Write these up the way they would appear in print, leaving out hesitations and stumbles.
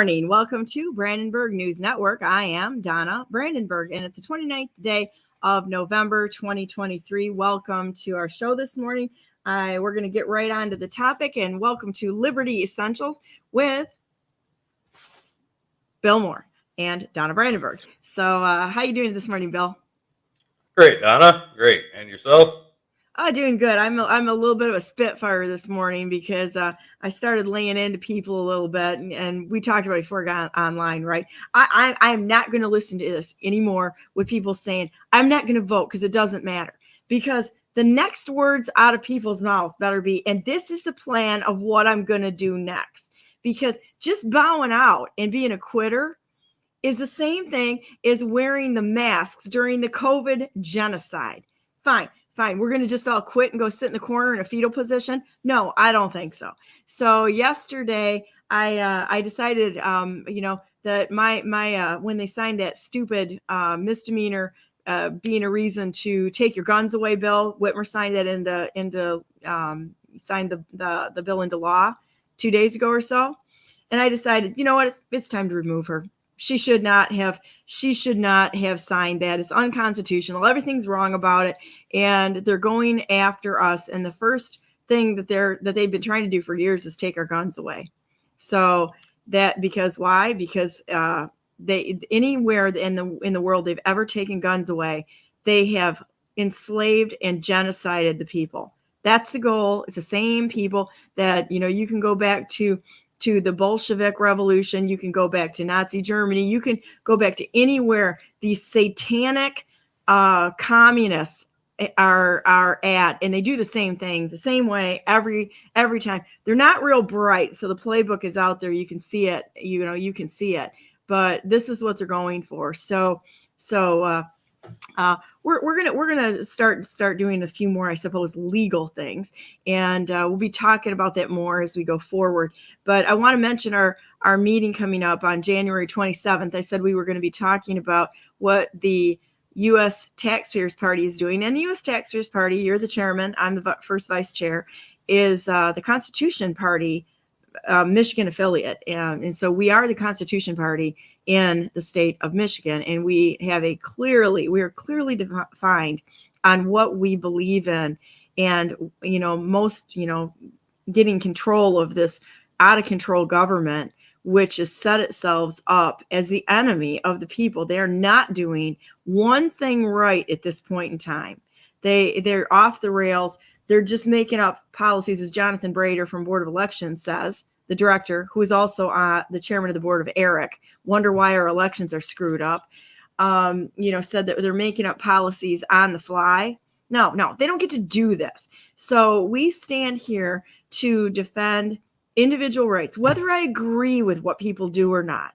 morning. Welcome to Brandenburg News Network. I am Donna Brandenburg, and it's the 29th day of November 2023. Welcome to our show this morning. We're going to get right on to the topic, and welcome to Liberty Essentials with Bill Mohr and Donna Brandenburg. So how you doing this morning, Bill? Great, Donna. Great. And yourself? Doing good. I'm a little bit of a spitfire this morning because I started laying into people a little bit, and we talked about it before I got online, right? I'm not going to listen to this anymore with people saying, I'm not going to vote because it doesn't matter. Because the next words out of people's mouth better be, and this is the plan of what I'm going to do next. Because just bowing out and being a quitter is the same thing as wearing the masks during the COVID genocide. Fine, we're going to just all quit and go sit in the corner in a fetal position? No, I don't think so. So yesterday, I decided, that my when they signed that stupid misdemeanor being a reason to take your guns away bill, Whitmer signed that signed the bill into law 2 days ago or so. And I decided, you know what, it's time to remove her. She should not have signed that. It's unconstitutional. Everything's wrong about it. And they're going after us. And the first thing that they've been trying to do for years is take our guns away. So because why? Because they anywhere in the world they've ever taken guns away, they have enslaved and genocided the people. That's the goal. It's the same people that, you can go back to the Bolshevik Revolution. You can go back to Nazi Germany. You can go back to anywhere these satanic communists are at, and they do the same thing, the same way every time. They're not real bright, so the playbook is out there. You can see it. You can see it. But this is what they're going for. So we're gonna start doing a few more, I suppose, legal things, and we'll be talking about that more as we go forward. But I want to mention our meeting coming up on January 27th. I said we were going to be talking about what the U.S. Taxpayers Party is doing, and the U.S. Taxpayers Party, you're the chairman, I'm the first vice chair, is the Constitution Party Michigan affiliate. And so we are the Constitution Party in the state of Michigan, and we are clearly defined on what we believe in. And, most, getting control of this out of control government, which has set itself up as the enemy of the people. They are not doing one thing right at this point in time. They're off the rails. They're just making up policies, as Jonathan Brader from Board of Elections says, the director, who is also the chairman of the board of ERIC, wonder why our elections are screwed up, said that they're making up policies on the fly. No, they don't get to do this. So we stand here to defend individual rights, whether I agree with what people do or not.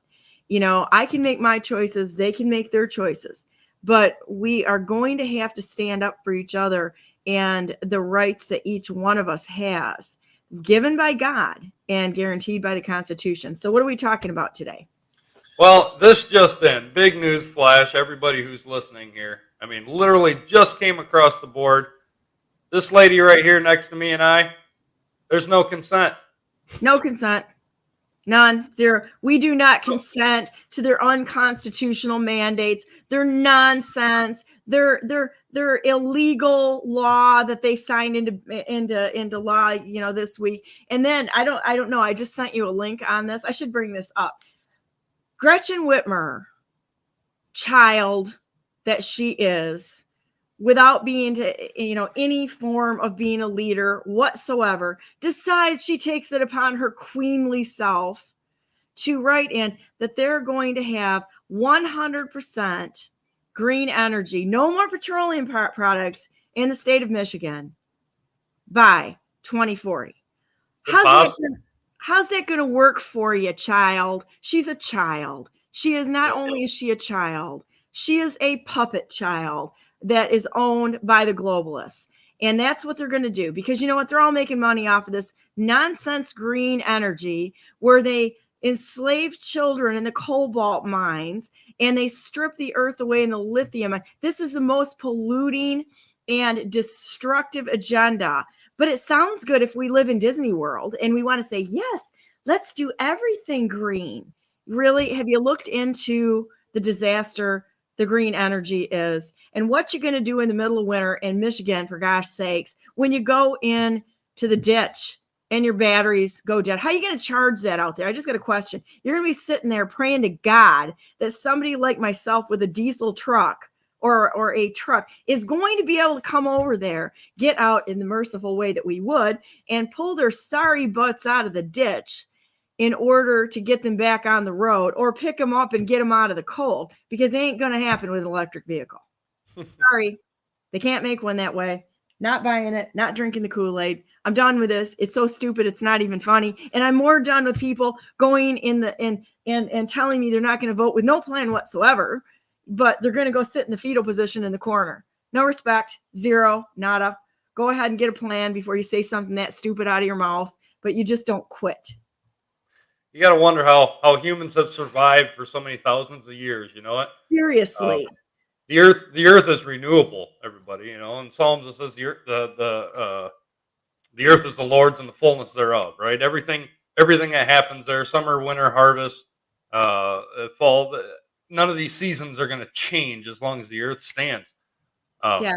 I can make my choices. They can make their choices. But we are going to have to stand up for each other and the rights that each one of us has, given by God and guaranteed by the Constitution. So what are we talking about today? Well, this just in. Big news flash. Everybody who's listening here. Literally just came across the board. This lady right here next to me and I, there's no consent. No consent. None. Zero. We do not consent to their unconstitutional mandates. They're nonsense. They're illegal law that they signed into law, this week. And then I don't know. I just sent you a link on this. I should bring this up. Gretchen Whitmer, child that she is, without being to, any form of being a leader whatsoever, decides she takes it upon her queenly self to write in that they're going to have 100% green energy, no more petroleum products in the state of Michigan by 2040. How's that going to work for you, child? She's a child. She is not only is she a child, she is a puppet child that is owned by the globalists. And that's what they're going to do, because you know what? They're all making money off of this nonsense green energy where they enslave children in the cobalt mines and they strip the earth away in the lithium. This is the most polluting and destructive agenda. But it sounds good if we live in Disney World and we want to say, yes, let's do everything green. Really, have you looked into the disaster the green energy is, and what you're going to do in the middle of winter in Michigan, for gosh sakes, when you go in to the ditch and your batteries go dead? How are you going to charge that out there? I just got a question. You're going to be sitting there praying to God that somebody like myself with a diesel truck or a truck is going to be able to come over there, get out in the merciful way that we would, and pull their sorry butts out of the ditch in order to get them back on the road, or pick them up and get them out of the cold, because it ain't going to happen with an electric vehicle. Sorry, they can't make one that way. Not buying it, not drinking the Kool-Aid. I'm done with this. It's so stupid, it's not even funny. And I'm more done with people going in the and telling me they're not going to vote with no plan whatsoever, but they're going to go sit in the fetal position in the corner. No respect, zero, nada. Go ahead and get a plan before you say something that stupid out of your mouth, but you just don't quit. You got to wonder how humans have survived for so many thousands of years. You know what? Seriously. The earth is renewable. Everybody, you know. In Psalms it says the earth is the Lord's and the fullness thereof. Right? Everything that happens there, summer, winter, harvest, fall. None of these seasons are going to change as long as the earth stands. Yeah.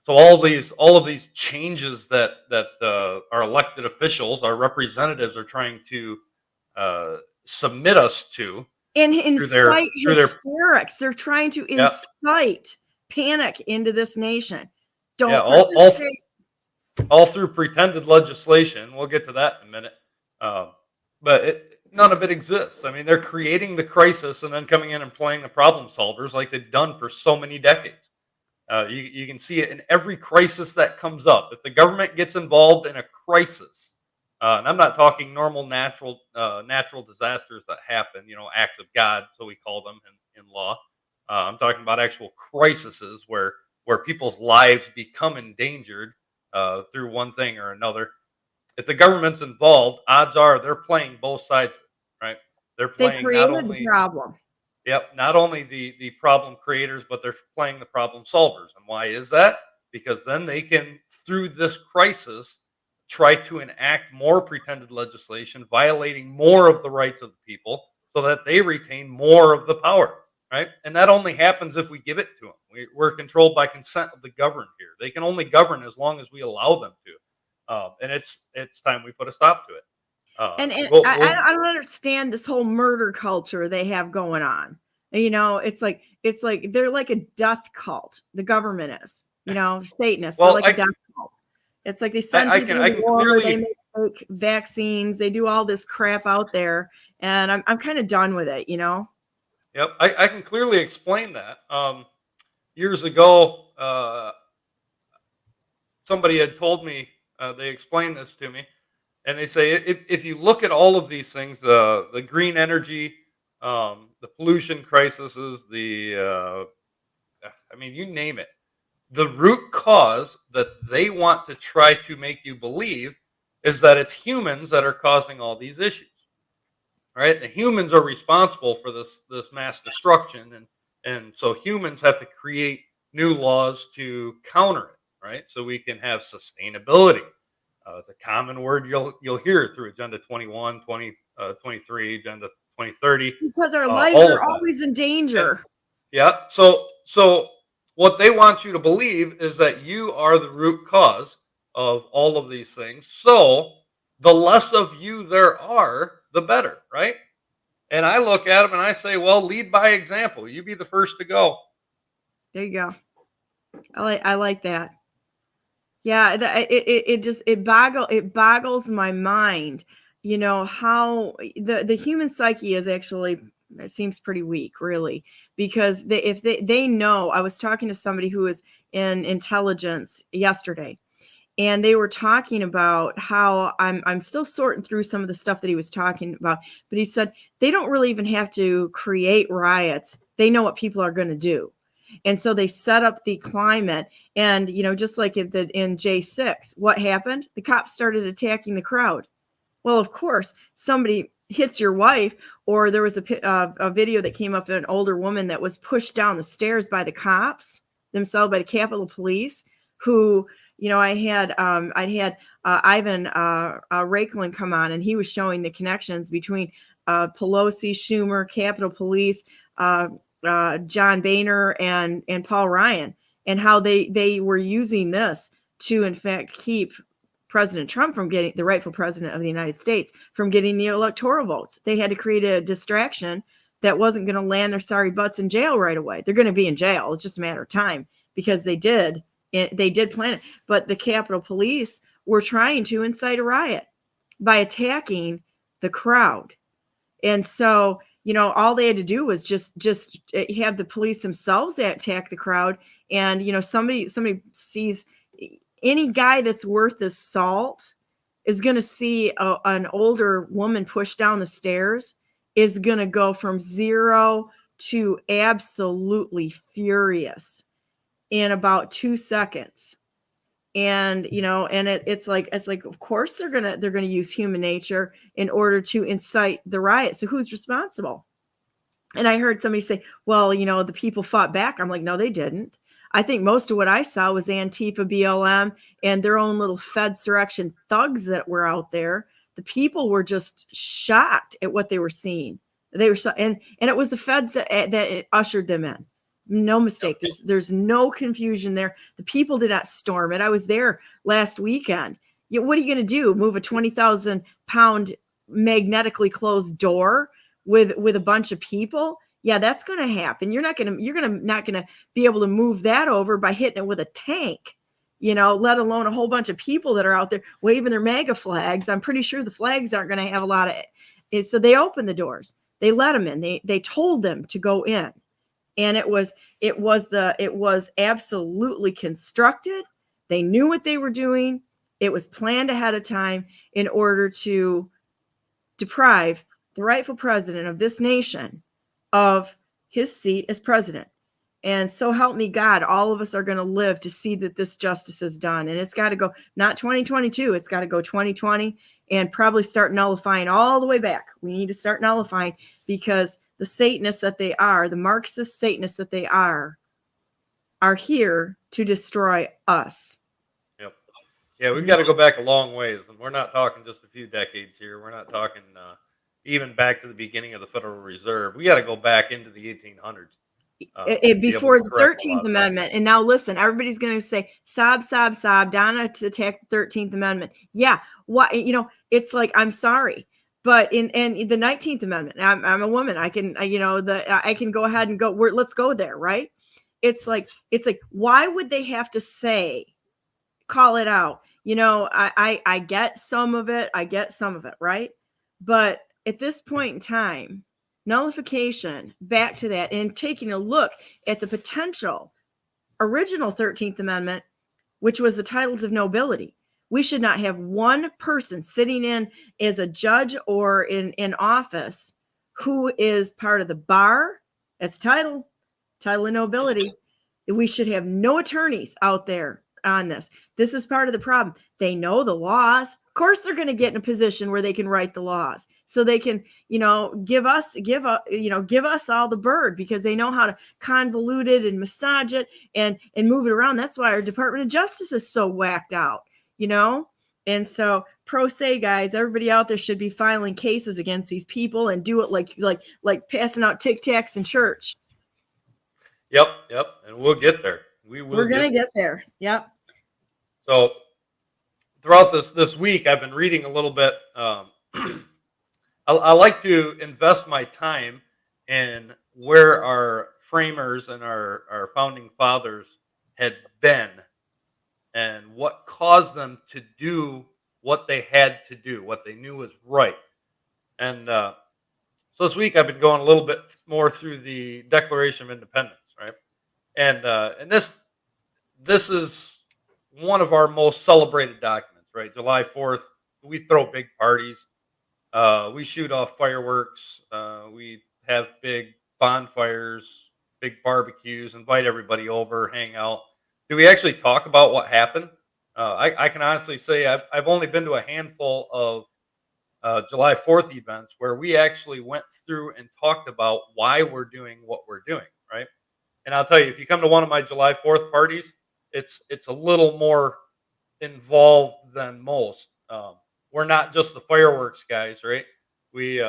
So all of these changes that our elected officials, our representatives, are trying to submit us to, and incite hysterics. They're trying to incite panic into this nation. Don't all through pretended legislation. We'll get to that in a minute. But none of it exists. I mean, they're creating the crisis and then coming in and playing the problem solvers like they've done for so many decades. You can see it in every crisis that comes up. If the government gets involved in a crisis, and I'm not talking normal natural disasters that happen, you know, acts of God, so we call them in law. I'm talking about actual crises where people's lives become endangered through one thing or another. If the government's involved, odds are they're playing both sides of it, right? They're playing not only the problem. Yep, not only the problem creators, but they're playing the problem solvers. And why is that? Because then they can, through this crisis, try to enact more pretended legislation, violating more of the rights of the people so that they retain more of the power, right? And that only happens if we give it to them. We're controlled by consent of the governed here. They can only govern as long as we allow them to. And it's time we put a stop to it. I don't understand this whole murder culture they have going on. You know, it's like they're like a death cult. The government is, you know, Satanists. Well, they're like a death cult. It's like they send people to war, they make fake vaccines, they do all this crap out there, and I'm kind of done with it, you know. Yep, I can clearly explain that. Years ago, somebody had told me, they explained this to me, and they say if you look at all of these things, the green energy, the pollution crises, I mean, you name it. The root cause that they want to try to make you believe is that it's humans that are causing all these issues, right? The humans are responsible for this mass destruction, and so humans have to create new laws to counter it, right? So we can have sustainability. It's a common word you'll hear through Agenda 21, 23, Agenda 2030. Because our lives are always in danger. Yeah. So what they want you to believe is that you are the root cause of all of these things. So the less of you there are, the better, right? And I look at them and I say, well, lead by example. You be the first to go. There you go. I like that. Yeah, it boggles my mind, you know, how the human psyche is actually, it seems pretty weak, really, because if they know. I was talking to somebody who was in intelligence yesterday, and they were talking about how I'm still sorting through some of the stuff that he was talking about, but he said they don't really even have to create riots. They know what people are going to do. And so they set up the climate, and, you know, just like in J6, what happened? The cops started attacking the crowd. Well, of course, somebody hits your wife, or there was a video that came up of an older woman that was pushed down the stairs by the cops themselves, by the Capitol Police, who, you know, I had Ivan Rakelin come on, and he was showing the connections between Pelosi, Schumer, Capitol Police, John Boehner, and Paul Ryan, and how they were using this to, in fact, keep President Trump from getting, the rightful president of the United States, from getting the electoral votes. They had to create a distraction that wasn't going to land their sorry butts in jail right away. They're going to be in jail. It's just a matter of time, because they did plan it. But the Capitol Police were trying to incite a riot by attacking the crowd. And so, all they had to do was just have the police themselves attack the crowd. And, somebody sees, any guy that's worth his salt is going to see an older woman push down the stairs, is going to go from 0 to absolutely furious in about 2 seconds. And it's like, of course they're gonna use human nature in order to incite the riot. So who's responsible? And I heard somebody say, well, the people fought back. I'm like, no, they didn't. I think most of what I saw was Antifa, BLM, and their own little Fedsurrection thugs that were out there. The people were just shocked at what they were seeing. They were and it was the feds that ushered them in. No mistake. There's no confusion there. The people did not storm it. I was there last weekend. What are you going to do? Move a 20,000 pound magnetically closed door with a bunch of people? Yeah, that's going to happen. You're not going to be able to move that over by hitting it with a tank, let alone a whole bunch of people that are out there waving their MAGA flags. I'm pretty sure the flags aren't going to have a lot of it. So they opened the doors. They let them in. They told them to go in. And it was absolutely constructed. They knew what they were doing. It was planned ahead of time in order to deprive the rightful president of this nation of his seat as president. And so help me God, all of us are going to live to see that this justice is done. And it's got to go, not 2022, it's got to go 2020, and probably start nullifying all the way back. We need to start nullifying, because the Satanists that they are, the Marxist Satanists that they are here to destroy us. Yep. Yeah, we've got to go back a long ways. And we're not talking just a few decades here. We're not talking even back to the beginning of the Federal Reserve. We got to go back into the 1800s. Before the 13th Amendment. And now listen, everybody's going to say, sob, Donna to attack the 13th Amendment. Yeah. What, it's like, I'm sorry. But in the 19th Amendment, I'm a woman. I can, I can go ahead and go. Let's go there, right? It's like, why would they have to call it out? I get some of it. Right? But at this point in time, nullification, back to that, and taking a look at the potential original 13th Amendment, which was the titles of nobility. We should not have one person sitting in as a judge or in office who is part of the bar. That's title of nobility. We should have no attorneys out there on this. This is part of the problem. They know the laws. Of course, they're going to get in a position where they can write the laws, so they can, give us all the bird, because they know how to convolute it and massage it and move it around. That's why our Department of Justice is so whacked out. And so pro se guys, everybody out there should be filing cases against these people and do it like passing out Tic Tacs in church. Yep. And we'll get there. We're going to get there. Yep. So throughout this week, I've been reading a little bit. I like to invest my time in where our framers and our founding fathers had been, and what caused them to do what they had to do, what they knew was right. And so this week I've been going a little bit more through the Declaration of Independence, right? And this is one of our most celebrated documents, right? July 4th, we throw big parties. We shoot off fireworks. We have big bonfires, big barbecues, invite everybody over, hang out. Do we actually talk about what happened? I can honestly say I've only been to a handful of July 4th events where we actually went through and talked about why we're doing what we're doing, right? And I'll tell you, if you come to one of my July 4th parties, it's a little more involved than most. We're not just the fireworks guys, right? We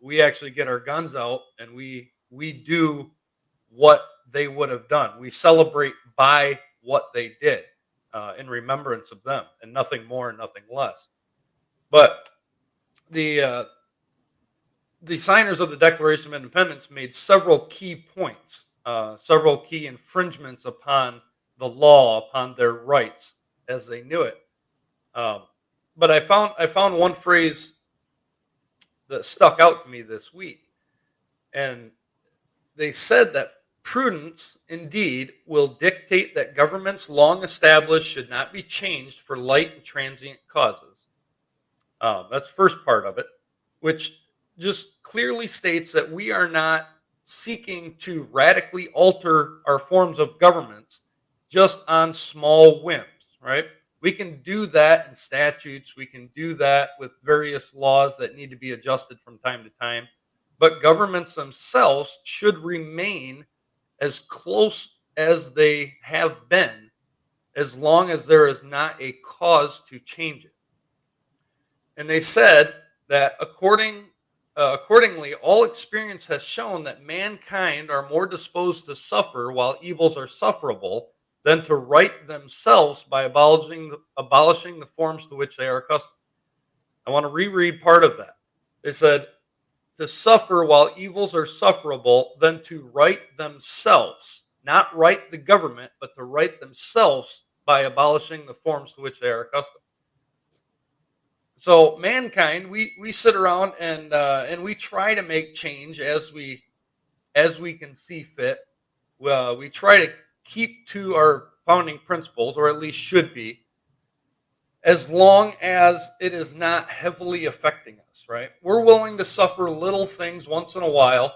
we actually get our guns out and we do what they would have done. We celebrate by what they did in remembrance of them, and nothing more and nothing less. But the the signers of the Declaration of Independence made several key points, several key infringements upon the law, upon their rights as they knew it. Um, but I found one phrase that stuck out to me this week, and they said that prudence indeed will dictate that governments long established should not be changed for light and transient causes. That's the first part of it, which just clearly states that we are not seeking to radically alter our forms of governments just on small whims, right? We can do that in statutes. We can do that with various laws that need to be adjusted from time to time. But governments themselves should remain as close as they have been, as long as there is not a cause to change it. And they said that accordingly, all experience has shown that mankind are more disposed to suffer while evils are sufferable than to right themselves by abolishing the forms to which they are accustomed. I want to reread part of that. They said, to suffer while evils are sufferable than to right themselves, not right the government, but to right themselves by abolishing the forms to which they are accustomed. So mankind, we sit around and we try to make change as we can see fit. We try to keep to our founding principles, or at least should be, as long as it is not heavily affecting us. Right? We're willing to suffer little things once in a while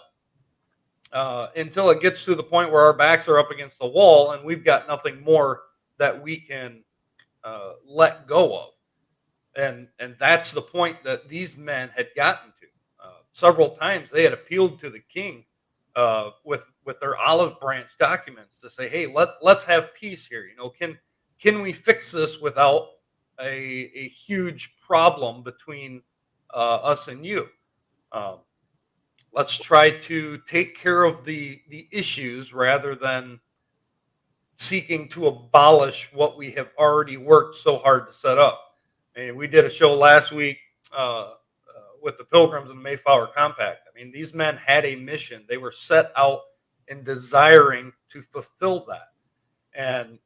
until it gets to the point where our backs are up against the wall and we've got nothing more that we can let go of. And that's the point that these men had gotten to. Several times they had appealed to the king with their olive branch documents to say, "Hey, let's have peace here. You know, can we fix this without a huge problem between us and you? Let's try to take care of the issues rather than seeking to abolish what we have already worked so hard to set up." And we did a show last week with the Pilgrims and the Mayflower Compact. I mean, these men had a mission. They were set out and desiring to fulfill that. And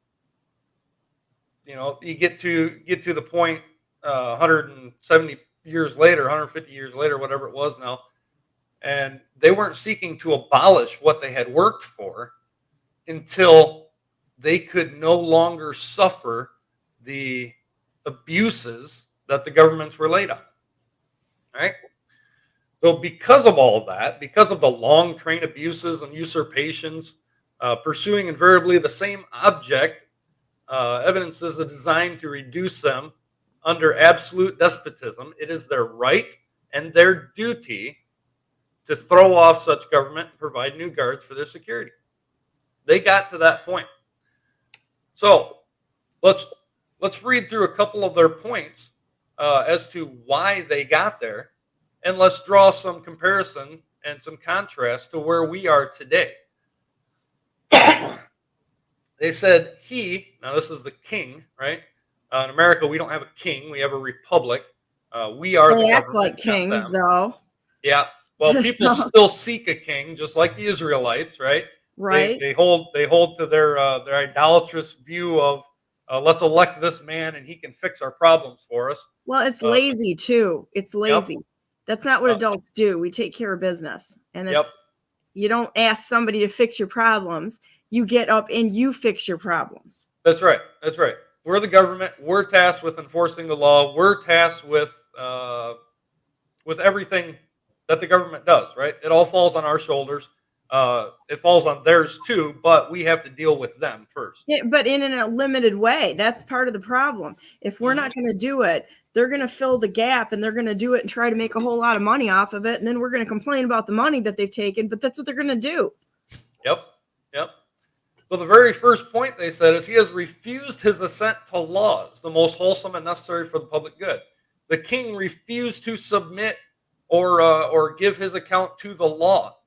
you know, you get to the point 170 years later, 150 years later, whatever it was now, and they weren't seeking to abolish what they had worked for until they could no longer suffer the abuses that the governments were laid on. Right? So because of all of that, because of the long train abuses and usurpations, pursuing invariably the same object, evidence is designed to reduce them under absolute despotism. It is their right and their duty to throw off such government and provide new guards for their security. They got to that point. So let's read through a couple of their points as to why they got there, and let's draw some comparison and some contrast to where we are today. They said now this is the king, right? In America, we don't have a king, we have a republic. We are the act government, like kings, though. Yeah. Well, people still seek a king, just like the Israelites, right? Right. They hold to their idolatrous view of let's elect this man and he can fix our problems for us. Well, it's lazy too. It's lazy. Yep. That's not what adults do. We take care of business, and you don't ask somebody to fix your problems. You get up and you fix your problems. That's right. That's right. We're the government. We're tasked with enforcing the law. We're tasked with everything that the government does. Right. It all falls on our shoulders. It falls on theirs too, but we have to deal with them first. Yeah, but in a limited way. That's part of the problem. If we're not going to do it, they're going to fill the gap, and they're going to do it and try to make a whole lot of money off of it. And then we're going to complain about the money that they've taken, but that's what they're going to do. Yep. So the very first point they said is he has refused his assent to laws, the most wholesome and necessary for the public good. The king refused to submit or give his account to the law,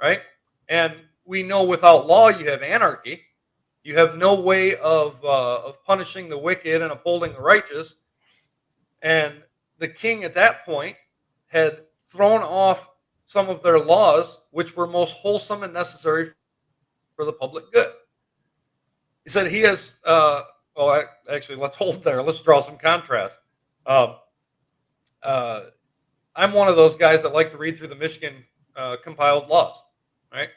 right? And we know without law you have anarchy. You have no way of punishing the wicked and upholding the righteous. And the king at that point had thrown off some of their laws, which were most wholesome and necessary for the public good. He said he has, actually, let's hold there. Let's draw some contrast. Um, uh, I'm one of those guys that like to read through the Michigan compiled laws, right?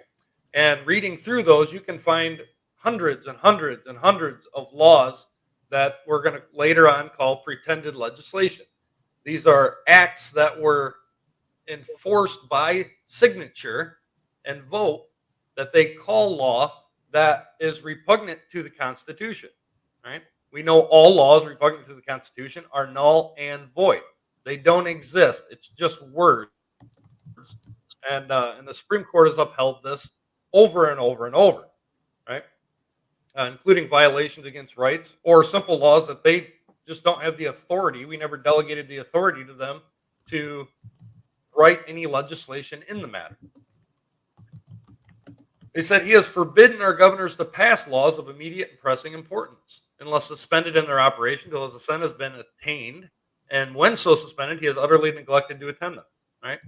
And reading through those, you can find hundreds and hundreds and hundreds of laws that we're going to later on call pretended legislation. These are acts that were enforced by signature and vote that they call law that is repugnant to the Constitution, right? We know all laws repugnant to the Constitution are null and void. They don't exist. It's just words. And the Supreme Court has upheld this over and over and over, right? Including violations against rights or simple laws that they just don't have the authority. We never delegated the authority to them to write any legislation in the matter. They said he has forbidden our governors to pass laws of immediate and pressing importance unless suspended in their operation till his assent has been attained. And when so suspended, he has utterly neglected to attend them. Right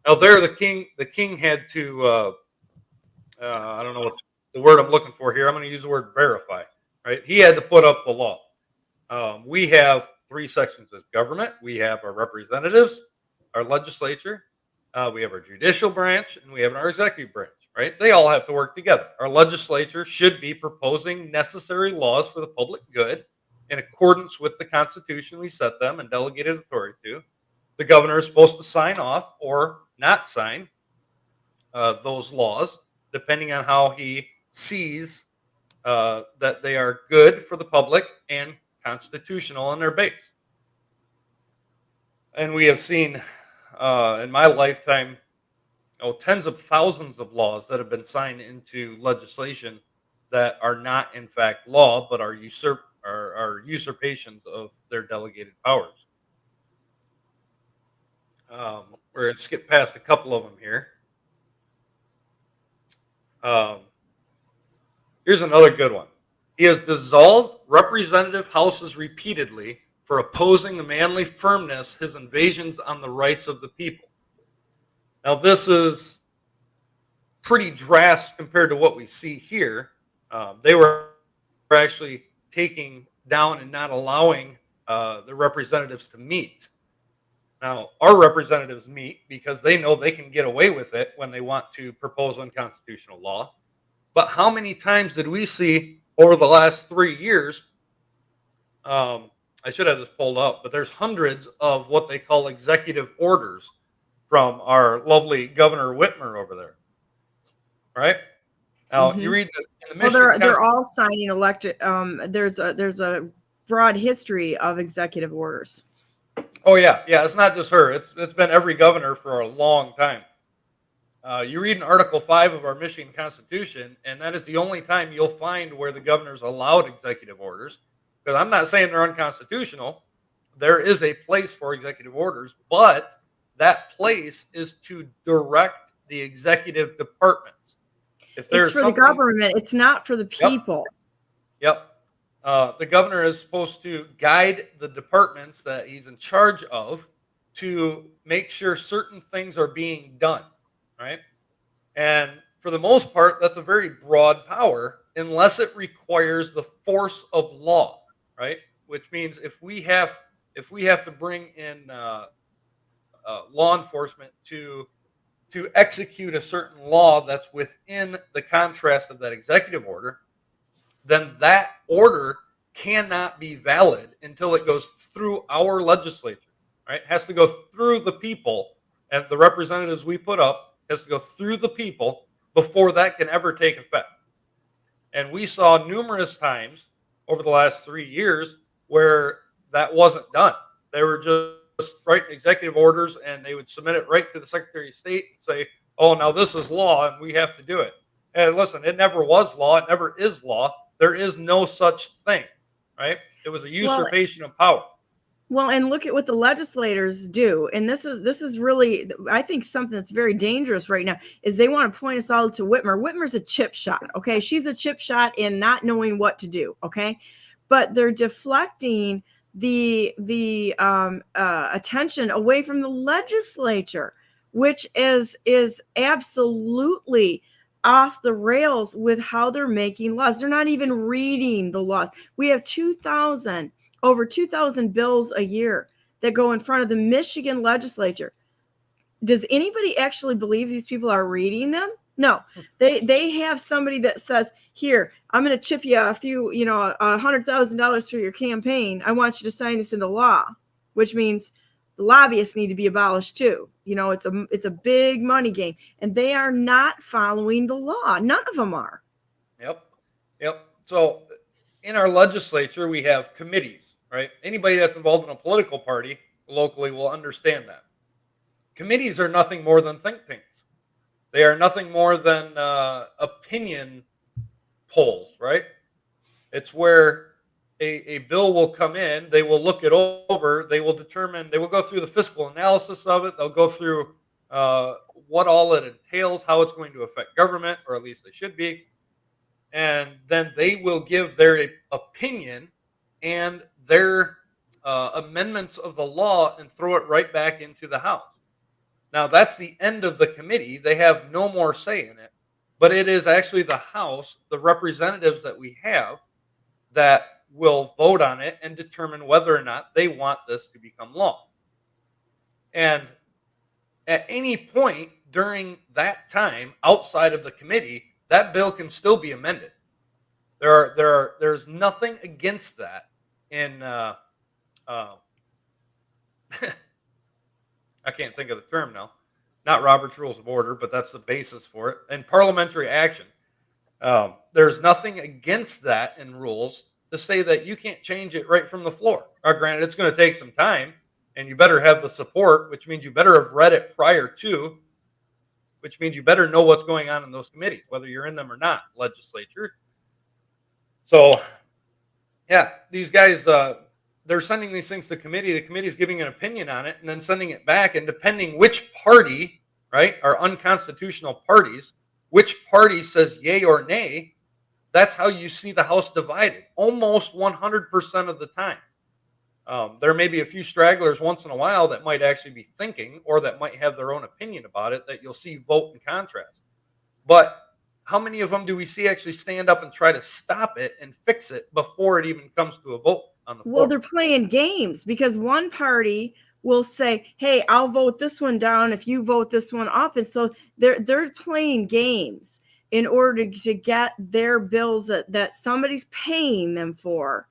now, there the king had to. I don't know what the word I'm looking for here. I'm going to use the word verify. Right, he had to put up the law. We have three sections of government. We have our representatives, our legislature, we have our judicial branch, and we have our executive branch. Right, they all have to work together. Our legislature should be proposing necessary laws for the public good in accordance with the Constitution we set them and delegated authority to. The governor is supposed to sign off or not sign those laws, depending on how he sees that they are good for the public and constitutional on their base. And we have seen in my lifetime tens of thousands of laws that have been signed into legislation that are not in fact law, but are usurpations of their delegated powers. We're going to skip past a couple of them here. Here's another good one. He has dissolved representative houses repeatedly for opposing the manly firmness his invasions on the rights of the people. Now, this is pretty drastic compared to what we see here. They were actually taking down and not allowing the representatives to meet. Now, our representatives meet because they know they can get away with it when they want to propose unconstitutional law. But how many times did we see over the last 3 years? I should have this pulled up, but there's hundreds of what they call executive orders from our lovely Governor Whitmer over there. Right? Now, you read in the Michigan they're all signing elected. There's a broad history of executive orders. Oh yeah. It's not just her. It's been every governor for a long time. You read in Article 5 of our Michigan Constitution, and that is the only time you'll find where the governor's allowed executive orders. Because I'm not saying they're unconstitutional. There is a place for executive orders, but that place is to direct the executive departments. If it's for the government. It's not for the people. Yep. The governor is supposed to guide the departments that he's in charge of to make sure certain things are being done, right? And for the most part, that's a very broad power unless it requires the force of law, right? Which means if we have to bring in law enforcement to execute a certain law that's within the contrast of that executive order, then that order cannot be valid until it goes through our legislature, right? It has to go through the people, and the representatives we put up has to go through the people before that can ever take effect. And we saw numerous times over the last 3 years where that wasn't done. They were just writing executive orders, and they would submit it right to the Secretary of State and say, oh, now this is law, and we have to do it. And listen, it never was law. It never is law. There is no such thing, right? It was a usurpation of power. Well, and look at what the legislators do. And this is really, I think, something that's very dangerous right now is they want to point us all to Whitmer. Whitmer's a chip shot. Okay. She's a chip shot in not knowing what to do. Okay. But they're deflecting the attention away from the legislature, which is absolutely off the rails with how they're making laws. They're not even reading the laws. We have over 2,000 bills a year that go in front of the Michigan legislature. Does anybody actually believe these people are reading them? No, they have somebody that says, here, I'm going to chip you a few, $100,000 for your campaign. I want you to sign this into law, which means the lobbyists need to be abolished too. It's a big money game, and they are not following the law. None of them are. Yep. So in our legislature, we have committees, right? Anybody that's involved in a political party locally will understand that. Committees are nothing more than think tanks. They are nothing more than opinion polls, right? It's where a bill will come in, they will look it over, they will go through the fiscal analysis of it, they'll go through what all it entails, how it's going to affect government, or at least they should be, and then they will give their opinion and their amendments of the law and throw it right back into the House. Now, that's the end of the committee. They have no more say in it, but it is actually the House, the representatives that we have, that will vote on it and determine whether or not they want this to become law. And at any point during that time, outside of the committee, that bill can still be amended. There's nothing against that in I can't think of the term now. Not Robert's Rules of Order, but that's the basis for it. And parliamentary action. There's nothing against that in rules to say that you can't change it right from the floor. Granted, it's going to take some time, and you better have the support, which means you better have read it prior to, which means you better know what's going on in those committees, whether you're in them or not, legislature. So, yeah, these guys, they're sending these things to committee. The committee's giving an opinion on it and then sending it back. And depending which party, right, are unconstitutional parties, which party says yay or nay, that's how you see the House divided almost 100% of the time. There may be a few stragglers once in a while that might actually be thinking or that might have their own opinion about it that you'll see vote in contrast. But how many of them do we see actually stand up and try to stop it and fix it before it even comes to a vote on the floor? Well, they're playing games because one party will say, hey, I'll vote this one down if you vote this one up. And so they're playing games in order to get their bills that somebody's paying them for,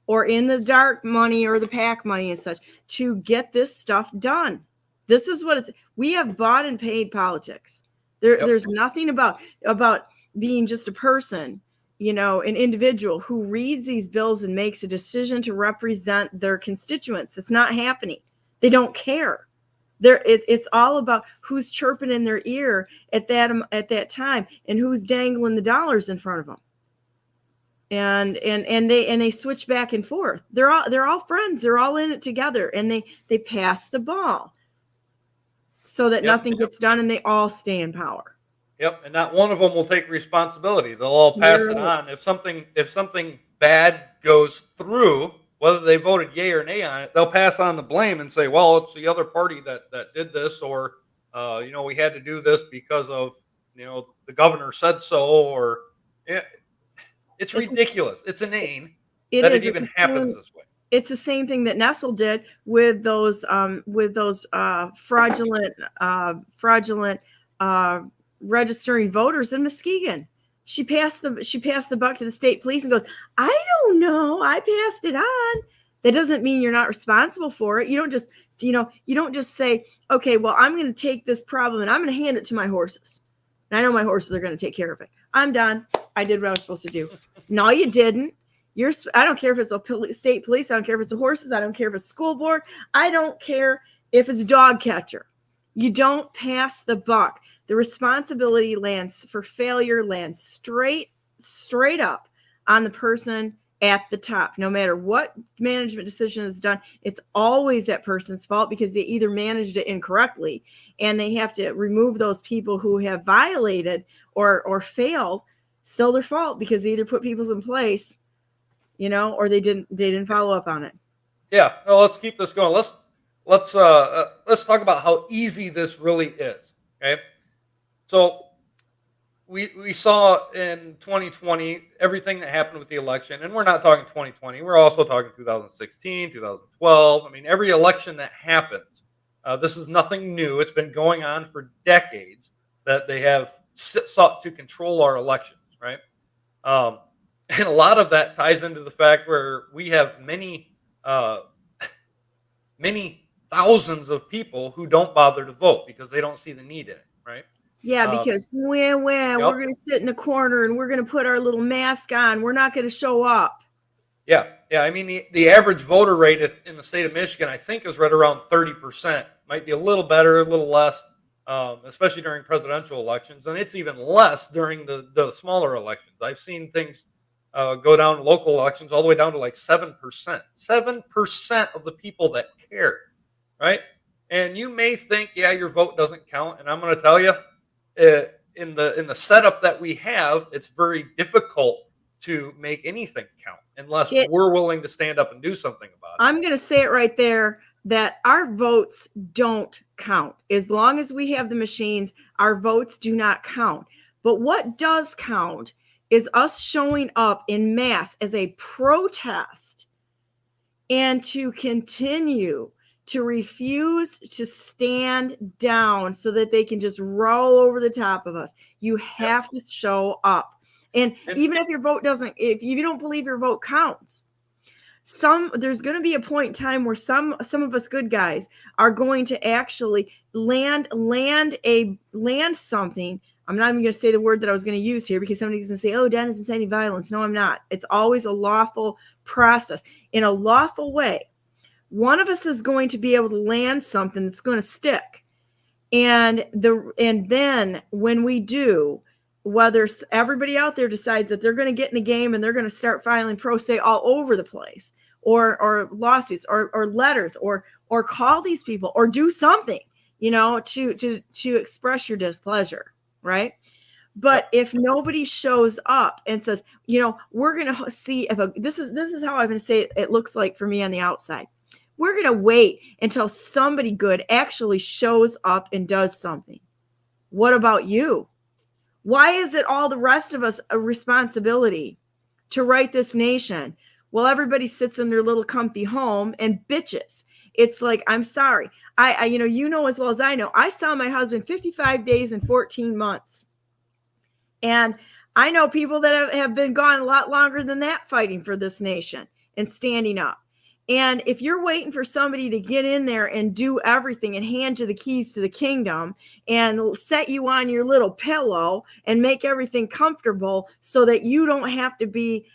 or in the dark money or the PAC money and such, to get this stuff done. This is what we have bought and paid politics. There's nothing about being just a person, an individual who reads these bills and makes a decision to represent their constituents. It's not happening. They don't care. It's all about who's chirping in their ear at that time and who's dangling the dollars in front of them. And they switch back and forth. They're all friends. They're all in it together, and they pass the ball so that nothing gets done, and they all stay in power. Yep, and not one of them will take responsibility. They'll all pass it on. If something bad goes through, whether they voted yay or nay on it, they'll pass on the blame and say, well, it's the other party that did this, or we had to do this because of the governor said so, or it's ridiculous. It's inane that it even happens this way. It's the same thing that Nessel did with those fraudulent registering voters in Muskegon. She passed the buck to the state police and goes, I don't know, I passed it on. That doesn't mean you're not responsible for it. You don't just say, okay, well, I'm going to take this problem and I'm going to hand it to my horses. And I know my horses are going to take care of it. I'm done. I did what I was supposed to do. No, you didn't. I don't care if it's a state police. I don't care if it's the horses. I don't care if it's school board. I don't care if it's a dog catcher. You don't pass the buck. The responsibility for failure lands straight up on the person at the top. No matter what management decision is done, it's always that person's fault because they either managed it incorrectly, and they have to remove those people who have violated or failed. Still their fault because they either put people in place, or they didn't follow up on it. Yeah. No, let's keep this going. Let's talk about how easy this really is. Okay. So we saw in 2020 everything that happened with the election, and we're not talking 2020. We're also talking 2016, 2012. I mean, every election that happens, this is nothing new. It's been going on for decades that they have sought to control our elections, right? Um, and a lot of that ties into the fact where we have uh, many thousands of people who don't bother to vote because they don't see the need in it, right? Yeah, because Yep. we're going to sit in the corner and we're going to put our little mask on. We're not going to show up. Yeah. I mean, the average voter rate in the state of Michigan, I think, is right around 30%. Might be a little better, a little less, especially during presidential elections, and it's even less during the smaller elections. I've seen things go down local elections all the way down to like 7%. 7% of the people that care, right? And you may think, yeah, your vote doesn't count, and I'm going to tell you, in the setup that we have, it's very difficult to make anything count unless we're willing to stand up and do something about it. I'm going to say it right there that our votes don't count. As long as we have the machines, our votes do not count. But what does count is us showing up in mass as a protest and to continue to refuse to stand down so that they can just roll over the top of us. You have to show up. And even if your vote if you don't believe your vote counts, there's going to be a point in time where some of us good guys are going to actually land something. I'm not even going to say the word that I was going to use here because somebody's going to say, "Oh, Dan is inciting violence." No, I'm not. It's always a lawful process. In a lawful way, one of us is going to be able to land something that's going to stick. And then when we do, whether everybody out there decides that they're going to get in the game and they're going to start filing pro se all over the place, or lawsuits, or letters, or call these people, or do something, to express your displeasure, right? But if nobody shows up and says, we're going to see if this is how I'm going to say it looks like for me on the outside. We're going to wait until somebody good actually shows up and does something. What about you? Why is it all the rest of us a responsibility to right this nation? Well, everybody sits in their little comfy home and bitches. It's like, I'm sorry. I you know as well as I know, I saw my husband 55 days and 14 months. And I know people that have been gone a lot longer than that fighting for this nation and standing up. And if you're waiting for somebody to get in there and do everything and hand you the keys to the kingdom and set you on your little pillow and make everything comfortable so that you don't have to be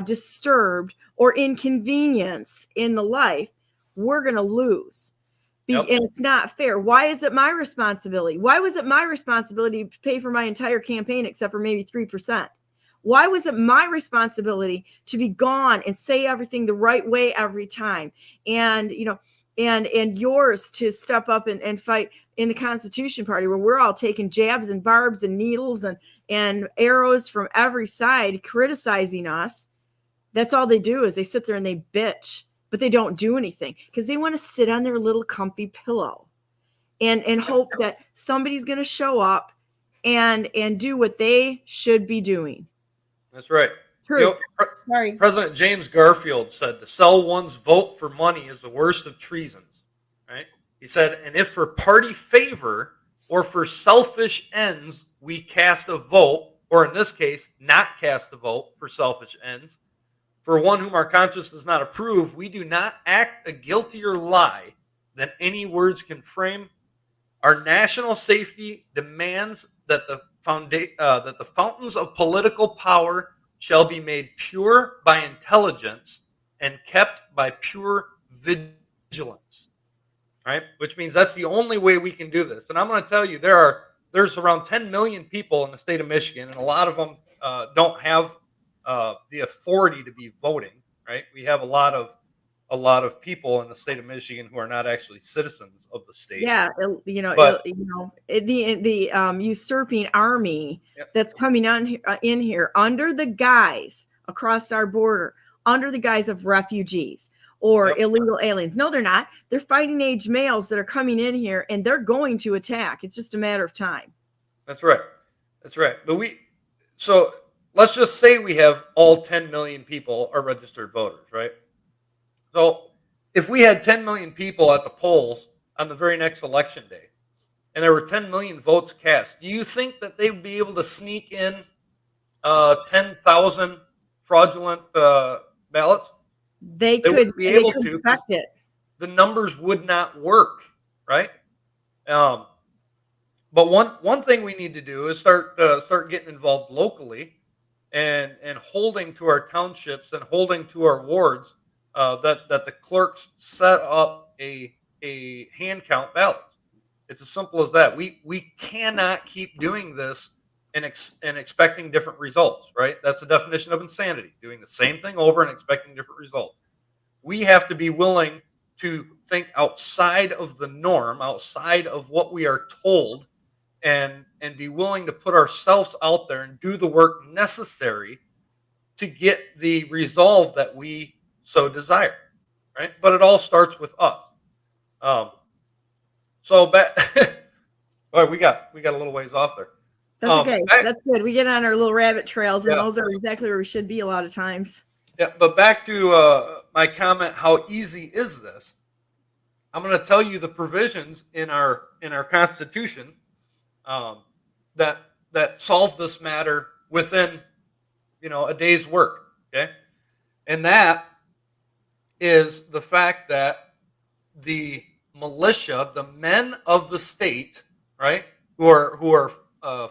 disturbed or inconvenienced in the life, we're going to lose. And it's not fair. Why is it my responsibility? Why was it my responsibility to pay for my entire campaign except for maybe 3%? Why was it my responsibility to be gone and say everything the right way every time? And, and yours to step up and fight in the Constitution Party where we're all taking jabs and barbs and needles and arrows from every side criticizing us. That's all they do is they sit there and they bitch, but they don't do anything because they want to sit on their little comfy pillow and hope that somebody's going to show up and do what they should be doing. That's right. Sorry. President James Garfield said to sell one's vote for money is the worst of treasons, right? He said, and if for party favor or for selfish ends we cast a vote, or in this case, not cast a vote for selfish ends, for one whom our conscience does not approve, we do not act a guiltier lie than any words can frame. Our national safety demands that the fountains of political power shall be made pure by intelligence and kept by pure vigilance. Right? Which means that's the only way we can do this. And I'm going to tell you, there's around 10 million people in the state of Michigan, and a lot of them don't have the authority to be voting, right? We have a lot of people in the state of Michigan who are not actually citizens of the state. Yeah, But the usurping army yep, that's coming on in here under the guise across our border, under the guise of refugees or yep, illegal aliens. No, they're not. They're fighting age males that are coming in here, and they're going to attack. It's just a matter of time. that's right. That's right. So let's just say we have all 10 million people are registered voters, right? So if we had 10 million people at the polls on the very next election day, and there were 10 million votes cast, do you think that they would be able to sneak in 10,000 fraudulent ballots? They wouldn't be able could to, 'cause affect it. the numbers would not work, right? But one thing we need to do is start getting involved locally and holding to our townships and holding to our wards that the clerks set up a hand count ballots. It's as simple as that. We cannot keep doing this and expecting different results, right? That's the definition of insanity, doing the same thing over and expecting different results. We have to be willing to think outside of the norm, outside of what we are told, and be willing to put ourselves out there and do the work necessary to get the resolve that we so desire, right? But it all starts with us. So back, all right, we got a little ways off there. That's okay. That's good. We get on our little rabbit trails, and those are exactly where we should be a lot of times. Yeah, but back to my comment, how easy is this? I'm going to tell you the provisions in our Constitution that solve this matter within a day's work. Okay, and that is the fact that the militia, the men of the state, right, who are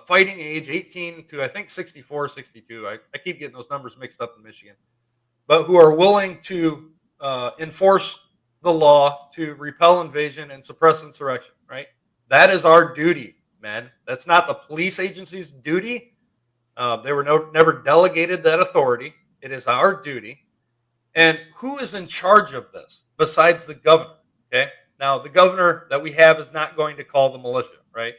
fighting age 18 to I think 64, 62. I keep getting those numbers mixed up in Michigan, but who are willing to enforce the law to repel invasion and suppress insurrection, right? That is our duty, men. That's not the police agency's duty. They were never delegated that authority. It is our duty. And who is in charge of this besides the governor? Okay. Now, the governor that we have is not going to call the militia, right?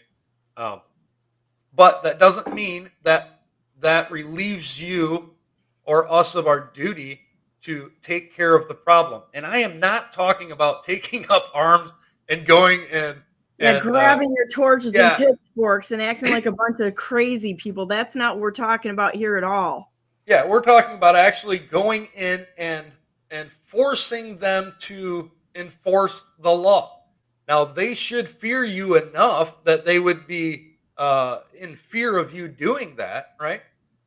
But that doesn't mean that relieves you or us of our duty to take care of the problem. And I am not talking about taking up arms and going and grabbing your torches and pitchforks and acting like a bunch of crazy people. That's not what we're talking about here at all. Yeah, we're talking about actually going in and forcing them to enforce the law. Now, they should fear you enough that they would be in fear of you doing that, right?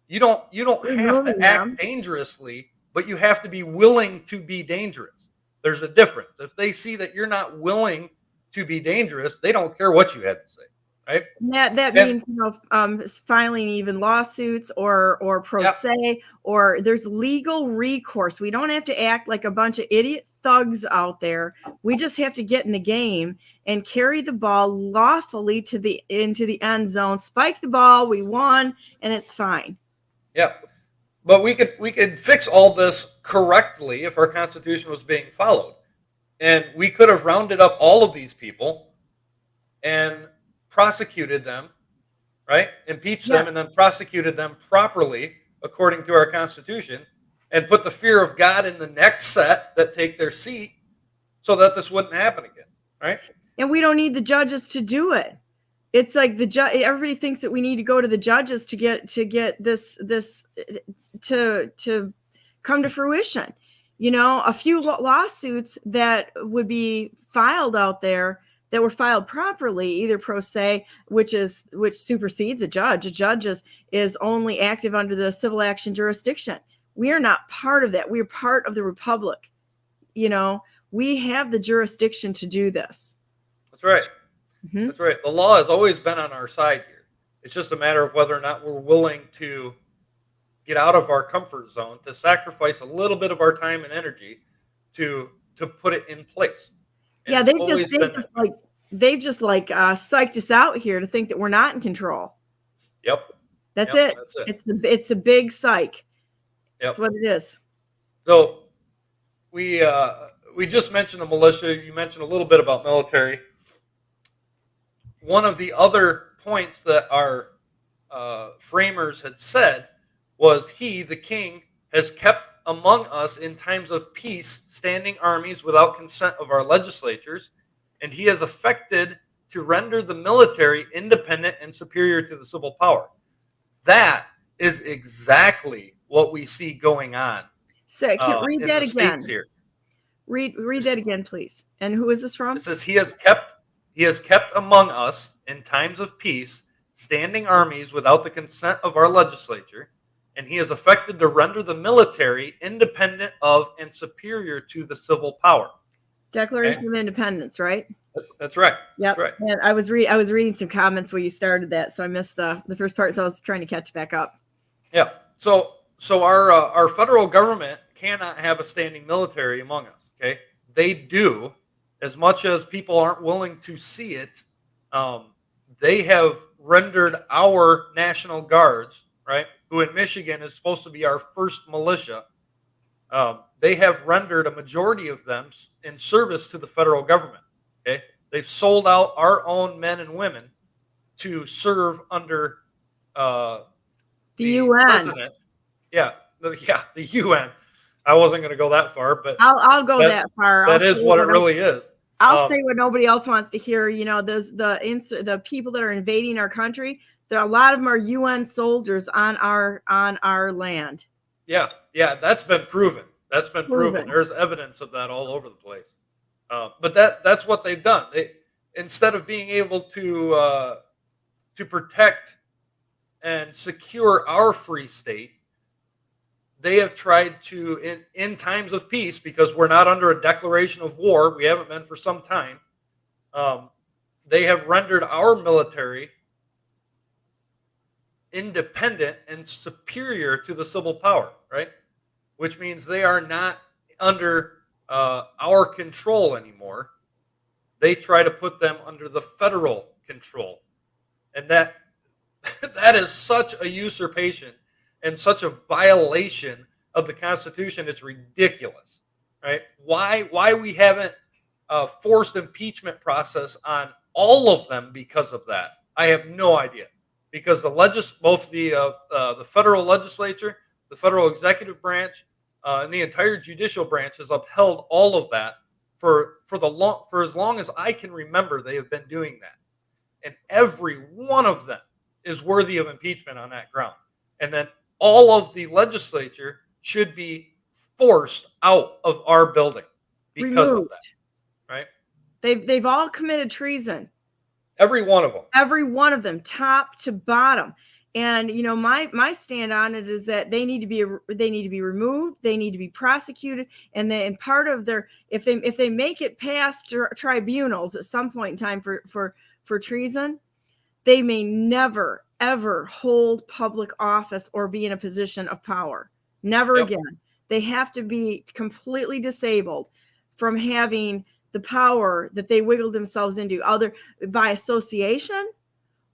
You don't have to act dangerously, but you have to be willing to be dangerous. There's a difference. If they see that you're not willing to be dangerous, they don't care what you have to say, right? That means filing even lawsuits or pro se, or there's legal recourse. We don't have to act like a bunch of idiot thugs out there. We just have to get in the game and carry the ball lawfully into the end zone. Spike the ball. We won, and it's fine. Yeah. But we could fix all this correctly if our Constitution was being followed. And we could have rounded up all of these people and prosecuted them, right? Impeached them and then prosecuted them properly according to our Constitution and put the fear of God in the next set that take their seat so that this wouldn't happen again, right? And we don't need the judges to do it. It's like everybody thinks that we need to go to the judges to get this to come to fruition. A few lawsuits that would be filed out there that were filed properly, either pro se, which supersedes a judge. A judge is only active under the civil action jurisdiction. We are not part of that. We are part of the republic. We have the jurisdiction to do this. That's right. Mm-hmm. That's right. The law has always been on our side here. It's just a matter of whether or not we're willing to get out of our comfort zone, to sacrifice a little bit of our time and energy to put it in place. And they've just psyched us out here to think that we're not in control. Yep. That's it. It's the big psych. That's Yep. what it is. So we just mentioned the militia. You mentioned a little bit about military. One of the other points that our framers had said was he, the king, has kept among us in times of peace standing armies without consent of our legislatures, and he has affected to render the military independent and superior to the civil power. That is exactly what we see going on So can you read in that the states again? here. Read This, that again, please. And who is this it from? says he has kept among us in times of peace standing armies without the consent of our legislature, and he has affected to render the military independent of and superior to the civil power. Declaration Okay? of Independence, right? That's right. That's Yep. right. And I was reading some comments where you started that, so I missed the first part. So I was trying to catch back up. Yeah. So our federal government cannot have a standing military among us. Okay, they do, as much as people aren't willing to see it. They have rendered our National Guards, right, who in Michigan is supposed to be our first militia. They have rendered a majority of them in service to the federal government. Okay, they've sold out our own men and women to serve under uh, The the UN. president. Yeah, the UN. I wasn't going to go that far, but I'll go that that far. that is what it really is. I'll say what nobody else wants to hear. You know, the people that are invading our country. A lot of them are UN soldiers on our land. Yeah, that's been proven. That's been proven. Proven. There's evidence of that all over the place. But that's what they've done. They, instead of being able to protect and secure our free state, they have tried to, in times of peace, because we're not under a declaration of war, we haven't been for some time, they have rendered our military independent and superior to the civil power, right? Which means they are not under our control anymore. They try to put them under the federal control. And that that is such a usurpation and such a violation of the Constitution. It's ridiculous, right? Why we haven't forced impeachment process on all of them because of that, I have no idea. Because both the federal legislature, the federal executive branch, and the entire judicial branch has upheld all of that for as long as I can remember. They have been doing that, and every one of them is worthy of impeachment on that ground. And then all of the legislature should be forced out of our building because Removed. of that, right? They've all committed treason. Every one of them. Every one of them, top to bottom. And you know, my stand on it is that they need to be removed. They need to be prosecuted. And then part of their, if they make it past tribunals at some point in time for treason, they may never ever hold public office or be in a position of power. Never again. They have to be completely disabled from having the power that they wiggle themselves into, either by association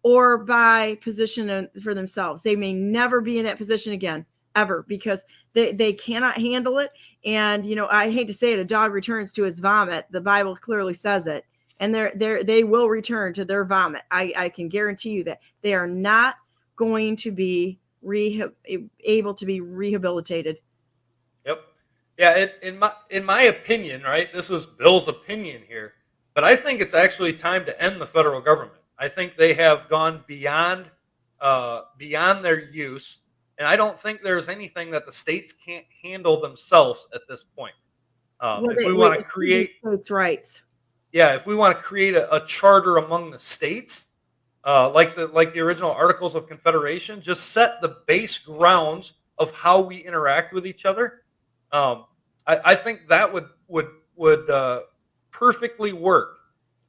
or by position for themselves. They may never be in that position again, ever, because they cannot handle it. And, you know, I hate to say it, a dog returns to his vomit. The Bible clearly says it. And they will return to their vomit. I can guarantee you that. They are not going to be able to be rehabilitated. Yep. Yeah, in my opinion, right? This is Bill's opinion here, but I think it's actually time to end the federal government. I think they have gone beyond their use, and I don't think there's anything that the states can't handle themselves at this point. If we want to create states' rights, if we want to create a charter among the states, like the original Articles of Confederation, just set the base grounds of how we interact with each other. I think that would perfectly work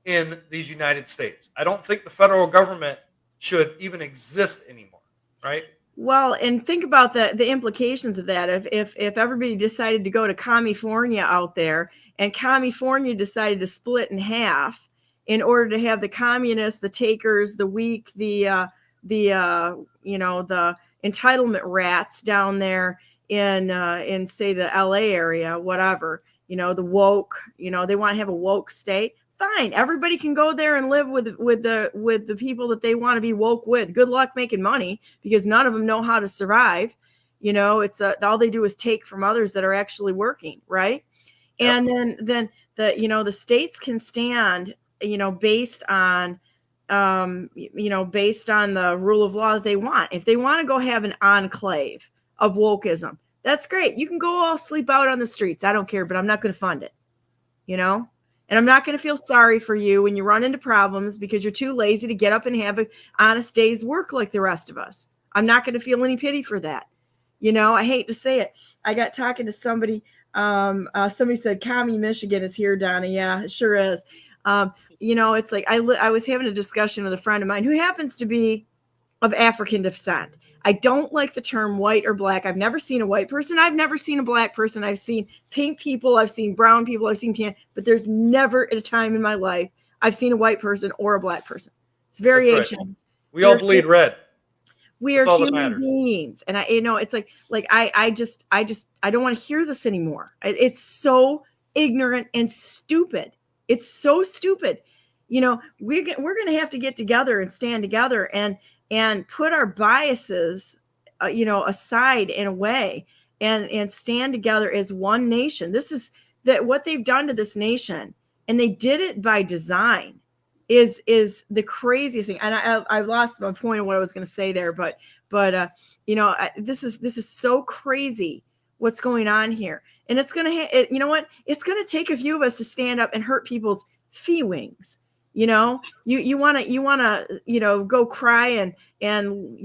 in these United States. I don't think the federal government should even exist anymore, right? Well, and think about the implications of that. If everybody decided to go to California out there, and California decided to split in half in order to have the communists, the takers, the weak, the entitlement rats down there in say the LA area, whatever, the woke, they want to have a woke state. Fine, everybody can go there and live with the people that they want to be woke with. Good luck making money, because none of them know how to survive. It's all they do is take from others that are actually working, right? Yep. And then the states can stand, based on based on the rule of law that they want. If they want to go have an enclave of wokeism, that's great. You can go all sleep out on the streets. I don't care, but I'm not going to fund it, and I'm not going to feel sorry for you when you run into problems because you're too lazy to get up and have an honest day's work like the rest of us. I'm not going to feel any pity for that. I hate to say it. I got talking to somebody. Somebody said, Commie Michigan is here, Donna. Yeah, it sure is. It's like I was having a discussion with a friend of mine who happens to be of African descent. I don't like the term white or black. I've never seen a white person. I've never seen a black person. I've seen pink people. I've seen brown people. I've seen tan, but there's never a time in my life I've seen a white person or a black person. It's variations. Right. We all bleed red. We are human beings. And it's like I don't want to hear this anymore. It's so ignorant and stupid. It's so stupid. We're going to have to get together and stand together and put our biases, aside in a way and stand together as one nation. This is what they've done to this nation, and they did it by design. Is the craziest thing. And I lost my point of what I was going to say there, but this is so crazy what's going on here. And it's going to, it's going to take a few of us to stand up and hurt people's feelings. You want to, go cry and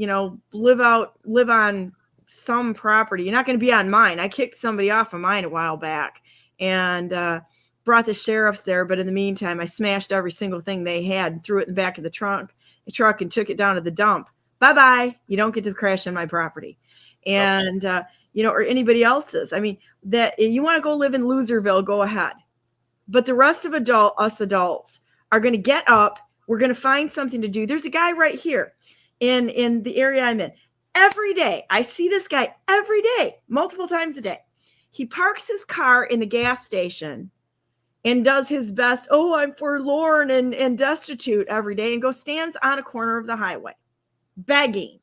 live on some property. You're not going to be on mine. I kicked somebody off of mine a while back and, brought the sheriffs there, but in the meantime, I smashed every single thing they had and threw it in the back of the truck and took it down to the dump. Bye-bye. You don't get to crash on my property. And, or anybody else's. I mean, that you want to go live in Loserville, go ahead. But the rest of us adults are going to get up. We're going to find something to do. There's a guy right here in the area I'm in. Every day, I see this guy every day, multiple times a day. He parks his car in the gas station and does his best. Oh, I'm forlorn and destitute every day, and stands on a corner of the highway begging.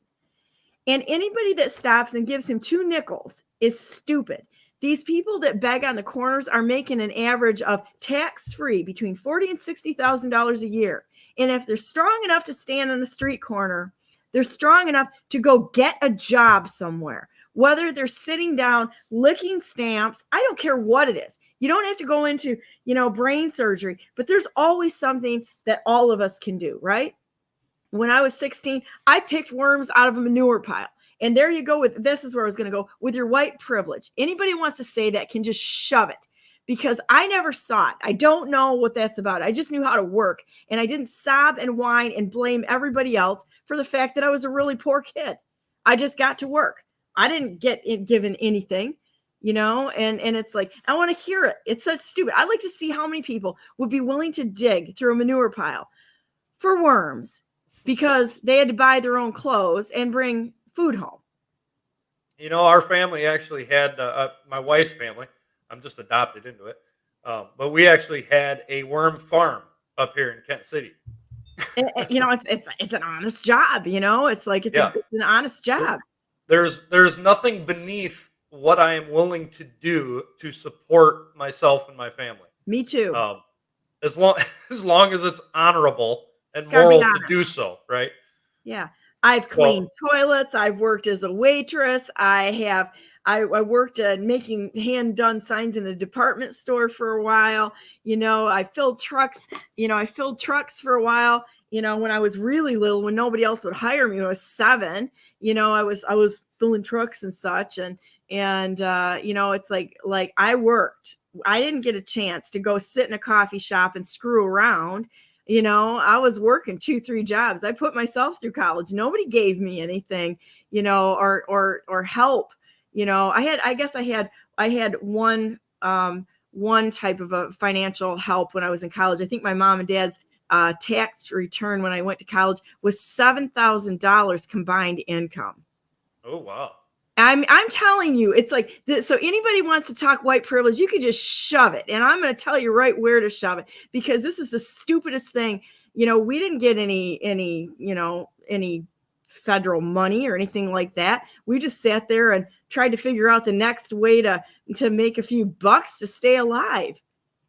And anybody that stops and gives him 2 nickels is stupid. These people that beg on the corners are making an average of tax-free between $40,000 and $60,000 a year. And if they're strong enough to stand on the street corner, they're strong enough to go get a job somewhere. Whether they're sitting down, licking stamps, I don't care what it is. You don't have to go into, brain surgery, but there's always something that all of us can do, right? When I was 16, I picked worms out of a manure pile. And there you go this is where I was going to go with your white privilege. Anybody wants to say that can just shove it, because I never saw it. I don't know what that's about. I just knew how to work, and I didn't sob and whine and blame everybody else for the fact that I was a really poor kid. I just got to work. I didn't get given anything, and it's like, I want to hear it. It's such stupid. I'd like to see how many people would be willing to dig through a manure pile for worms because they had to buy their own clothes and bring food home. Our family actually had, my wife's family, I'm just adopted into it, but we actually had a worm farm up here in Kent City. It's an honest job, it's like, it's an honest job. There's nothing beneath what I am willing to do to support myself and my family. Me too. As long as it's honorable and moral to do so, right? Yeah. I've cleaned toilets. I've worked as a waitress. I worked making hand-done signs in a department store for a while. I filled trucks. I filled trucks for a while. When I was really little, when nobody else would hire me, when I was 7. I was filling trucks and such. And it's like I worked. I didn't get a chance to go sit in a coffee shop and screw around. I was working 2-3 jobs. I put myself through college. Nobody gave me anything, or help. I had one type of a financial help when I was in college. I think my mom and dad's tax return when I went to college was $7,000 combined income. Oh, wow. I'm telling you, it's like this. So anybody wants to talk white privilege, you could just shove it. And I'm going to tell you right where to shove it, because this is the stupidest thing. We didn't get any federal money or anything like that. We just sat there and tried to figure out the next way to make a few bucks to stay alive.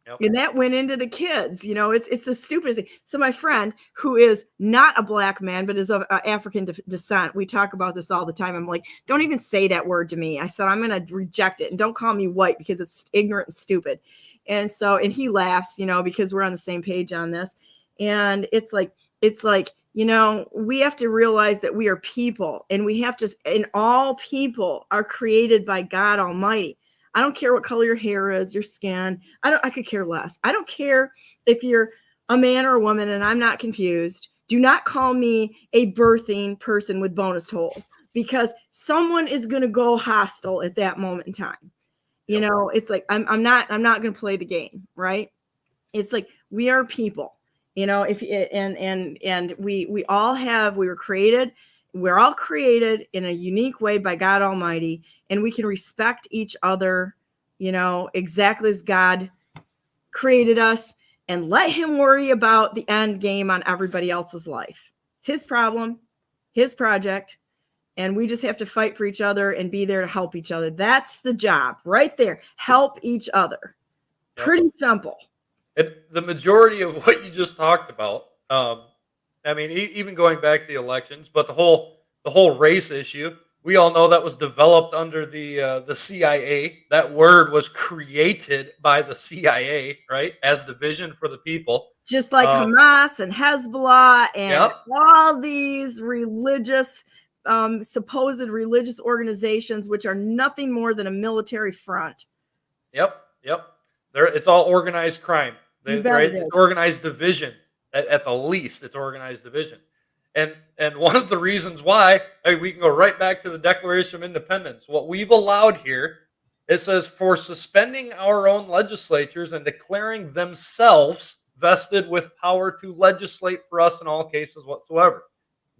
Yep. And that went into the kids. It's the stupidest thing. So my friend, who is not a black man, but is of African descent, we talk about this all the time. I'm like, don't even say that word to me. I said, I'm going to reject it. And don't call me white, because it's ignorant and stupid. And he laughs, because we're on the same page on this. And it's like, we have to realize that we are people, and and all people are created by God Almighty. I don't care what color your hair is, your skin. I could care less. I don't care if you're a man or a woman, and I'm not confused. Do not call me a birthing person with bonus holes, because someone is going to go hostile at that moment in time. It's like, I'm not going to play the game, right? It's like, we are people, we we're all created in a unique way by God Almighty, and we can respect each other, exactly as God created us, and let him worry about the end game on everybody else's life. It's his problem, his project, and we just have to fight for each other and be there to help each other. That's the job right there. Help each other. Yep. Pretty simple. The majority of what you just talked about, even going back to the elections, but the whole race issue, we all know that was developed under the CIA. That word was created by the CIA, right, as division for the people. Just like Hamas and Hezbollah and all these religious, supposed religious organizations, which are nothing more than a military front. Yep. It's all organized crime. Right? It's organized division. At the least, it's organized division. And one of the reasons why, we can go right back to the Declaration of Independence. What we've allowed here, it says, for suspending our own legislatures and declaring themselves vested with power to legislate for us in all cases whatsoever.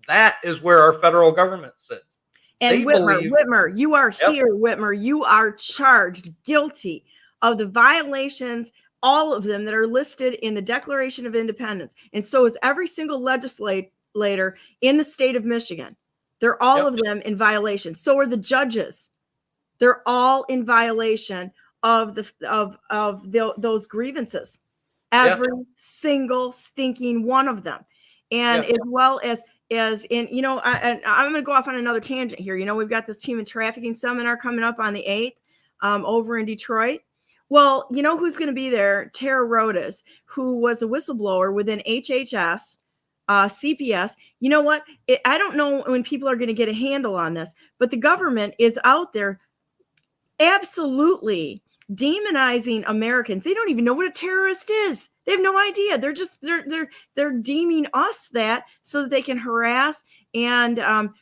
That is where our federal government sits. And Whitmer, you are here, Whitmer. You are charged guilty of the violations, all of them that are listed in the Declaration of Independence. And so is every single legislator in the state of Michigan. They're all of them in violation. So are the judges. They're all in violation of those grievances. Every single stinking one of them. And as well as in, I'm going to go off on another tangent here. We've got this human trafficking seminar coming up on the 8th over in Detroit. Well, who's going to be there? Tara Rodas, who was the whistleblower within HHS, CPS. You know what? I don't know when people are going to get a handle on this, but the government is out there absolutely demonizing Americans. They don't even know what a terrorist is. They have no idea. They're deeming us that so that they can harass us and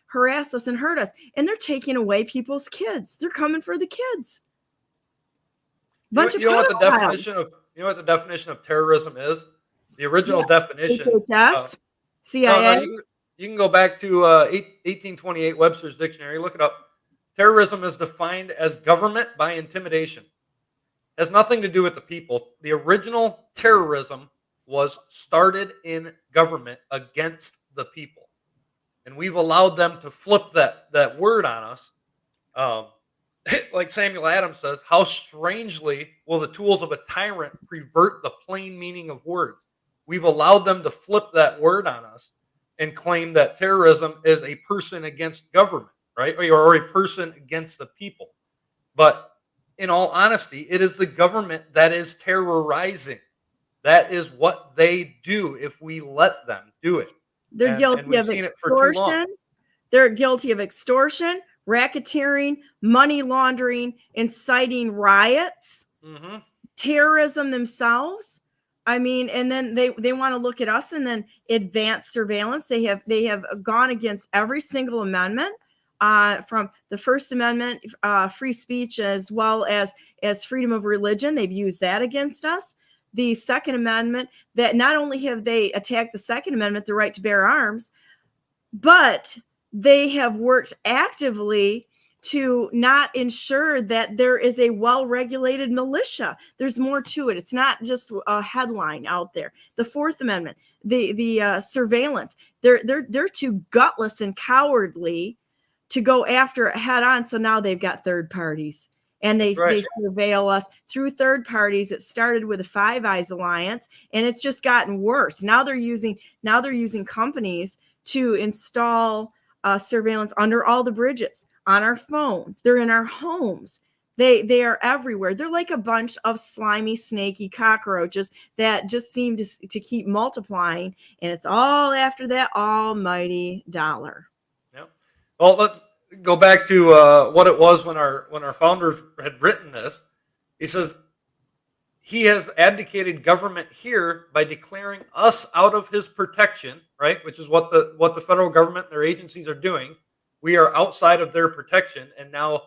hurt us. And they're taking away people's kids. They're coming for the kids. You know what the definition of terrorism is? The original definition. HHS, CIA. You can go back to 1828 Webster's Dictionary. Look it up. Terrorism is defined as government by intimidation. It has nothing to do with the people. The original terrorism was started in government against the people, and we've allowed them to flip that word on us. Like Samuel Adams says, how strangely will the tools of a tyrant pervert the plain meaning of words? We've allowed them to flip that word on us and claim that terrorism is a person against government, right? Or a person against the people. But in all honesty, it is the government that is terrorizing. That is what they do if we let them do it. They're guilty of extortion. They're guilty of extortion, racketeering, money laundering, inciting riots, terrorism themselves. And then they want to look at us and then advance surveillance. They have gone against every single amendment, from the First Amendment, free speech, as well as freedom of religion. They've used that against us. The Second Amendment, that not only have they attacked the Second Amendment, the right to bear arms, but they have worked actively to not ensure that there is a well-regulated militia. There's more to it. It's not just a headline out there. The Fourth Amendment, the surveillance, they're too gutless and cowardly to go after it head on. So now they've got third parties. And they surveil us through third parties. It started with the Five Eyes Alliance, and it's just gotten worse. Now they're using companies to install surveillance under all the bridges, on our phones. They're in our homes. They are everywhere. They're like a bunch of slimy, snaky cockroaches that just seem to keep multiplying, and it's all after that almighty dollar. Yeah. Well, let's go back to what it was when our founders had written this. He says he has abdicated government here by declaring us out of his protection, right? Which is what the federal government and their agencies are doing. We are outside of their protection, and now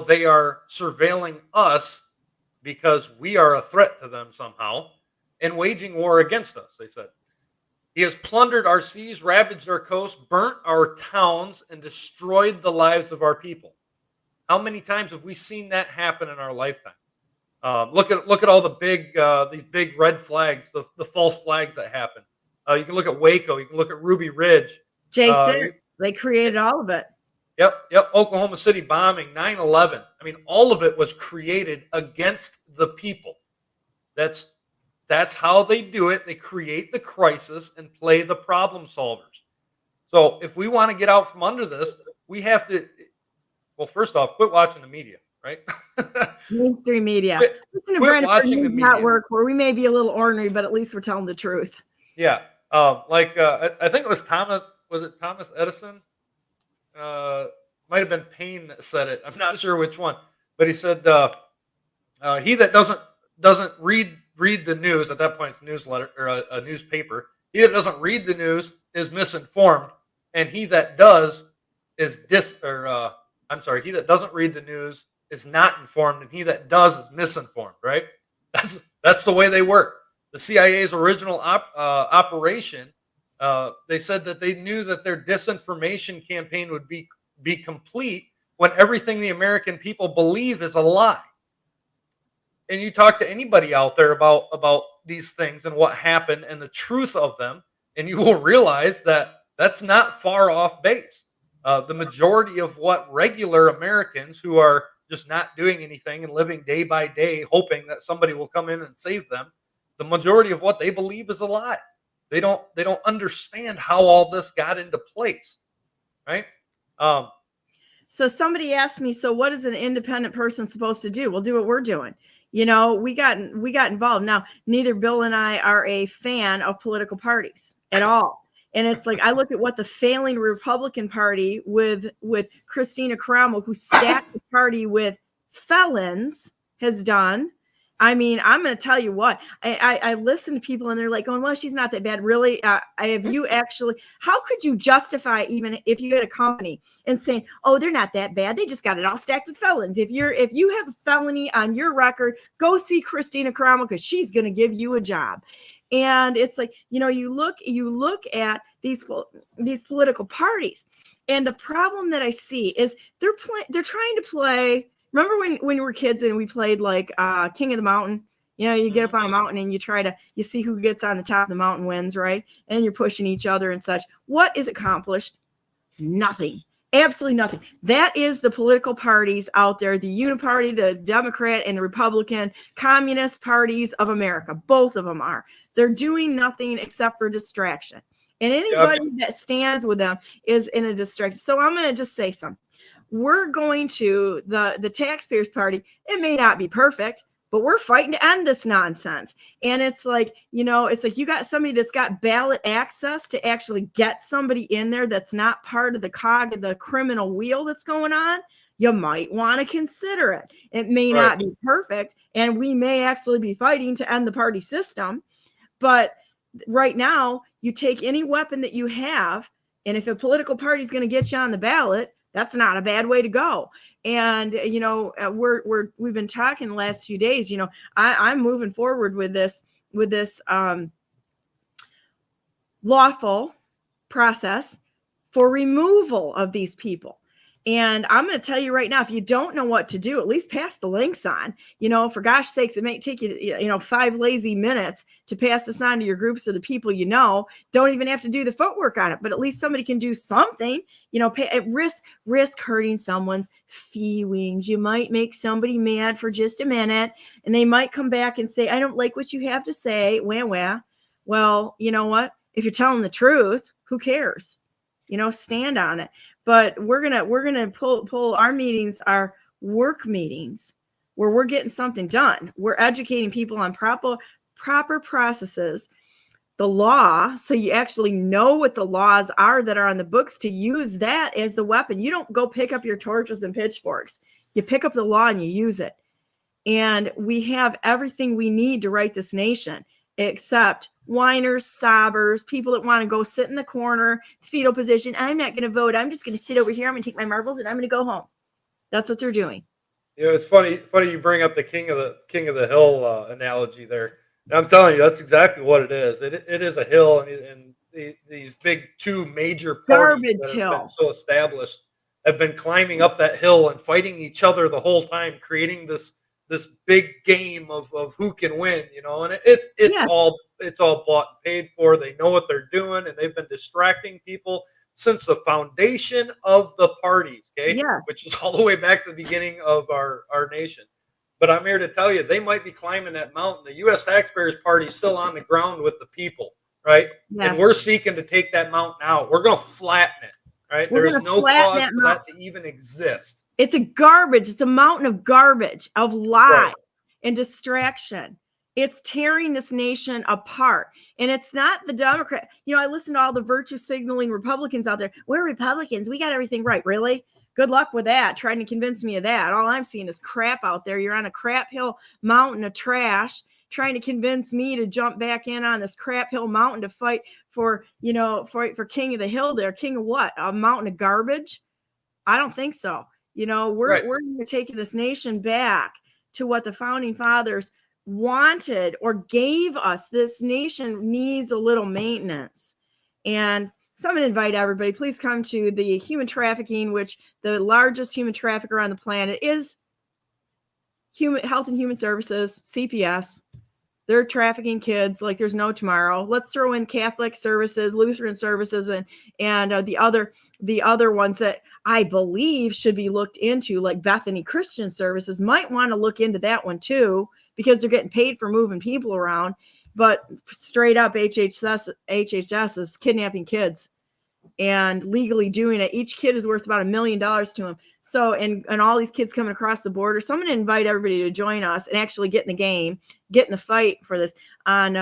they are surveilling us because we are a threat to them somehow and waging war against us, they said. He has plundered our seas, ravaged our coasts, burnt our towns, and destroyed the lives of our people. How many times have we seen that happen in our lifetime? Look at all the these big red flags, the false flags that happen. You can look at Waco. You can look at Ruby Ridge. J6, they created all of it. Yep. Oklahoma City bombing, 9/11. I mean, all of it was created against the people. That's how they do it. They create the crisis and play the problem solvers. So if we want to get out from under this, we have to, well, first off, quit watching the media, right? Mainstream media. Listen to Brandenburg News Network, where we may be a little ornery, but at least we're telling the truth. Yeah. I think it was Thomas Edison? Might have been Payne that said it. I'm not sure which one, but he said, he that doesn't read the news, at that point it's a newsletter or a newspaper. He that doesn't read the news is misinformed, and he that does is he that doesn't read the news is not informed, and he that does is misinformed, right? That's the way they work. The CIA's original operation, they said that they knew that their disinformation campaign would be complete when everything the American people believe is a lie. And you talk to anybody out there about these things and what happened and the truth of them, and you will realize that that's not far off base. The majority of what regular Americans who are just not doing anything and living day by day, hoping that somebody will come in and save them, the majority of what they believe is a lie. They don't understand how all this got into place, right? So somebody asked me, so what is an independent person supposed to do? We'll do what we're doing. You know, we got involved. Now, neither Bill and I are a fan of political parties at all. And it's like, I look at what the failing Republican Party with Christina Caramo, who stacked the party with felons, has done. I mean, I'm going to tell you what, I listen to people and they're like going, well, she's not that bad. Really? Have you actually, how could you justify, even if you had a company and saying, oh, they're not that bad, they just got it all stacked with felons. If you have a felony on your record, go see Christina Caramo because she's going to give you a job. And it's like, you know, you look at these political parties, and the problem that I see is they're trying to play. Remember when we were kids and we played like King of the Mountain? You know, you get up on a mountain and you see who gets on the top of the mountain wins, right? And you're pushing each other and such. What is accomplished? Nothing. Absolutely nothing. That is the political parties out there, the Uniparty, the Democrat, and the Republican, communist parties of America. Both of them are. They're doing nothing except for distraction. And anybody that stands with them is in a distraction. So I'm going to just say something. We're going to the taxpayers party. It may not be perfect, but we're fighting to end this nonsense. And it's like, you know, it's like you got somebody that's got ballot access to actually get somebody in there that's not part of the cog of the criminal wheel that's going on. You might want to consider it. It may not be perfect, and we may actually be fighting to end the party system. But right now, you take any weapon that you have, and if a political party is going to get you on the ballot, that's not a bad way to go. And, you know, we've been talking the last few days, you know, I'm moving forward with this lawful process for removal of these people. And I'm going to tell you right now, if you don't know what to do, at least pass the links on. For gosh sakes, it may take you, 5 lazy minutes to pass this on to your groups of the people don't even have to do the footwork on it, but at least somebody can do something. Risk hurting someone's feelings. You might make somebody mad for just a minute, and they might come back and say, I don't like what you have to say. Well, you know what? If you're telling the truth, who cares? Stand on it. But we're gonna pull our meetings, our work meetings, where we're getting something done. We're educating people on proper processes, the law, so you actually know what the laws are that are on the books, to use that as the weapon. You don't go pick up your torches and pitchforks. You pick up the law and you use it. And we have everything we need to right this nation, except whiners, sobbers, people that want to go sit in the corner, fetal position. I'm not going to vote. I'm just going to sit over here. I'm going to take my marbles and I'm going to go home. That's what they're doing. It's funny you bring up the king of the hill analogy there. And I'm telling you, that's exactly what it is. It is a hill, and these big 2 major parties that have been so established have been climbing up that hill and fighting each other the whole time, creating this big game of who can win, and it's all bought and paid for. They know what they're doing, and they've been distracting people since the foundation of the parties, which is all the way back to the beginning of our nation. But I'm here to tell you, they might be climbing that mountain. The U.S. Taxpayers Party is still on the ground with the people, right? Yes. And we're seeking to take that mountain out. We're going to flatten it, right? There's no cause for that to even exist. It's a garbage. It's a mountain of garbage, of lies and distraction. It's tearing this nation apart. And it's not the Democrat. I listen to all the virtue signaling Republicans out there. We're Republicans. We got everything right. Really? Good luck with that, trying to convince me of that. All I'm seeing is crap out there. You're on a crap hill mountain of trash, trying to convince me to jump back in on this crap hill mountain to fight for king of the hill there. King of what? A mountain of garbage? I don't think so. We're taking this nation back to what the founding fathers wanted or gave us. This nation needs a little maintenance. And so I'm going to invite everybody, please come to the human trafficking, which the largest human trafficker on the planet is Health and Human Services, CPS. They're trafficking kids like there's no tomorrow. Let's throw in Catholic services, Lutheran services, and the other ones that I believe should be looked into, like Bethany Christian Services. Might want to look into that one too, because they're getting paid for moving people around. But straight up, HHS is kidnapping kids and legally doing it. Each kid is worth about $1 million to them. So, and all these kids coming across the border. So I'm going to invite everybody to join us and actually get in the game, get in the fight for this on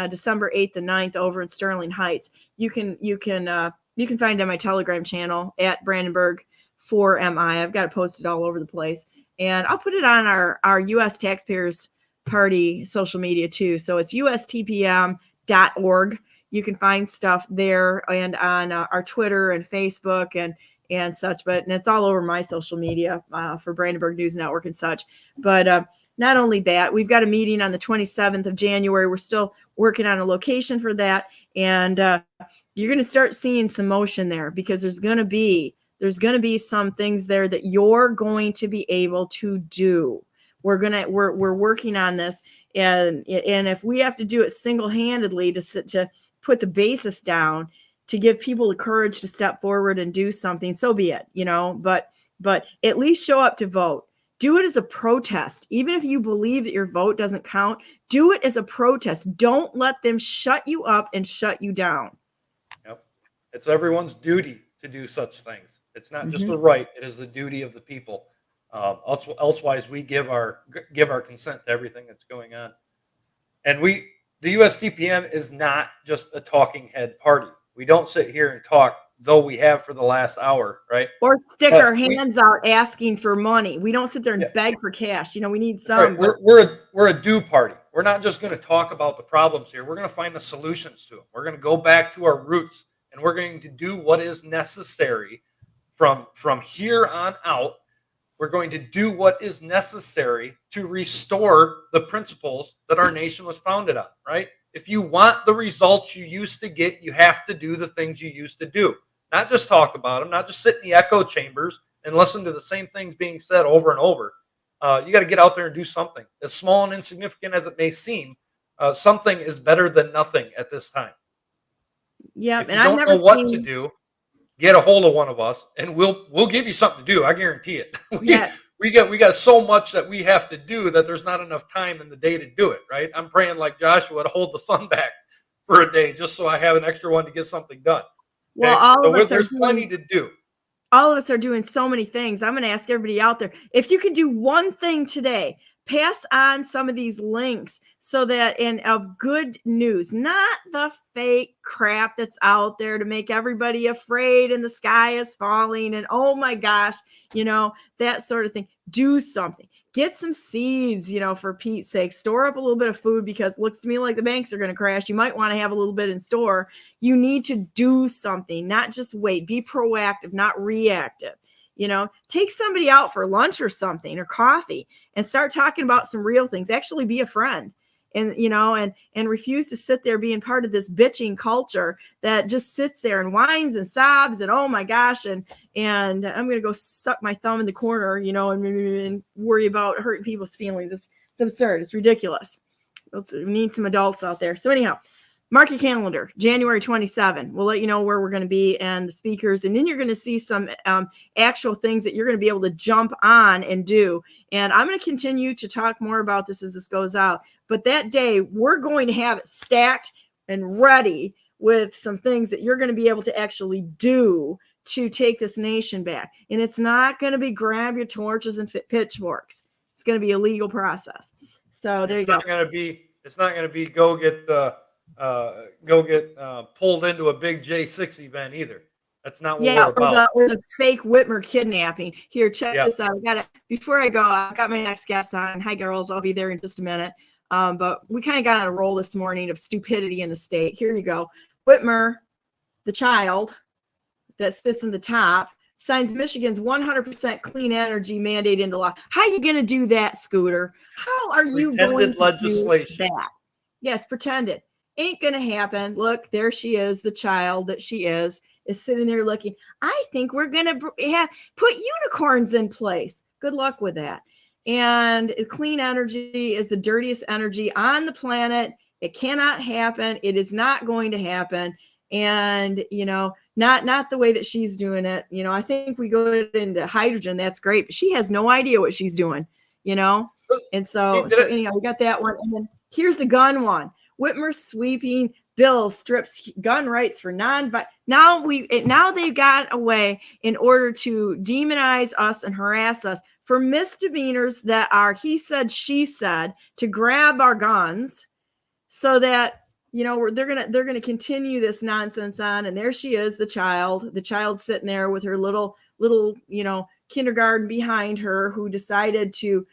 December 8th and 9th over in Sterling Heights. You can find it on my Telegram channel at Brandenburg 4MI. I've got it posted all over the place, and I'll put it on our U.S. Taxpayers Party social media too. So it's ustpm.org. You can find stuff there and on our Twitter and Facebook and such, and it's all over my social media for Brandenburg News Network and such. But not only that, we've got a meeting on the 27th of January. We're still working on a location for that. And you're going to start seeing some motion there, because there's going to be some things there that you're going to be able to do. We're working on this, and if we have to do it single-handedly to put the basis down, to give people the courage to step forward and do something, so be it, but at least show up to vote. Do it as a protest. Even if you believe that your vote doesn't count, do it as a protest. Don't let them shut you up and shut you down. Yep. It's everyone's duty to do such things. It's not just the right, it is the duty of the people. Elsewise, we give our consent to everything that's going on. And the USTPM is not just a talking head party. We don't sit here and talk, though we have for the last hour, right? Or stick our hands out asking for money. We don't sit there and beg for cash. We need some. Right. We're a do party. We're not just going to talk about the problems here. We're going to find the solutions to them. We're going to go back to our roots, and we're going to do what is necessary from here on out. We're going to do what is necessary to restore the principles that our nation was founded on, right? If you want the results you used to get, you have to do the things you used to do. not just talk about them, not just sit in the echo chambers and listen to the same things being said over and over. You got to get out there and do something. As small and insignificant as it may seem, something is better than nothing at this time. Yeah, If and you I've don't never know what to seen. do, get a hold of one of us, and we'll give you something to do. I guarantee it. Yeah, we got so much that we have to do that there's not enough time in the day to do it. Right? I'm praying like Joshua to hold the sun back for a day just so I have an extra one to get something done. well, Okay, so there's plenty to do. all of us are doing so many things. I'm going to ask everybody out there, if you can do one thing today, pass on some of these links so that of good news, not the fake crap that's out there to make everybody afraid and the sky is falling and oh my gosh, that sort of thing. Do something. Get some seeds, for Pete's sake. Store up a little bit of food because it looks to me like the banks are going to crash. You might want to have a little bit in store. You need to do something, not just wait. Be proactive, not reactive. Take somebody out for lunch or something or coffee and start talking about some real things. Actually be a friend and, and refuse to sit there being part of this bitching culture that just sits there and whines and sobs and, oh my gosh. And I'm going to go suck my thumb in the corner, and worry about hurting people's feelings. It's absurd. It's ridiculous. We need some adults out there. So anyhow, mark your calendar, January 27. We'll let you know where we're going to be and the speakers. And then you're going to see some actual things that you're going to be able to jump on and do. And I'm going to continue to talk more about this as this goes out. But that day, we're going to have it stacked and ready with some things that you're going to be able to actually do to take this nation back. And it's not going to be grab your torches and pitchforks. It's going to be a legal process. So there you go. It's not going to be go get pulled into a big J6 event either. That's not what we're about. Or the fake Whitmer kidnapping. Here, check this out. Before I go, I've got my next guest on. Hi, girls. I'll be there in just a minute. But we kind of got on a roll this morning of stupidity in the state. Here you go. Whitmer, the child that sits in the top, signs Michigan's 100% clean energy mandate into law. How are you going to do that, Scooter? How are you going to legislation. do that? Yes, pretended. Ain't going to happen. Look, there she is, the child that she is sitting there looking. I think we're going to put unicorns in place. Good luck with that. And clean energy is the dirtiest energy on the planet. It cannot happen. It is not going to happen. And, not the way that she's doing it. I think we go into hydrogen. That's great. But she has no idea what she's doing, And so anyhow, we got that one. And then here's the gun one. Whitmer sweeping bill strips gun rights for now they've got a way in order to demonize us and harass us for misdemeanors that are he said, she said, to grab our guns so that they're gonna continue this nonsense on. And there she is, the child sitting there with her little kindergarten behind her, who decided to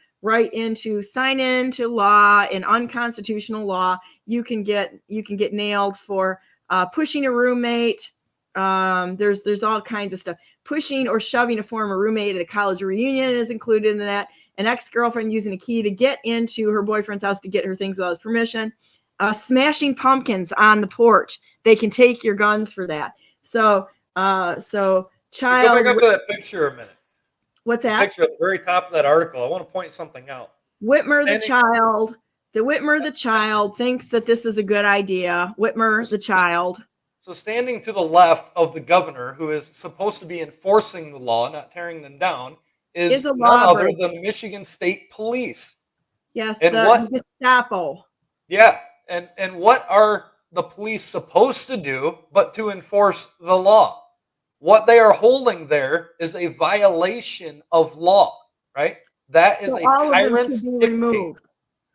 sign into law, an unconstitutional law. You can get nailed for pushing a roommate. There's all kinds of stuff. Pushing or shoving a former roommate at a college reunion is included in that. An ex-girlfriend using a key to get into her boyfriend's house to get her things without his permission. Smashing pumpkins on the porch. They can take your guns for that. So child. Go back up to that picture a minute. What's that? The picture at the very top of that article. I want to point something out. Whitmer the child thinks that this is a good idea. Whitmer the child. So standing to the left of the governor, who is supposed to be enforcing the law, not tearing them down, is none other than Michigan State Police. Yes, and the Gestapo. Yeah, and what are the police supposed to do but to enforce the law? What they are holding there is a violation of law, right? That is a tyrant's dictate.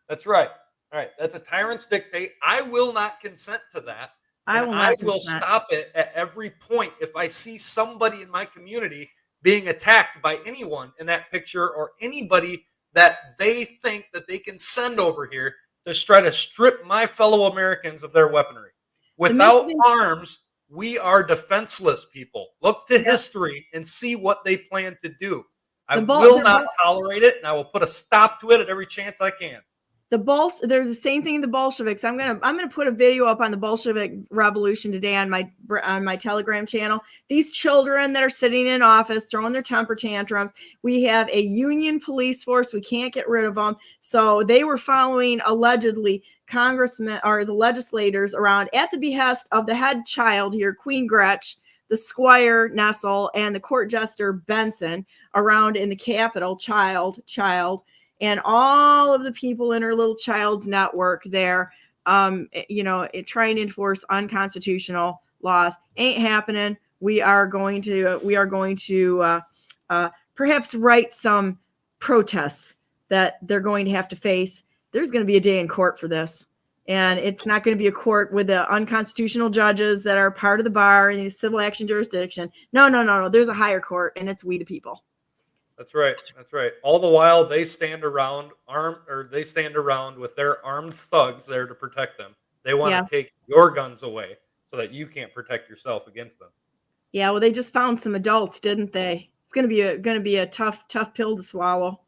That's right. All right. That's a tyrant's dictate. I will not consent to that. I will stop it at every point if I see somebody in my community being attacked by anyone in that picture or anybody that they think that they can send over here to try to strip my fellow Americans of their weaponry. Without arms, we are defenseless, people. Look to history and see what they plan to do. I will not tolerate it, and I will put a stop to it at every chance I can. There's the same thing in the Bolsheviks. I'm gonna put a video up on the Bolshevik Revolution today on my Telegram channel. These children that are sitting in office throwing their temper tantrums. We have a union police force. We can't get rid of them. So they were following allegedly congressmen or the legislators around at the behest of the head child here, Queen Gretch, the Squire Nessel, and the court jester Benson around in the Capitol. Child. And all of the people in her little child's network there, trying to enforce unconstitutional laws. Ain't happening. We are going to perhaps write some protests that they're going to have to face. There's going to be a day in court for this. And it's not going to be a court with the unconstitutional judges that are part of the bar in the civil action jurisdiction. No. There's a higher court, and it's we the people. That's right. All the while they stand around with their armed thugs there to protect them. They want to take your guns away so that you can't protect yourself against them. Yeah, well, they just found some adults, didn't they? It's going to be a tough pill to swallow.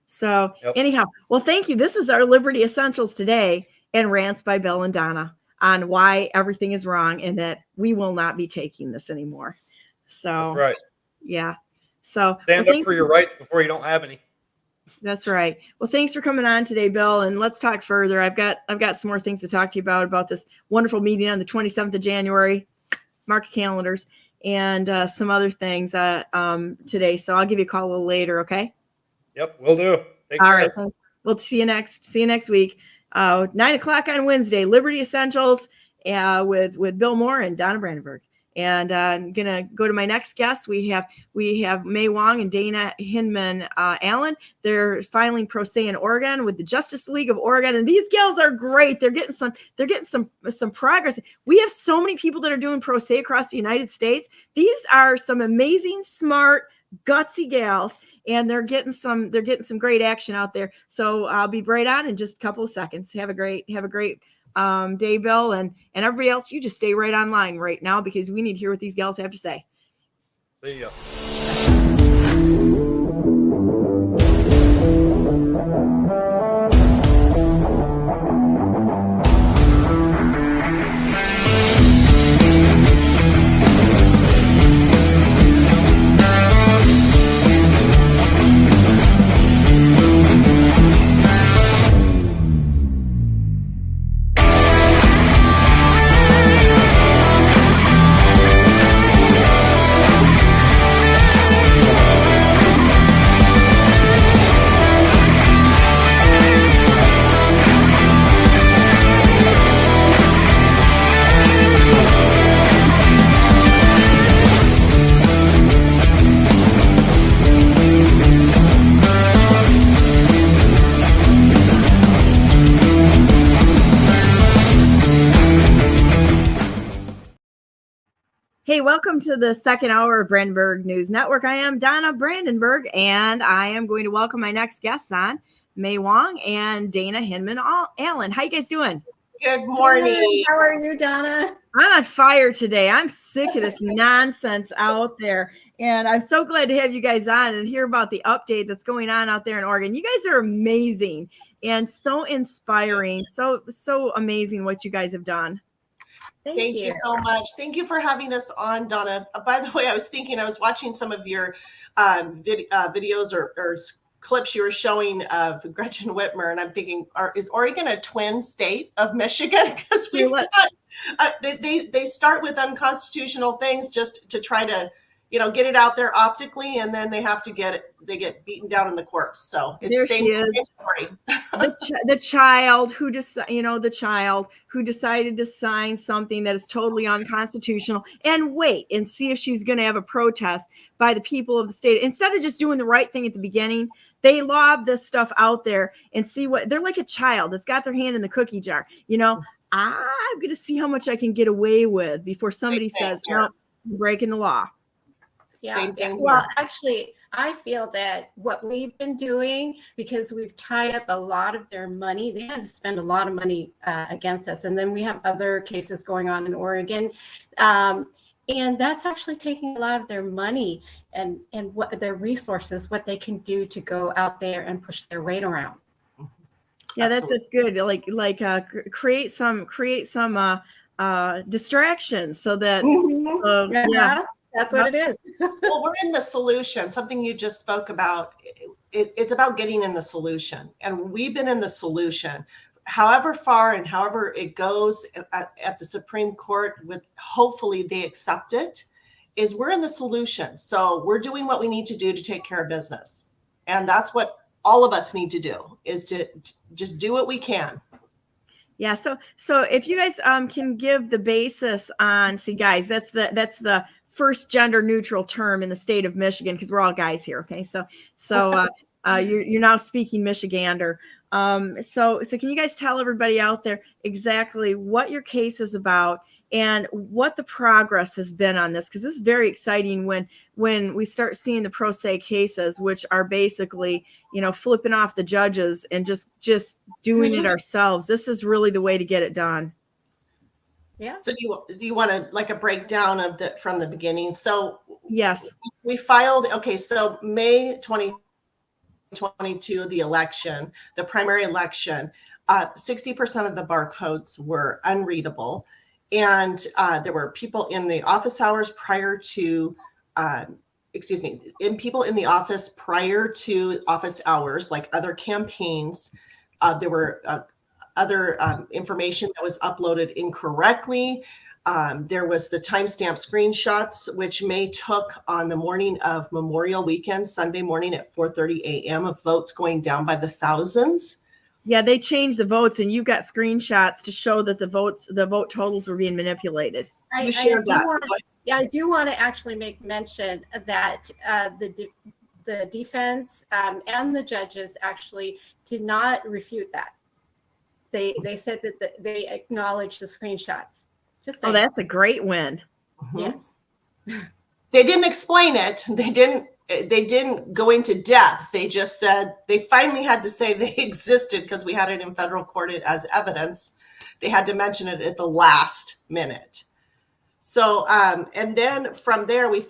So Anyhow, well, thank you. This is our Liberty Essentials today and rants by Bill and Donna on why everything is wrong and that we will not be taking this anymore. So that's right. Yeah. So stand up for your rights before you don't have any. That's right. Well, thanks for coming on today, Bill. And let's talk further. I've got some more things to talk to you about this wonderful meeting on the 27th of January. Mark your calendars and some other things today. So I'll give you a call a little later. Okay. Yep, will do. Take All care. Right. We'll see you next week. 9:00 on Wednesday, Liberty Essentials with Bill Mohr and Donna Brandenburg. And I'm gonna go to my next guest. We have Mei Wong and Dana Hindman-Allen. They're filing pro se in Oregon with the Justice League of Oregon, and these gals are great. They're getting some progress. We have so many people that are doing pro se across the United States. These are some amazing, smart, gutsy gals, and they're getting some great action out there. So I'll be right on in just a couple of seconds. Have a great day, Bill, and everybody else. You just stay right online right now because we need to hear what these gals have to say. See ya. Hey, welcome to the second hour of Brandenburg News Network. I am Donna Brandenburg, and I am going to welcome my next guests on, Mei Wong and Dana Hindman-Allen. How you guys doing? Good morning. How are you, Donna? I'm on fire today. I'm sick of this nonsense out there. And I'm so glad to have you guys on and hear about the update that's going on out there in Oregon. You guys are amazing and so inspiring. So amazing what you guys have done. Thank you so much. Thank you for having us on, Donna. By the way, I was watching some of your videos or clips you were showing of Gretchen Whitmer, and I'm thinking, is Oregon a twin state of Michigan? Because we've got they start with unconstitutional things just to try to get it out there optically, and then they get beaten down in the courts. So it's there same she is. Story. the child who decided to sign something that is totally unconstitutional and wait and see if she's going to have a protest by the people of the state. Instead of just doing the right thing at the beginning, they lob this stuff out there and see what they're like a child that's got their hand in the cookie jar. I'm going to see how much I can get away with before somebody says, no, you're breaking the law. Yeah. Same thing well, here. actually, I feel that what we've been doing, because we've tied up a lot of their money, they had to spend a lot of money against us. And then we have other cases going on in Oregon. And that's actually taking a lot of their money and what their resources, what they can do to go out there and push their weight around. Yeah, Absolutely. that's good. Create some distractions so that yeah. That's what it is. Well, we're in the solution, something you just spoke about. It's about getting in the solution. And we've been in the solution. However far and however it goes at the Supreme Court, with hopefully they accept it, is we're in the solution. So we're doing what we need to do to take care of business. And that's what all of us need to do, is to just do what we can. Yeah. So if you guys can give the basis on, see guys, that's the first gender neutral term in the state of Michigan, because we're all guys here. Okay. So you're now speaking Michigander. So can you guys tell everybody out there exactly what your case is about and what the progress has been on this? Because this is very exciting when we start seeing the pro se cases, which are basically, flipping off the judges and just doing it ourselves. This is really the way to get it done. Yeah. So do you want to like a breakdown of from the beginning? So yes, we filed. Okay. So May 2022, the election, the primary election, 60% of the barcodes were unreadable. And there were people in the office hours prior to, people in the office prior to office hours, like other campaigns. There were other information that was uploaded incorrectly. There was the timestamp screenshots, which May took on the morning of Memorial Weekend, Sunday morning at 4:30 a.m. of votes going down by the thousands. Yeah, they changed the votes, and you've got screenshots to show that the vote totals were being manipulated. I do want to actually make mention that the defense and the judges actually did not refute that. They said that they acknowledged the screenshots. Oh, that's a great win. Mm-hmm. Yes. They didn't explain it. They didn't go into depth. They just said they finally had to say they existed because we had it in federal court as evidence. They had to mention it at the last minute. So, and then from there we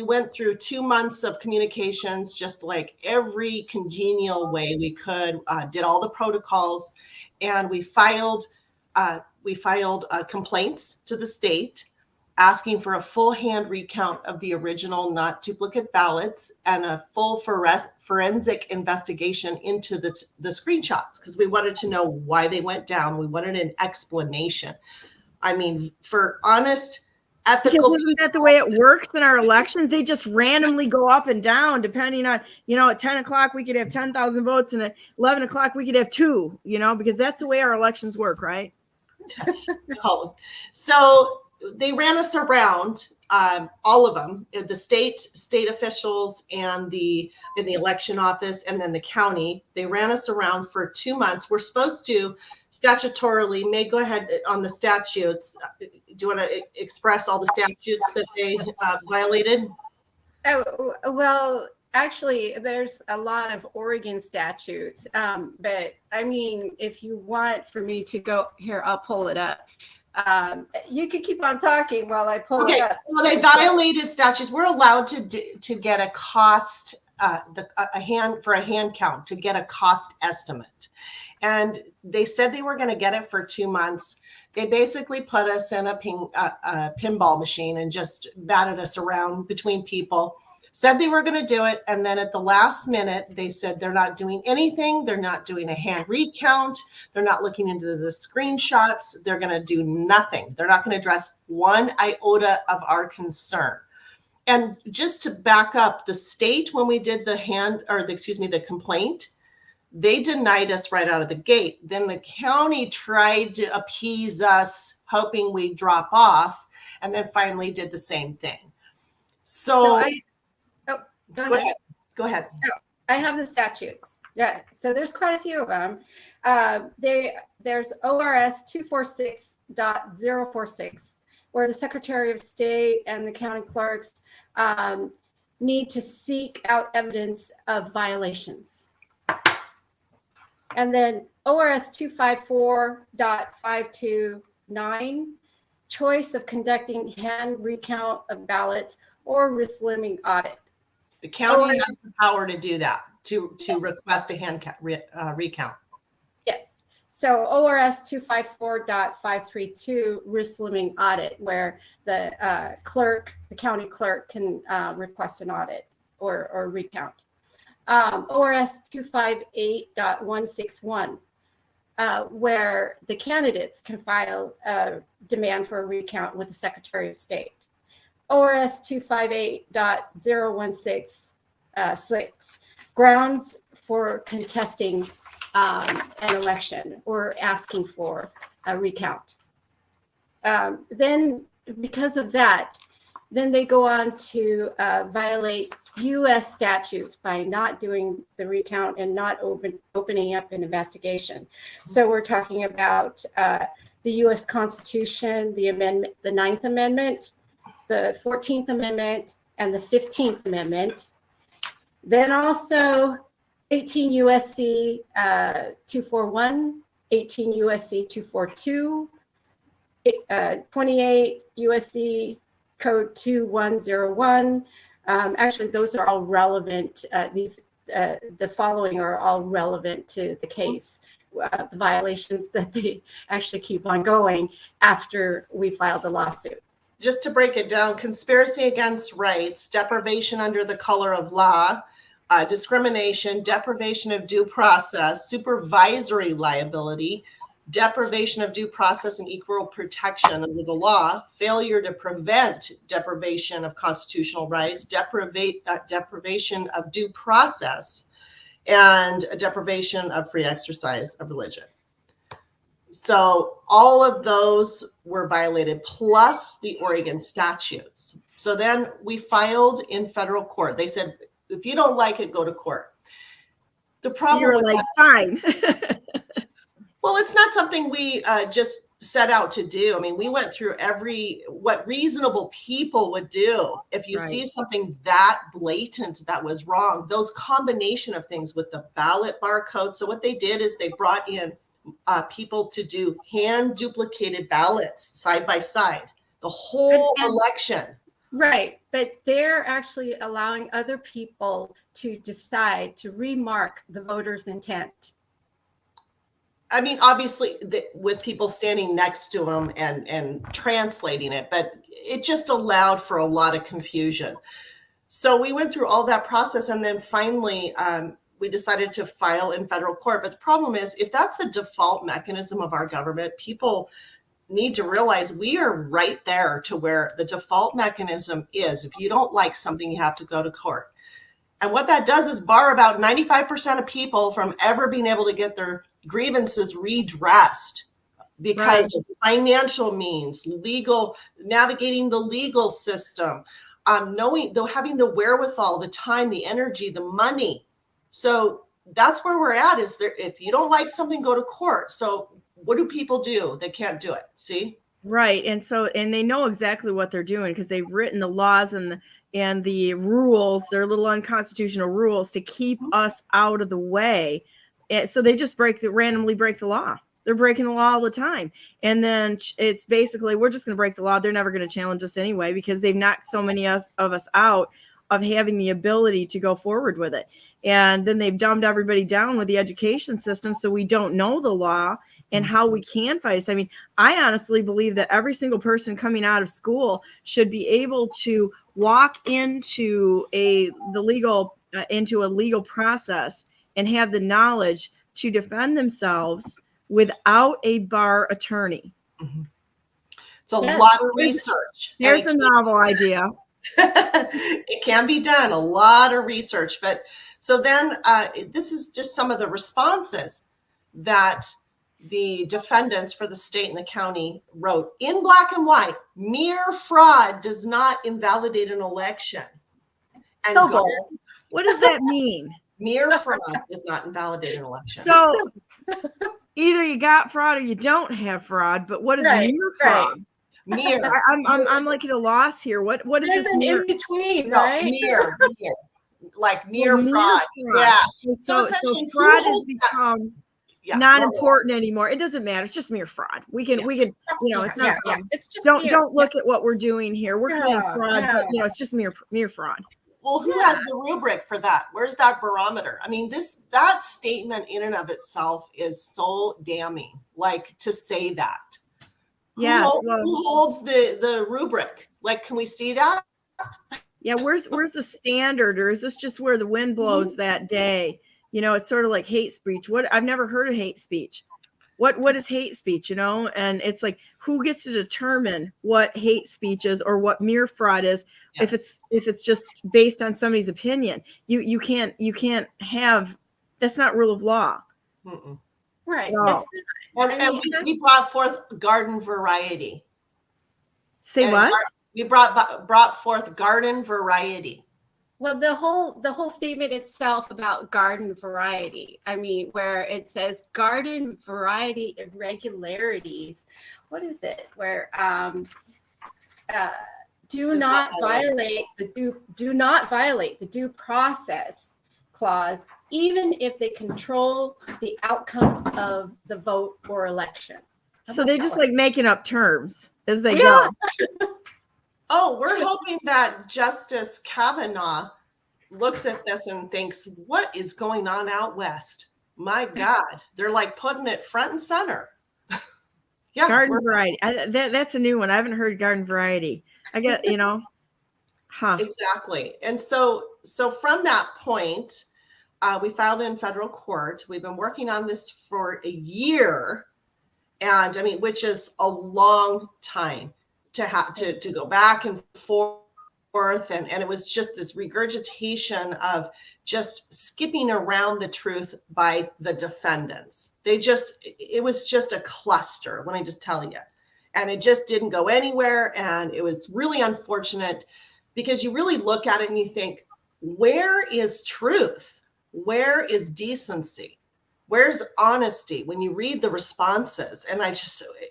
went through 2 months of communications, just like every congenial way we could, did all the protocols, and we filed complaints to the state, asking for a full hand recount of the original, not duplicate ballots, and a full forensic investigation into the screenshots, because we wanted to know why they went down. We wanted an explanation. I mean, for honest, ethical. Because isn't that the way it works in our elections? They just randomly go up and down depending on, at 10 o'clock we could have 10,000 votes, and at 11 o'clock we could have 2, because that's the way our elections work, right? No. So they ran us around, all of them, the state officials and in the election office, and then the county. They ran us around for 2 months. We're supposed to statutorily, May, go ahead on the statutes. Do you want to express all the statutes that they violated? Oh, well, actually, there's a lot of Oregon statutes, but I mean, if you want for me to go here, I'll pull it up. You can keep on talking while I pull it up. Well, they violated statutes. We're allowed to get a cost, a hand count, to get a cost estimate. And they said they were going to get it for 2 months. They basically put us in a pinball machine and just batted us around between people. Said they were going to do it, and then at the last minute, they said they're not doing anything. They're not doing a hand recount. They're not looking into the screenshots. They're going to do nothing. They're not going to address one iota of our concern. And just to back up, the state, when we did the complaint, they denied us right out of the gate. Then the county tried to appease us, hoping we'd drop off, and then finally did the same thing. Go ahead. Oh, I have the statutes. Yeah, so there's quite a few of them. There's ORS 246.046, where the Secretary of State and the county clerks need to seek out evidence of violations. And then ORS 254.529, choice of conducting hand recount of ballots or risk limiting audit. The county has the power to do that, to request a hand recount. So ORS 254.532 risk limiting audit, where the county clerk can request an audit or recount. ORS 258.161, where the candidates can file a demand for a recount with the Secretary of State. ORS 258.016, grounds for contesting an election or asking for a recount. Then, because of that, then they go on to violate U.S. statutes by not doing the recount and not opening up an investigation. So we're talking about the U.S. Constitution, the amendment, the 9th Amendment, the 14th Amendment, and the 15th Amendment. Then also 18 U.S.C. 241, 18 U.S.C. 242, 28 U.S.C. Code 2101. Actually, those are all relevant. The following are all relevant to the case. The violations that they actually keep on going after we filed the lawsuit. Just to break it down, conspiracy against rights, deprivation under the color of law, discrimination, deprivation of due process, supervisory liability, deprivation of due process and equal protection under the law, failure to prevent deprivation of constitutional rights, deprivation of due process, and a deprivation of free exercise of religion. So all of those were violated, plus the Oregon statutes. So then we filed in federal court. They said, if you don't like it, go to court. The problem You're with like, that, fine. well, it's not something we just set out to do. I mean, we went through what reasonable people would do if you see something that blatant that was wrong. Those combination of things with the ballot barcodes. So what they did is they brought in people to do hand duplicated ballots side by side, the whole election. Right, but they're actually allowing other people to decide to remark the voter's intent. I mean, obviously, with people standing next to them and translating it, but it just allowed for a lot of confusion. So we went through all that process, and then finally, we decided to file in federal court. But the problem is, if that's the default mechanism of our government, people need to realize we are right there to where the default mechanism is. If you don't like something, you have to go to court. And what that does is bar about 95% of people from ever being able to get their grievances redressed because of financial means, legal, navigating the legal system, having the wherewithal, the time, the energy, the money. So that's where we're at. Is there, if you don't like something, go to court. So what do people do? They can't do it. See? Right. And they know exactly what they're doing because they've written the laws and the rules, their little unconstitutional rules to keep us out of the way. And so they just randomly break the law. They're breaking the law all the time. And then it's basically, we're just going to break the law. They're never going to challenge us anyway, because they've knocked so many of us out of having the ability to go forward with it. And then they've dumbed everybody down with the education system. So we don't know the law and how we can fight it. I mean, I honestly believe that every single person coming out of school should be able to walk into a legal process and have the knowledge to defend themselves without a bar attorney. Mm-hmm. It's a lot of research. There's a novel idea. It can be done, a lot of research. But so then this is just some of the responses that the defendants for the state and the county wrote in black and white. Mere fraud does not invalidate an election. And So bold. What does that mean? Mere fraud does not invalidate an election. So either you got fraud or you don't have fraud, but what is mere fraud? Mere. I'm like at a loss here. What is There's this an mere? in between, No, right? mere. Like mere fraud. Yeah. So fraud has become not important anymore. It doesn't matter. It's just mere fraud. We can, it's not. It's just don't look at what we're doing here. We're committing fraud, but it's just mere fraud. Well, who has the rubric for that? Where's that barometer? I mean, that statement in and of itself is so damning. Like, to say that. Yes. Who holds the rubric? Like, can we see that? Yeah, where's the standard, or is this just where the wind blows that day? You know, it's sort of like hate speech. I've never heard of hate speech. What is hate speech, you know? And it's like, who gets to determine what hate speech is or what mere fraud is? Yes. If it's just based on somebody's opinion. You can't have, that's not rule of law. Mm-mm. Right. No. And we brought forth garden variety. Say what? We brought forth garden variety. Well, the whole statement itself about garden variety, I mean, where it says garden variety irregularities, what is it? Where do not violate the due process clause, even if they control the outcome of the vote or election. So they just like making up terms as they go. Oh, we're hoping that Justice Kavanaugh looks at this and thinks, what is going on out west? My God, they're like putting it front and center. Yeah, garden variety. That's a new one. I haven't heard garden variety. I get, you know, Exactly. And so from that point, we filed in federal court. We've been working on this for a year, and I mean, which is a long time to have to go back and forth, and it was just this regurgitation of just skipping around the truth by the defendants. It was just a cluster, let me just tell you. And it just didn't go anywhere, and it was really unfortunate, because you really look at it and you think, where is truth? Where is decency? Where's honesty when you read the responses? And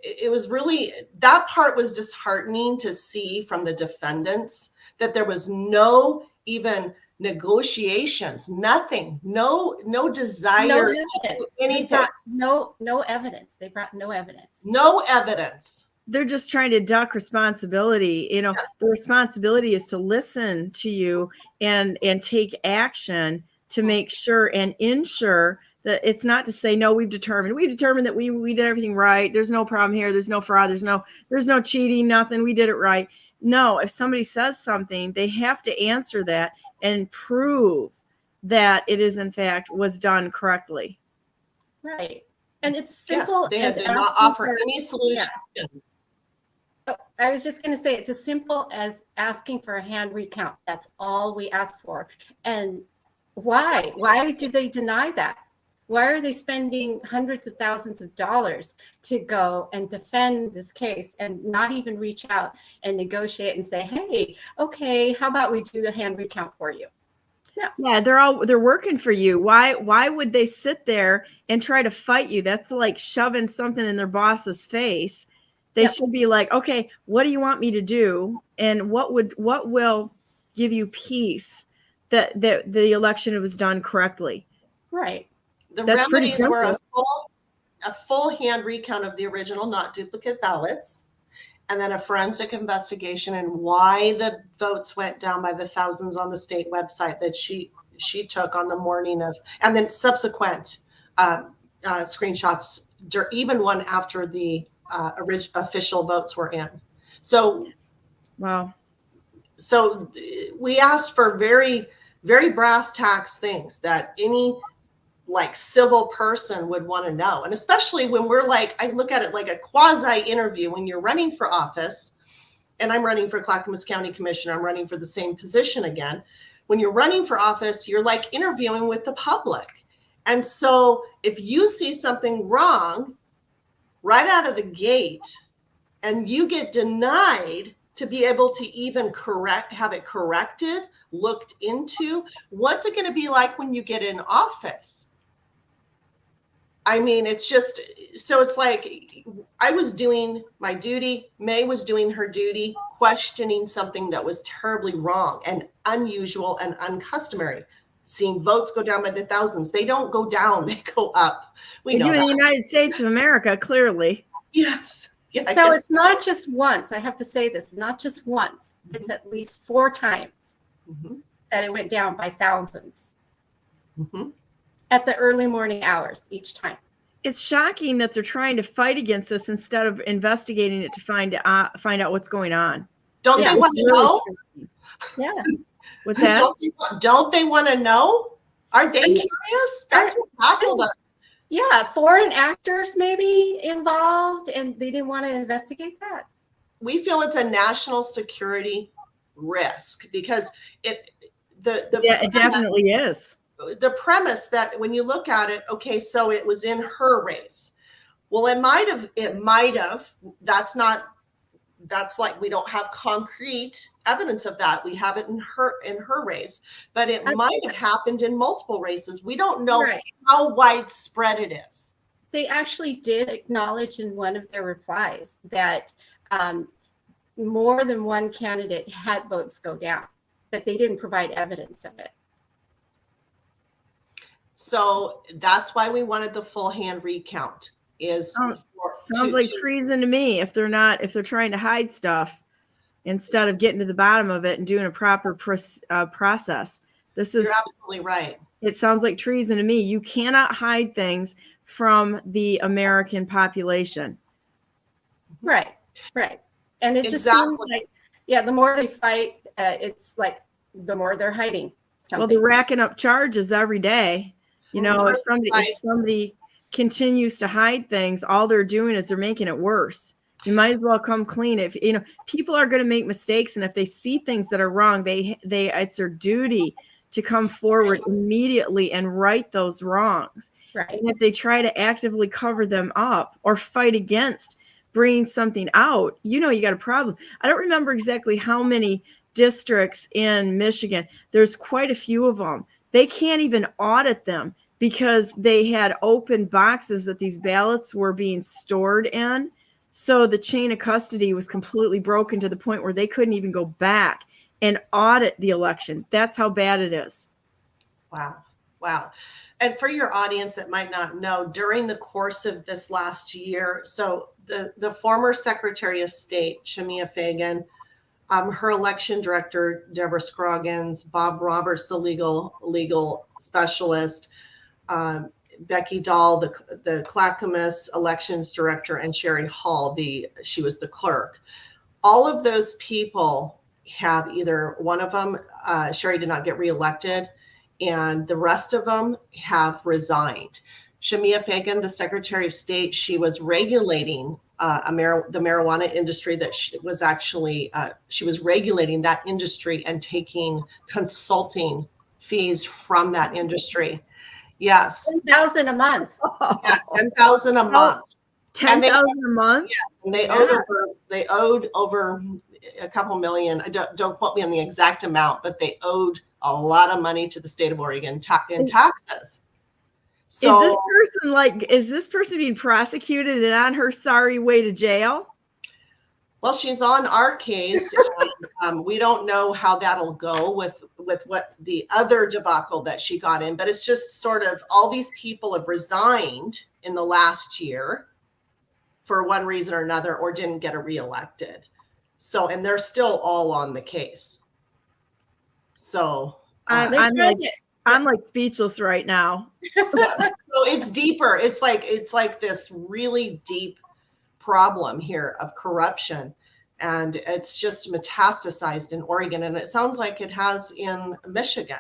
it was really, that part was disheartening to see from the defendants, that there was no even negotiations, nothing, no desire to do anything. No evidence. They brought no evidence. No evidence. They're just trying to duck responsibility. You know, The responsibility is to listen to you and take action to make sure and ensure that it's not to say, no, we've determined that we did everything right. There's no problem here. There's no fraud. There's no cheating, nothing. We did it right. No, if somebody says something, they have to answer that and prove that it is in fact was done correctly. Right. And it's simple. Yes, they did not offer any solution. Yeah. I was just going to say, it's as simple as asking for a hand recount. That's all we ask for. And why? Why do they deny that? Why are they spending hundreds of thousands of dollars to go and defend this case and not even reach out and negotiate and say, hey, okay, how about we do a hand recount for you? Yeah, they're working for you. Why would they sit there and try to fight you? That's like shoving something in their boss's face. They should be like, okay, what do you want me to do? And what will give you peace that the election was done correctly? Right. The remedies were a full hand recount of the original, not duplicate ballots, and then a forensic investigation and why the votes went down by the thousands on the state website that she took on the morning of, and then subsequent screenshots, even one after the official votes were in. So, wow. So we asked for very, very brass tacks things that any like civil person would want to know. And especially when we're like, I look at it like a quasi interview when you're running for office, and I'm running for Clackamas County Commissioner, I'm running for the same position again. When you're running for office, you're like interviewing with the public. And so if you see something wrong right out of the gate and you get denied to be able to even have it corrected, looked into, what's it going to be like when you get in office? I mean, it's just, so it's like I was doing my duty, Mei was doing her duty, questioning something that was terribly wrong and unusual and uncustomary. Seeing votes go down by the thousands. They don't go down, they go up. We know in that. the United States of America, clearly. Yes. Yeah, so it's not just once. I have to say this, not just once. It's at least 4 times. Mm-hmm. that it went down by thousands Mm-hmm. at the early morning hours each time. It's shocking that they're trying to fight against this instead of investigating it to find out what's going on. Don't Yeah, they want to know? Yeah. What's that? Don't they want to know? Aren't they curious? That's what baffled us. Yeah, foreign actors maybe involved, and they didn't want to investigate that. We feel it's a national security risk because it definitely is. The premise that when you look at it, okay, so it was in her race. Well, it might have. That's like we don't have concrete evidence of that. We have it in her race, but it might have happened in multiple races. We don't know how widespread it is. They actually did acknowledge in one of their replies that more than one candidate had votes go down, but they didn't provide evidence of it. So that's why we wanted the full hand recount. Sounds like treason to me if they're trying to hide stuff instead of getting to the bottom of it and doing a proper process. You're absolutely right. It sounds like treason to me. You cannot hide things from the American population. Right. And it just seems like, the more they fight, it's like the more they're hiding something. Well, they're racking up charges every day. If somebody continues to hide things, all they're doing is they're making it worse. You might as well come clean. If people are going to make mistakes, and if they see things that are wrong, it's their duty to come forward immediately and right those wrongs. Right. And if they try to actively cover them up or fight against bringing something out, you got a problem. I don't remember exactly how many districts in Michigan. There's quite a few of them. They can't even audit them because they had open boxes that these ballots were being stored in. So the chain of custody was completely broken to the point where they couldn't even go back and audit the election. That's how bad it is. Wow. And for your audience that might not know, during the course of this last year, so the former Secretary of State, Shemia Fagan, her election director, Deborah Scroggins, Bob Roberts, the legal specialist, Becky Dahl, the Clackamas elections director, and Sherry Hall, she was the clerk. All of those people have either one of them, Sherry did not get reelected, and the rest of them have resigned. Shemia Fagan, the Secretary of State, she was regulating the marijuana industry. That she was regulating that industry and taking consulting fees from that industry. Yes, $10,000 a month. Yes, $10,000 a month. $10,000 a month. Yeah, and they owed over a couple million. Don't quote me on the exact amount, but they owed a lot of money to the state of Oregon in taxes. So, is this person being prosecuted and on her sorry way to jail? Well, she's on our case. And, we don't know how that'll go with what the other debacle that she got in, but it's just sort of all these people have resigned in the last year for one reason or another, or didn't get reelected. So, and they're still all on the case. So I'm like speechless right now. So it's deeper. It's like this really deep problem here of corruption, and it's just metastasized in Oregon, and it sounds like it has in Michigan.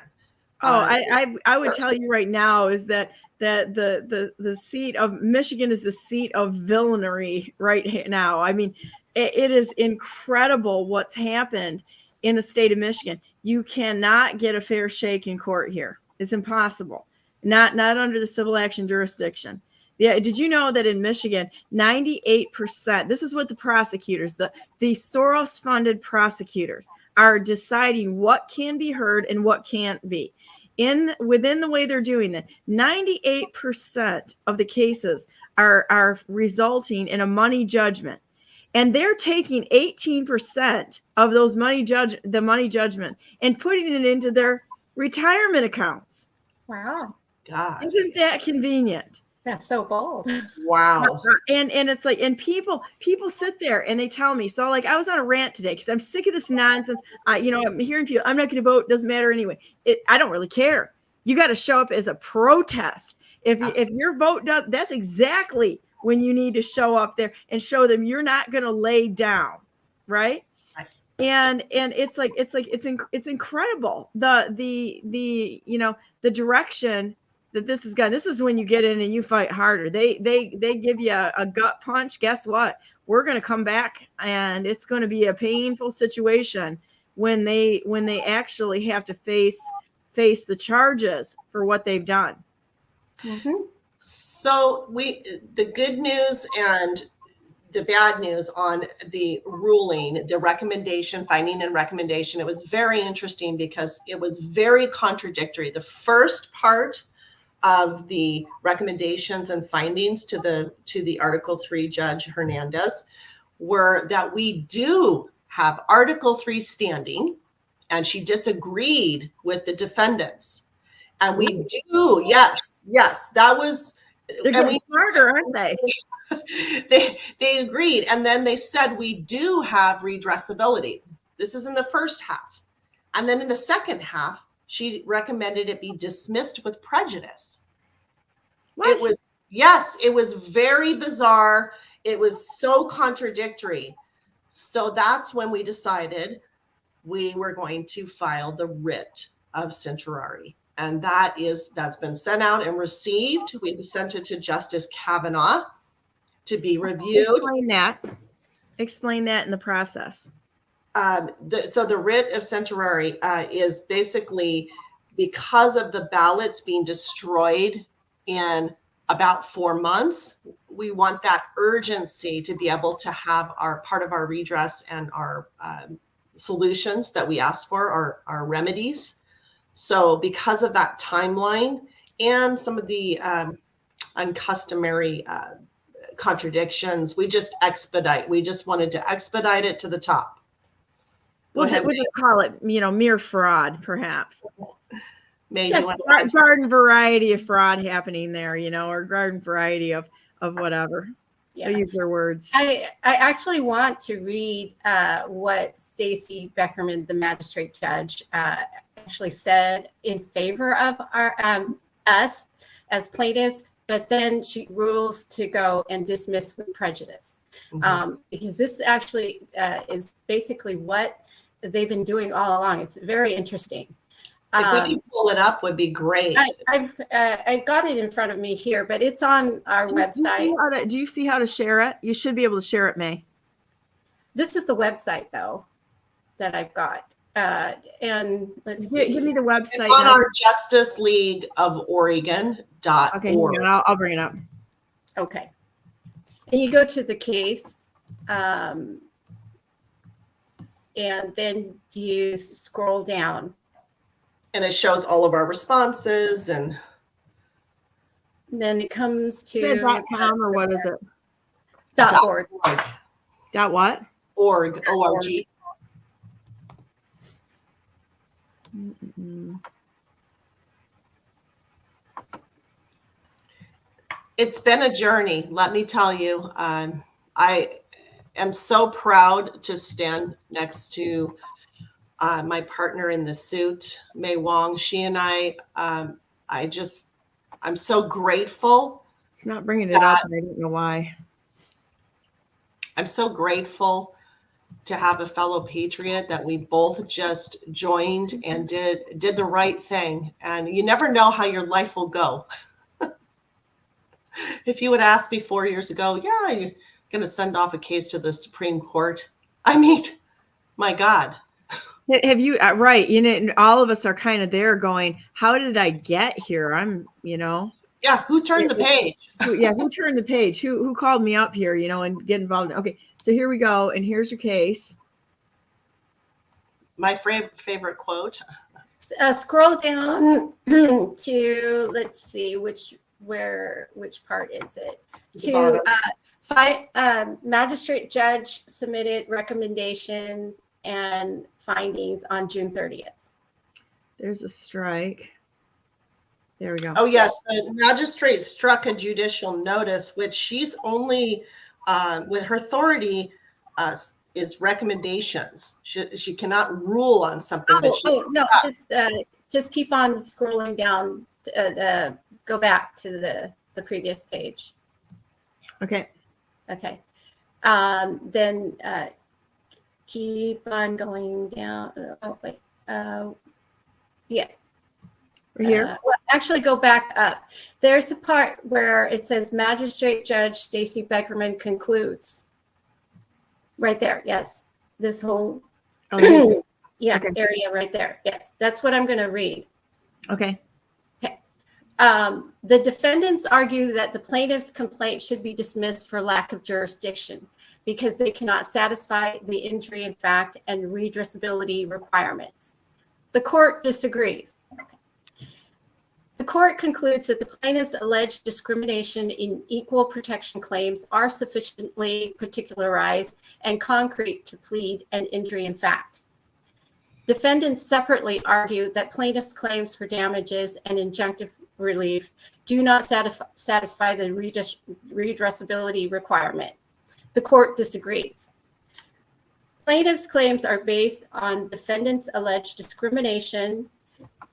I would tell you right now is that the seat of Michigan is the seat of villainy right now. I mean, it is incredible what's happened in the state of Michigan. You cannot get a fair shake in court here. It's impossible. Not under the civil action jurisdiction. Yeah. Did you know that in Michigan, 98%, this is what the prosecutors, the Soros-funded prosecutors are deciding what can be heard and what can't be. Within the way they're doing that, 98% of the cases are resulting in a money judgment. And they're taking 18% of those the money judgment and putting it into their retirement accounts. Wow. God. Isn't that convenient? That's so bold. Wow. And it's like, and people sit there and they tell me, so like I was on a rant today because I'm sick of this nonsense. I'm hearing people, I'm not going to vote, doesn't matter anyway. I don't really care. You got to show up as a protest. If your vote does, that's exactly when you need to show up there and show them you're not going to lay down, right? And it's incredible the direction that this is going. This is when you get in and you fight harder. They give you a gut punch. Guess what? We're going to come back, and it's going to be a painful situation when they actually have to face the charges for what they've done. Mm-hmm. So the good news and the bad news on the ruling, the recommendation, finding and recommendation, it was very interesting because it was very contradictory. The first part of the recommendations and findings to the Article 3 Judge Hernandez were that we do have Article 3 standing, and she disagreed with the defendants. And we do, yes, that was. They're getting smarter, aren't they? They agreed, and then they said we do have redressability. This is in the first half, and then in the second half, she recommended it be dismissed with prejudice. What? It was very bizarre. It was so contradictory. So that's when we decided we were going to file the writ of certiorari. And that's been sent out and received. We sent it to Justice Kavanaugh to be reviewed. Explain that in the process. So the writ of certiorari is basically because of the ballots being destroyed in about 4 months. We want that urgency to be able to have our part of our redress and our solutions that we ask for, our remedies. So because of that timeline and some of the uncustomary contradictions, we just wanted to expedite it to the top. We'll just call it, mere fraud, perhaps. Just garden variety of fraud happening there, or garden variety of whatever. Yeah. They use their words. I actually want to read what Stacy Beckerman, the magistrate judge, actually said in favor of us as plaintiffs, but then she rules to go and dismiss with prejudice. Mm-hmm. Because this actually is basically what they've been doing all along. It's very interesting. If we can pull it up, would be great. I've got it in front of me here, but it's on our website. Do you see how to share it? You should be able to share it, May. This is the website, though, that I've got. And let's see. Give me the website. It's on our Justice League of Oregon.org. Okay, I'll bring it up. Okay. And you go to the case, and then you scroll down. And it shows all of our responses, and then it comes to .com, or what is it? .org. Dot what? Org. O-R-G. Mm-mm. It's been a journey, let me tell you. I am so proud to stand next to my partner in the suit, Mei Wong. She and I'm so grateful. It's not bringing it up, and I don't know why. I'm so grateful to have a fellow patriot that we both just joined and did the right thing. And you never know how your life will go. If you would ask me 4 years ago, yeah, you're going to send off a case to the Supreme Court. I mean, my God. Have you, right. All of us are kind of there going, how did I get here? Yeah. Who turned the page? Who turned the page? Who called me up here, and get involved? Okay. So here we go. And here's your case. My favorite quote. Scroll down to, let's see, which part is it? Magistrate judge submitted recommendations and findings on June 30th. There's a strike. There we go. Oh, yes. The magistrate struck a judicial notice, which she's only, with her authority, is recommendations. She cannot rule on something. No, just keep on scrolling down. Go back to the previous page. Okay. Okay. Then keep on going down. Oh, wait. Yeah. We're here. Well, actually, go back up. There's a part where it says Magistrate Judge Stacy Beckerman concludes. Right there. Yes. This whole Oh, yeah, okay. area right there. Yes. That's what I'm going to read. Okay. Okay. The defendants argue that the plaintiff's complaint should be dismissed for lack of jurisdiction because they cannot satisfy the injury in fact and redressability requirements. The court disagrees. The court concludes that the plaintiff's alleged discrimination in equal protection claims are sufficiently particularized and concrete to plead an injury in fact. Defendants separately argue that plaintiff's claims for damages and injunctive relief do not satisfy the redressability requirement. The court disagrees. Plaintiff's claims are based on defendants' alleged discrimination,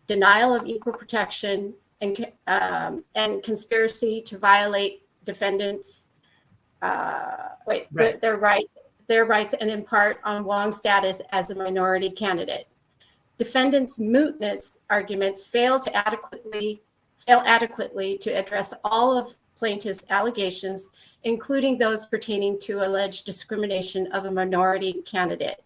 denial of equal protection, and conspiracy to violate defendants' their rights and in part on Wong's status as a minority candidate. Defendants' mootness arguments fail adequately to address all of plaintiff's allegations, including those pertaining to alleged discrimination of a minority candidate.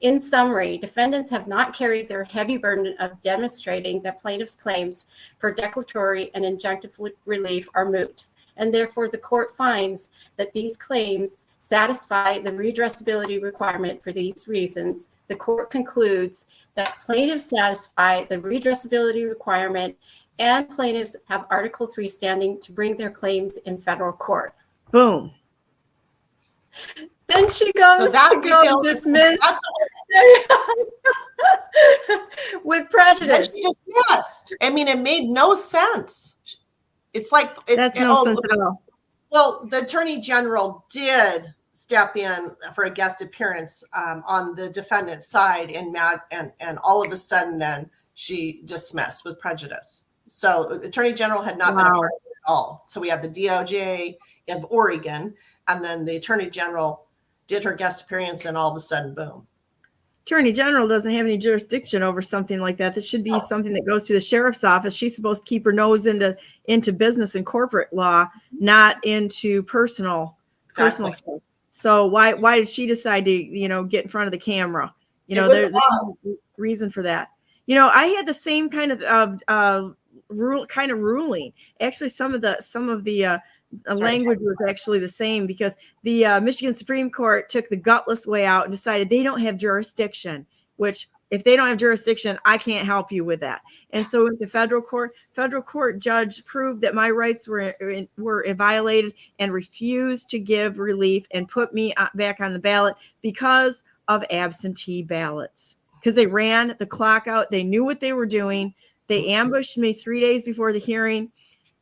In summary, defendants have not carried their heavy burden of demonstrating that plaintiff's claims for declaratory and injunctive relief are moot, and therefore the court finds that these claims satisfy the redressability requirement for these reasons. The court concludes that plaintiffs satisfy the redressability requirement and plaintiffs have Article 3 standing to bring their claims in federal court. Boom. Then she goes to go dismiss with prejudice. That's dismissed. I mean, it made no sense. It's like That's no sense at all. Well, the attorney general did step in for a guest appearance on the defendant's side, and all of a sudden, then she dismissed with prejudice. So, the attorney general had not been a part of it at all. So we had the DOJ of Oregon, and then the attorney general did her guest appearance, and all of a sudden, boom. Attorney General doesn't have any jurisdiction over something like that. That should be something that goes to the sheriff's office. She's supposed to keep her nose into business and corporate law, not into personal stuff. So why did she decide to get in front of the camera? There's no reason for that. I had the same kind of ruling. Actually, some of the language was actually the same because the Michigan Supreme Court took the gutless way out and decided they don't have jurisdiction, which if they don't have jurisdiction, I can't help you with that. And so the federal court judge proved that my rights were violated and refused to give relief and put me back on the ballot because of absentee ballots, because they ran the clock out. They knew what they were doing. They ambushed me 3 days before the hearing.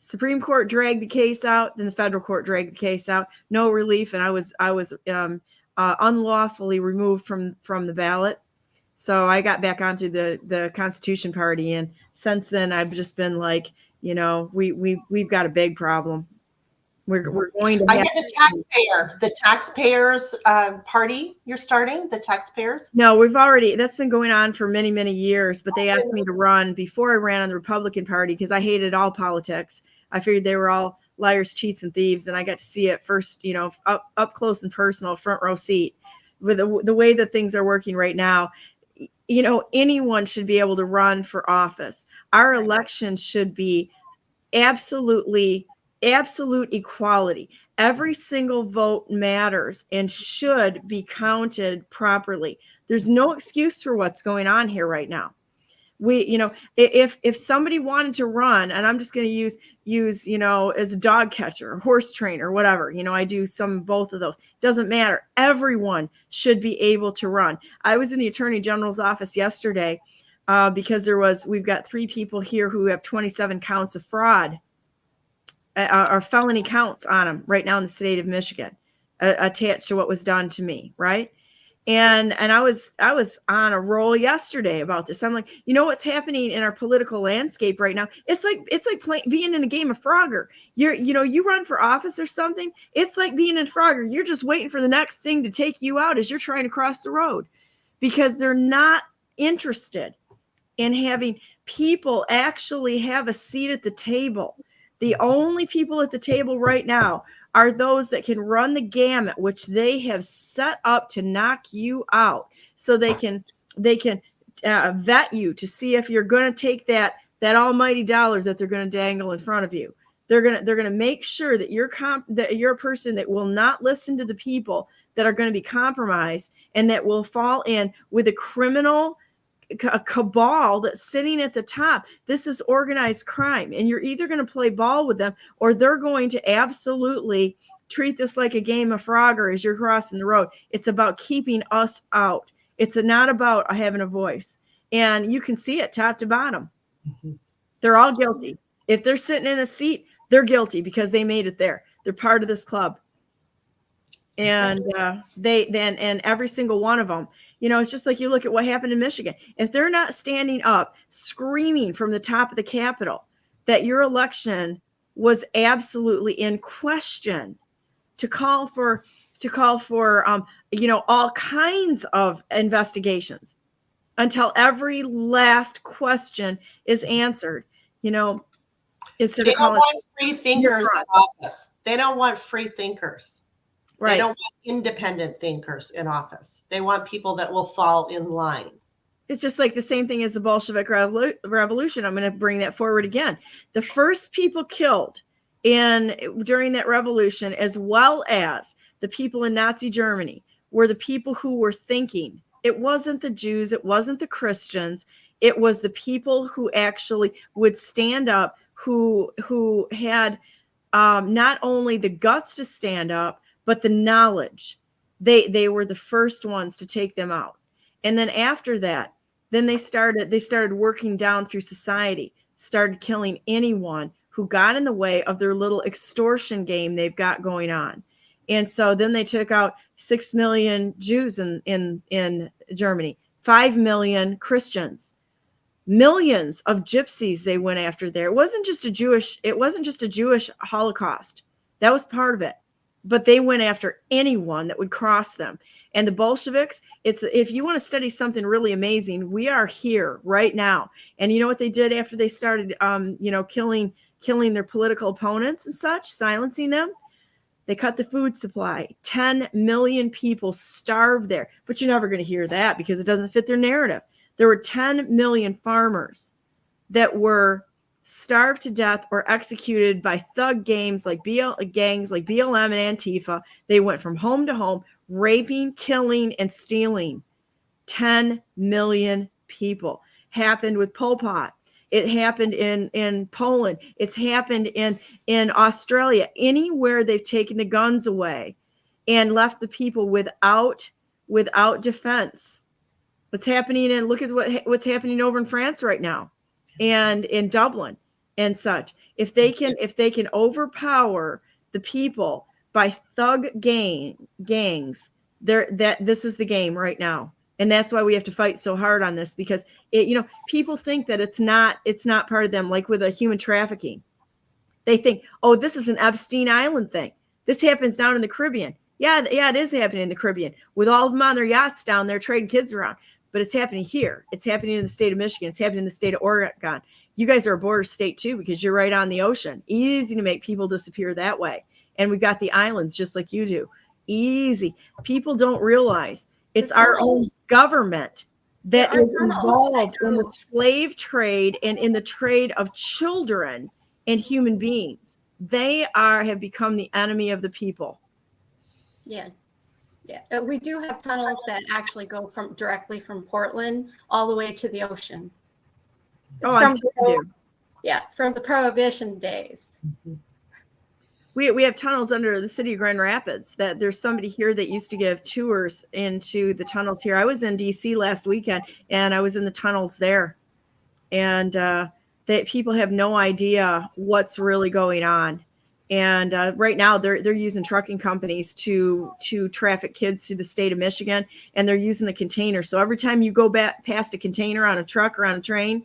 Supreme Court dragged the case out, then the federal court dragged the case out. No relief, and I was unlawfully removed from the ballot. So I got back onto the Constitution Party, and since then I've just been like, we've got a big problem. We're going to. I get the taxpayers party. You're starting the taxpayers. No, that's been going on for many, many years. But they asked me to run before I ran on the Republican Party because I hated all politics. I figured they were all liars, cheats, and thieves, and I got to see it first, up close and personal, front row seat. With the way that things are working right now, anyone should be able to run for office. Our elections should be absolute equality. Every single vote matters and should be counted properly. There's no excuse for what's going on here right now. If somebody wanted to run, and I'm just going to use as a dog catcher, horse trainer, whatever, I do both of those. Doesn't matter. Everyone should be able to run. I was in the Attorney General's office yesterday. because we've got 3 people here who have 27 counts of fraud, or felony counts on them right now in the state of Michigan, attached to what was done to me, right? And I was on a roll yesterday about this. I'm like, you know what's happening in our political landscape right now? It's like being in a game of Frogger. You run for office or something. It's like being in Frogger. You're just waiting for the next thing to take you out as you're trying to cross the road, because they're not interested in having people actually have a seat at the table. The only people at the table right now are those that can run the gamut, which they have set up to knock you out. So they can vet you to see if you're going to take that almighty dollar that they're going to dangle in front of you. They're going to make sure that you're a person that will not listen to the people that are going to be compromised and that will fall in with a criminal cabal that's sitting at the top. This is organized crime, and you're either going to play ball with them, or they're going to absolutely treat this like a game of Frogger as you're crossing the road. It's about keeping us out. It's not about having a voice, and you can see it top to bottom. Mm-hmm. They're all guilty. If they're sitting in a seat, they're guilty because they made it there. They're part of this club, and and every single one of them. It's just like you look at what happened in Michigan. If they're not standing up, screaming from the top of the Capitol that your election was absolutely in question, to call for all kinds of investigations until every last question is answered, instead they of don't want free thinkers in office. They don't want free thinkers. Right. They don't want independent thinkers in office. They want people that will fall in line. It's just like the same thing as the Bolshevik Revolution. I'm going to bring that forward again. The first people killed during that revolution, as well as the people in Nazi Germany, were the people who were thinking. It wasn't the Jews. It wasn't the Christians. It was the people who actually would stand up, who had not only the guts to stand up, but the knowledge. They were the first ones to take them out. And then after that, then they started working down through society, started killing anyone who got in the way of their little extortion game they've got going on. And so then they took out 6 million Jews in Germany, 5 million Christians, millions of gypsies they went after there. It wasn't just a Jewish Holocaust. That was part of it. But they went after anyone that would cross them. And the Bolsheviks, if you want to study something really amazing, we are here right now. And you know what they did after they started, killing their political opponents and such, silencing them? They cut the food supply. 10 million people starved there. But you're never going to hear that because it doesn't fit their narrative. There were 10 million farmers that were starved to death or executed by thug gangs like BLM and Antifa. They went from home to home, raping, killing, and stealing 10 million people. Happened with Pol Pot. It happened in Poland. It's happened in Australia. Anywhere they've taken the guns away and left the people without defense. What's happening? Look at what's happening over in France right now, and in Dublin and such. If they can overpower the people by thug gangs, this is the game right now. And that's why we have to fight so hard on this, because people think that it's not part of them. Like with a human trafficking, they think, oh, this is an Epstein Island thing. This happens down in the Caribbean. Yeah, it is happening in the Caribbean with all of them on their yachts down there trading kids around. But it's happening here. It's happening in the state of Michigan. It's happening in the state of Oregon. You guys are a border state too, because you're right on the ocean. Easy to make people disappear that way. And we've got the islands just like you do. Easy. People don't realize it's our own government that is involved in the slave trade and in the trade of children and human beings. They have become the enemy of the people. Yes. Yeah, we do have tunnels that actually go directly from Portland all the way to the ocean. From the Prohibition days. Mm-hmm. We have tunnels under the city of Grand Rapids. That there's somebody here that used to give tours into the tunnels here. I was in DC last weekend and I was in the tunnels there. and that people have no idea what's really going on. And right now they're using trucking companies to traffic kids to the state of Michigan, and they're using the container. So every time you go back past a container on a truck or on a train,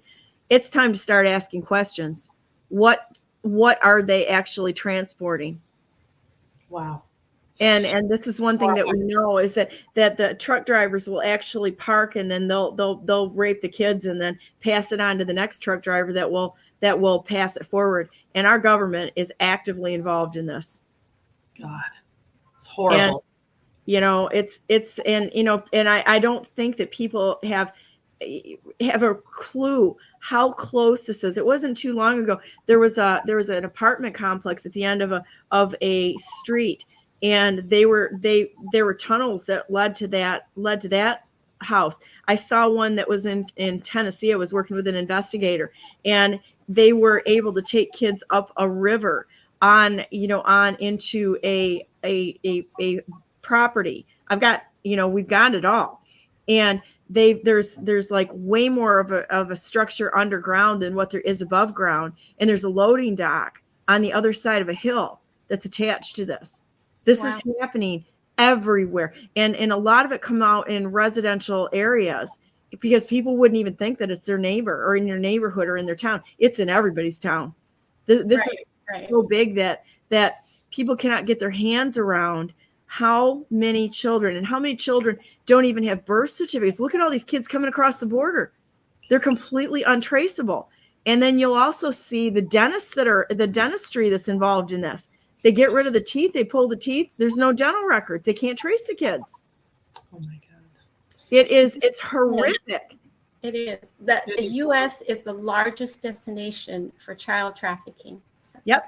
it's time to start asking questions. What are they actually transporting? Wow. And this is one thing that we know is that the truck drivers will actually park, and then they'll rape the kids and then pass it on to the next truck driver that will pass it forward. And our government is actively involved in this. God, it's horrible. And I don't think that people have a clue how close this is. It wasn't too long ago. There was an apartment complex at the end of a street, and there were tunnels that led to that house. I saw one that was in Tennessee. I was working with an investigator, and they were able to take kids up a river on into a property. We've got it all. And there's like way more of a structure underground than what there is above ground. And there's a loading dock on the other side of a hill that's attached to this. This is happening everywhere. And a lot of it come out in residential areas because people wouldn't even think that it's their neighbor or in your neighborhood or in their town. It's in everybody's town. This is so big that people cannot get their hands around how many children don't even have birth certificates. Look at all these kids coming across the border. They're completely untraceable. And then you'll also see the dentistry that's involved in this. They get rid of the teeth. They pull the teeth. There's no dental records. They can't trace the kids. Oh my God. It's horrific. It is. The U.S. is the largest destination for child trafficking. Yep.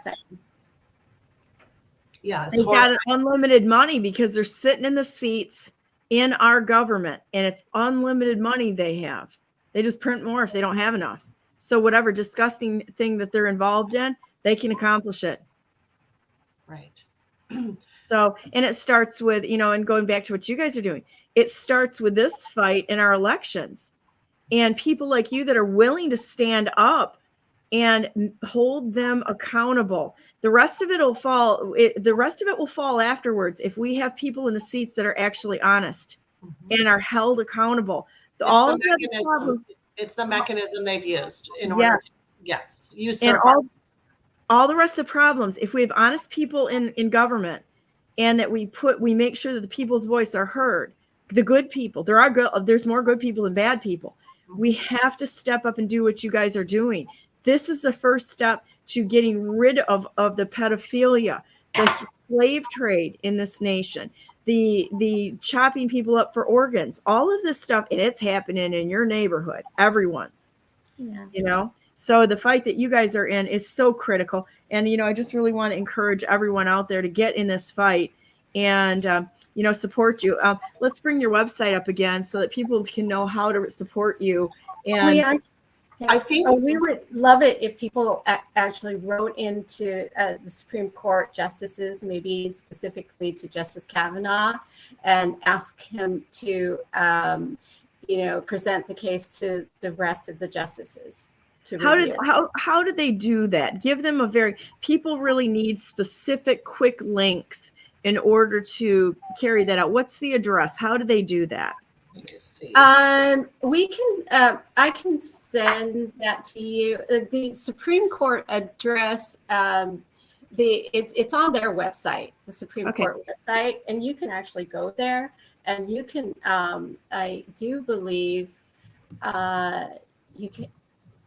Yeah. They've got unlimited money because they're sitting in the seats in our government, and it's unlimited money they have. They just print more if they don't have enough. So whatever disgusting thing that they're involved in, they can accomplish it. Right. So, and it starts with, and going back to what you guys are doing, it starts with this fight in our elections and people like you that are willing to stand up and hold them accountable. The rest of it will fall. The rest of it will fall afterwards if we have people in the seats that are actually honest and are held accountable. It's the mechanism they've used in order to use and all the rest of the problems. If we have honest people in government, and that we make sure that the people's voice are heard, the good people. There's more good people than bad people. We have to step up and do what you guys are doing. This is the first step to getting rid of the pedophilia, the slave trade in this nation, the chopping people up for organs, all of this stuff, and it's happening in your neighborhood, everyone's. So the fight that you guys are in is so critical. And, I just really want to encourage everyone out there to get in this fight and, support you. Let's bring your website up again so that people can know how to support you. And I think we would love it if people actually wrote into the Supreme Court justices, maybe specifically to Justice Kavanaugh, and ask him to, present the case to the rest of the justices. How do they do that? Give them people really need specific quick links in order to carry that out. What's the address? How do they do that? Let me see. We can. I can send that to you. The Supreme Court address. It's on their website, the Supreme Court website, and you can actually go there, and you can. I do believe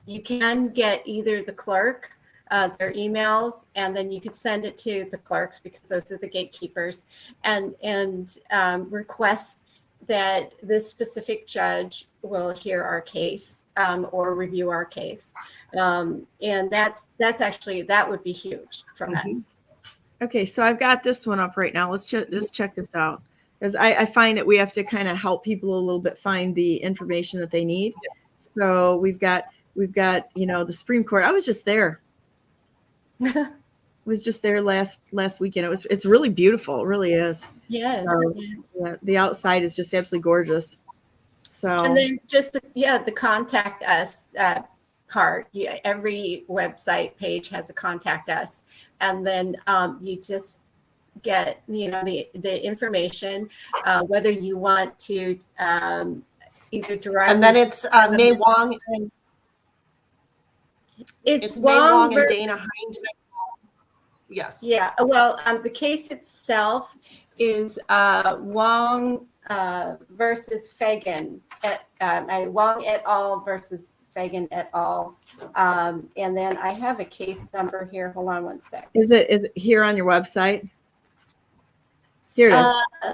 you can get either the clerk, their emails, and then you could send it to the clerks because those are the gatekeepers, and request that this specific judge will hear our case or review our case. And that would be huge from us. Okay, so I've got this one up right now. Let's check this out. Because I find that we have to kind of help people a little bit find the information that they need. Yes. So we've got the Supreme Court. I was just there. Was just there last weekend. It's really beautiful. It really is. Yes. So, yeah, the outside is just absolutely gorgeous. So and then just the contact us part. Every website page has a contact us, and then you just get the information, whether you want to either directly. And then it's Mei Wong and it's Mei Wong and versus, Dana Hindman. Yes. Yeah. Well, the case itself is Wong versus Fagan. Wong et al. Versus Fagan et al. And then I have a case number here. Hold on one sec. Is it here on your website? Here it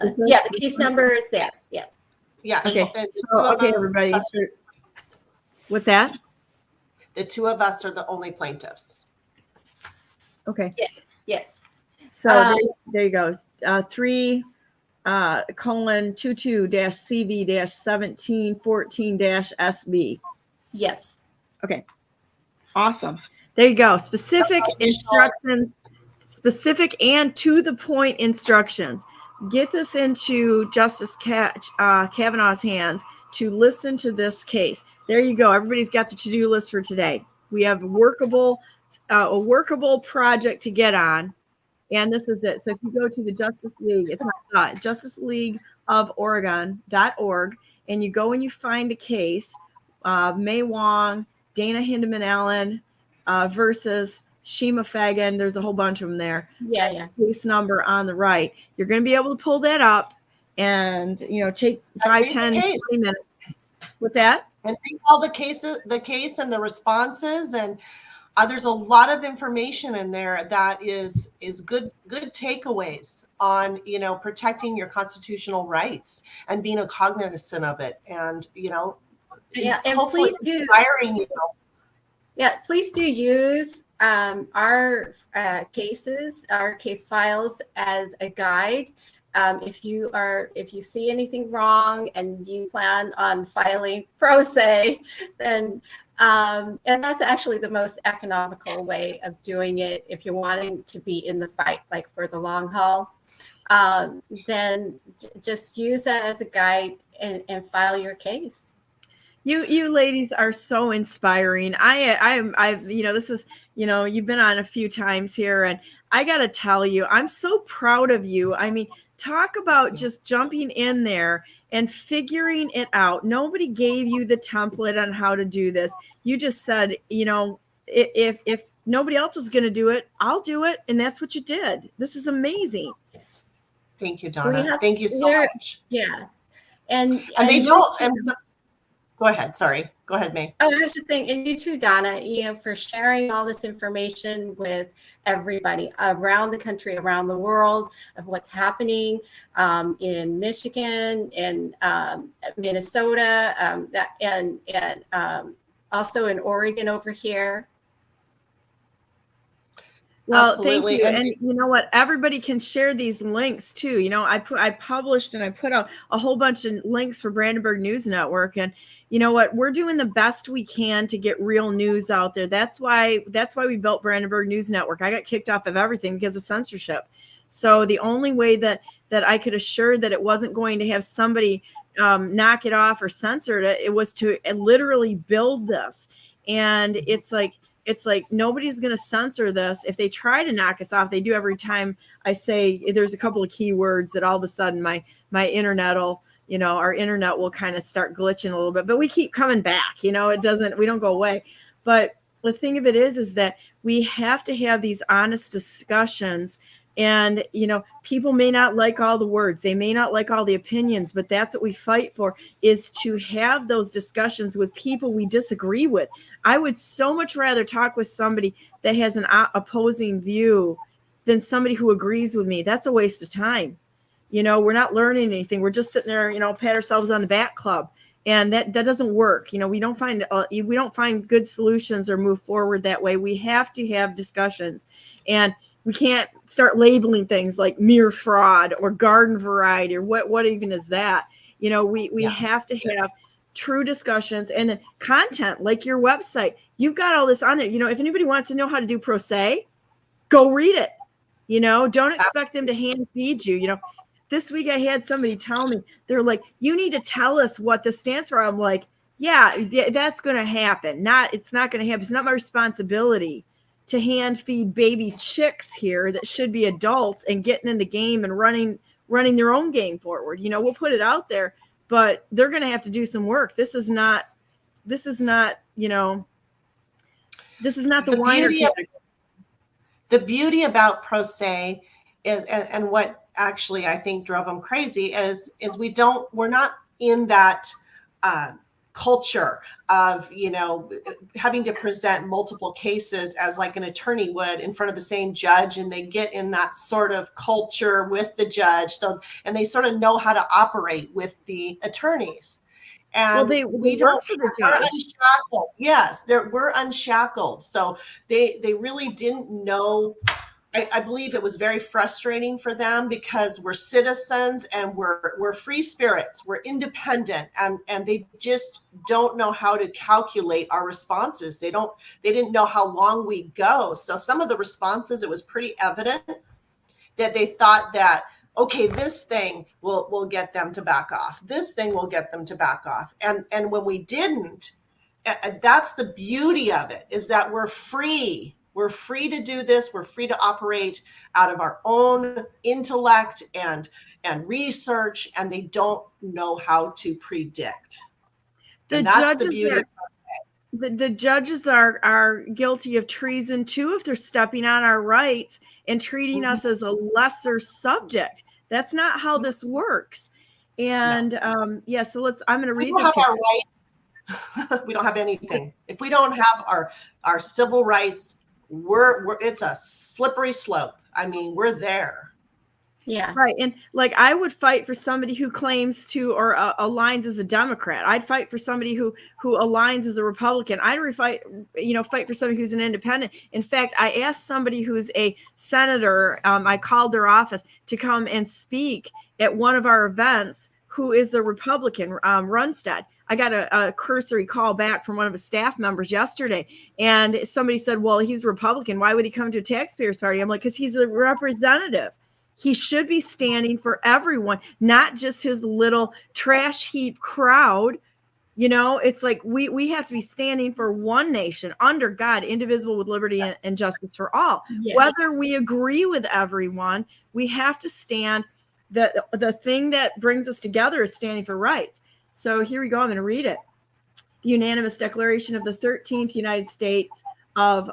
is. Yeah, the case number is this. Yes. Yeah. Okay. Okay, everybody. So, what's that? The two of us are the only plaintiffs. Okay. Yes. So there you go. 3:22-CV-1714-SB. Yes. Okay. Awesome. There you go. Specific instructions, specific and to the point instructions. Get this into Justice Kavanaugh's hands to listen to this case. There you go. Everybody's got the to-do list for today. We have a workable project to get on, and this is it. So if you go to the Justice League, it's not JusticeLeagueofOregon.org, and you go and you find the case, Mei Wong, Dana Hindman-Allen versus Shima Fagan. There's a whole bunch of them there. Yeah. Case number on the right. You're going to be able to pull that up and take 5, 10, 20 minutes. What's that? And read all the cases, the case and the responses, and there's a lot of information in there that is good takeaways on protecting your constitutional rights and being a cognizant of it, and and hopefully please do inspiring you. Yeah, please do use our cases, our case files as a guide. If you see anything wrong and you plan on filing pro se, then and that's actually the most economical way of doing it. If you're wanting to be in the fight, like for the long haul, then just use that as a guide and file your case. You ladies are so inspiring. This is, you've been on a few times here, and I got to tell you, I'm so proud of you. I mean, talk about just jumping in there and figuring it out. Nobody gave you the template on how to do this. You just said, if nobody else is going to do it, I'll do it. And that's what you did. This is amazing. Thank you, Donna. Thank you so much. Yes. And they don't. Go ahead. Sorry. Go ahead, Mei. Oh, I was just saying, and you too, Donna, for sharing all this information with everybody around the country, around the world, of what's happening in Michigan and Minnesota, and also in Oregon over here. Well, Absolutely. Thank you. And you know what? Everybody can share these links too. I published and I put out a whole bunch of links for Brandenburg News Network, and you know what? We're doing the best we can to get real news out there. That's why we built Brandenburg News Network. I got kicked off of everything because of censorship. So the only way that I could assure that it wasn't going to have somebody knock it off or censor it, it was to literally build this. And it's like nobody's going to censor this. If they try to knock us off, they do every time I say there's a couple of keywords that all of a sudden my internet will, our internet will kind of start glitching a little bit, but we keep coming back. We don't go away. But the thing of it is that we have to have these honest discussions. And, people may not like all the words. They may not like all the opinions, but that's what we fight for, is to have those discussions with people we disagree with. I would so much rather talk with somebody that has an opposing view than somebody who agrees with me. That's a waste of time. We're not learning anything. We're just sitting there, pat ourselves on the back club. And that doesn't work. We don't find good solutions or move forward that way. We have to have discussions, and we can't start labeling things like mere fraud or garden variety or what even is that? We have to have true discussions, and then content like your website. You've got all this on there. If anybody wants to know how to do pro se, go read it. Don't expect them to hand feed you. This week I had somebody tell me, they're like, you need to tell us what this stands for. I'm like, Yeah, that's going to happen. It's not going to happen. It's not my responsibility to hand feed baby chicks here that should be adults and getting in the game and running their own game forward. You know, we'll put it out there, but they're going to have to do some work. This is not, you know, this is not the whiner category. The beauty about pro se is, and what actually I think drove them crazy is we're not in that culture of, you know, having to present multiple cases as like an attorney would in front of the same judge, and they get in that sort of culture with the judge. So, and they sort of know how to operate with the attorneys. And we don't, we're unshackled. Yes, we're unshackled. So they really didn't know. I believe it was very frustrating for them because we're citizens and we're free spirits, we're independent, and they just don't know how to calculate our responses. They didn't know how long we go. So some of the responses, it was pretty evident that they thought that, okay, this thing will get them to back off. This thing will get them to back off. And when we didn't, that's the beauty of it, is that we're free. We're free to do this. We're free to operate out of our own intellect and research, and they don't know how to predict. And that's the beauty. The judges are guilty of treason too if they're stepping on our rights and treating us as a lesser subject. That's not how this works. And no. So I'm going to read this. We don't have our rights. We don't have anything. If we don't have our civil rights, it's a slippery slope. I mean, we're there. Yeah. Right. And like, I would fight for somebody who claims to or aligns as a Democrat. I'd fight for somebody who aligns as a Republican. I'd fight for somebody who's an independent. In fact, I asked somebody who's a senator, I called their office to come and speak at one of our events, who is a Republican, Runstead. I got a cursory call back from one of his staff members yesterday, and somebody said, well, he's Republican. Why would he come to a taxpayers party? I'm like, because he's a representative. He should be standing for everyone, not just his little trash heap crowd. You know, it's like we have to be standing for one nation under God, indivisible with liberty and justice for all. Yes. Whether we agree with everyone, we have to stand. The thing that brings us together is standing for rights. So here we go. I'm going to read it. The unanimous declaration of the 13th United States of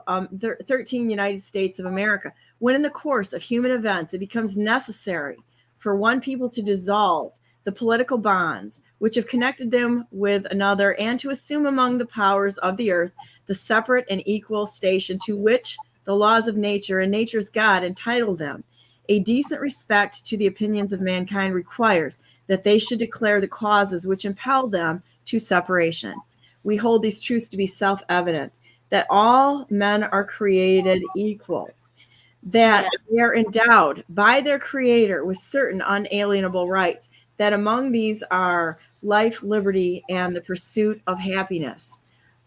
13 United States of America. When in the course of human events, it becomes necessary for one people to dissolve the political bonds which have connected them with another, and to assume among the powers of the earth the separate and equal station to which the laws of nature and nature's God entitle them, a decent respect to the opinions of mankind requires that they should declare the causes which impel them to separation. We hold these truths to be self-evident, that all men are created equal, that they are endowed by their Creator with certain unalienable rights, that among these are life, liberty, and the pursuit of happiness,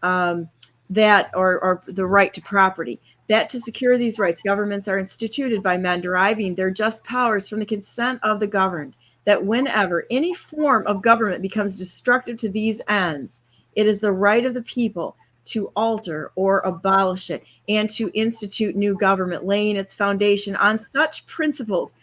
that or the right to property, that to secure these rights, governments are instituted by men deriving their just powers from the consent of the governed, that whenever any form of government becomes destructive to these ends, it is the right of the people to alter or abolish it, and to institute new government, laying its foundation on such principles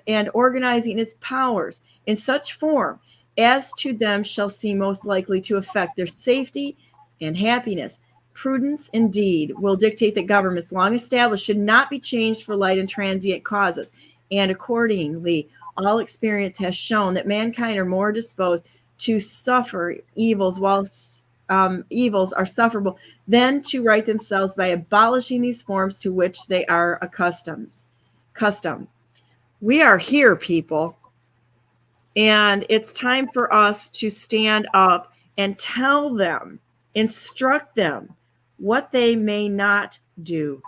and organizing its powers in such form as to them shall seem most likely to affect their safety and happiness. Prudence, indeed, will dictate that governments long established should not be changed for light and transient causes, and accordingly, all experience has shown that mankind are more disposed to suffer evils while evils are sufferable than to right themselves by abolishing these forms to which they are accustomed. We are here, people, and it's time for us to stand up and tell them, instruct them what they may not do,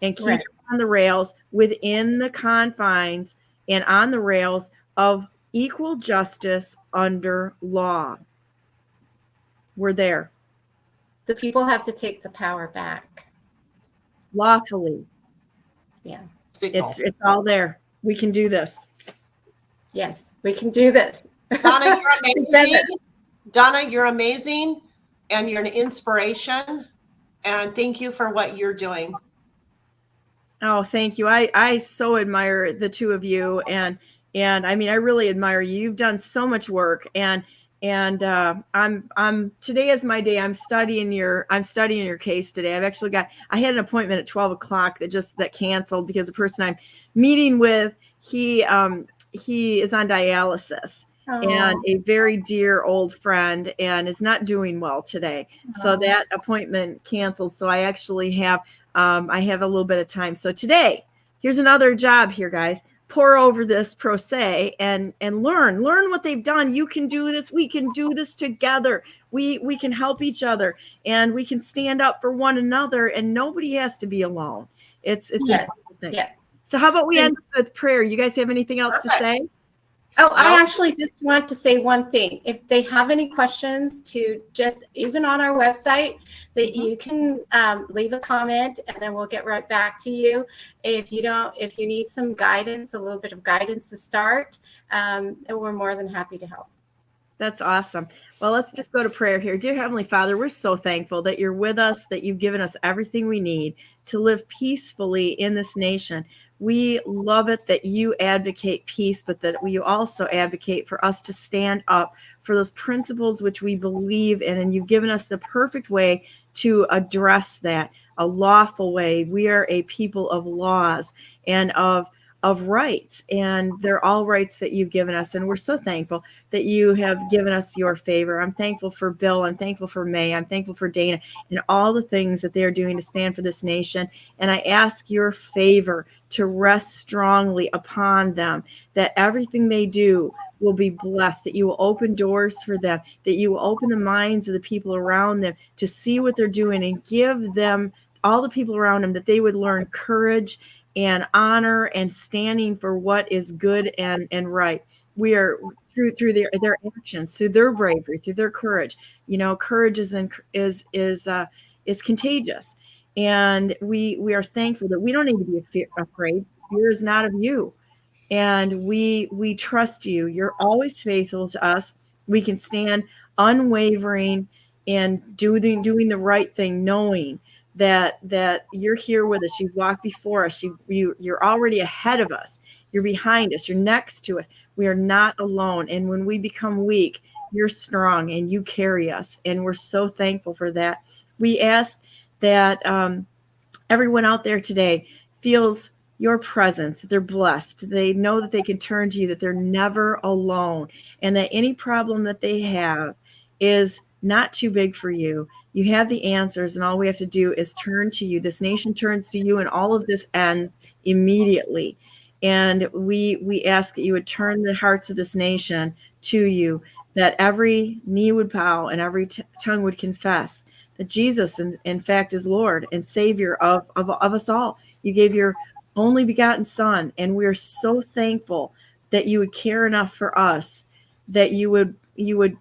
and keep on the rails within the confines and on the rails of equal justice under law. We're there. The people have to take the power back. Lawfully. Yeah. It's all there. We can do this. Yes, we can do this. Donna, you're amazing. Donna, you're amazing. and you're an inspiration. And thank you for what you're doing. Oh, thank you. I so admire the two of you, and I mean, I really admire you. You've done so much work, and I'm today is my day. I'm studying your case today. I had an appointment at 12 o'clock that canceled because the person I'm meeting with, he is on dialysis. And a very dear old friend, and is not doing well today. So that appointment canceled. So I actually have I have a little bit of time. So today, here's another job here, guys. Pour over this pro se and learn what they've done. You can do this. We can do this together. We can help each other, and we can stand up for one another, and nobody has to be alone. It's a beautiful thing. Yes. So how about we end with prayer? You guys have anything else to say? Oh, I actually just want to say one thing. If they have any questions, to just, even on our website, that you can leave a comment, and then we'll get right back to you. If you need some guidance, a little bit of guidance to start, and we're more than happy to help. That's awesome. Well, let's just go to prayer here. Dear Heavenly Father, we're so thankful that you're with us, that you've given us everything we need to live peacefully in this nation. We love it that you advocate peace, but that you also advocate for us to stand up for those principles which we believe in. And you've given us the perfect way to address that, a lawful way. We are a people of laws and of rights, and they're all rights that you've given us. And we're so thankful that you have given us your favor. I'm thankful for Bill. I'm thankful for May. I'm thankful for Dana and all the things that they're doing to stand for this nation. And I ask your favor to rest strongly upon them, that everything they do will be blessed, that you will open doors for them, that you will open the minds of the people around them to see what they're doing, and give them, all the people around them, that they would learn courage and honor and standing for what is good and right. We are through their actions, through their bravery, through their courage. You know, courage is contagious, and we are thankful that we don't need to be afraid. Fear is not of you, and we trust you. You're always faithful to us. We can stand unwavering and doing the right thing, knowing that you're here with us. You've walked before us. You're already ahead of us. You're behind us. You're next to us. We are not alone. And when we become weak, you're strong and you carry us. And we're so thankful for that. We ask that everyone out there today feels your presence, that they're blessed. They know that they can turn to you, that they're never alone, and that any problem that they have is not too big for you. You have the answers, and all we have to do is turn to you. This nation turns to you, and all of this ends immediately. And we ask that you would turn the hearts of this nation to you, that every knee would bow and every tongue would confess that Jesus, in fact, is Lord and Savior of us all. You gave your only begotten Son, and we are so thankful that you would care enough for us, that you would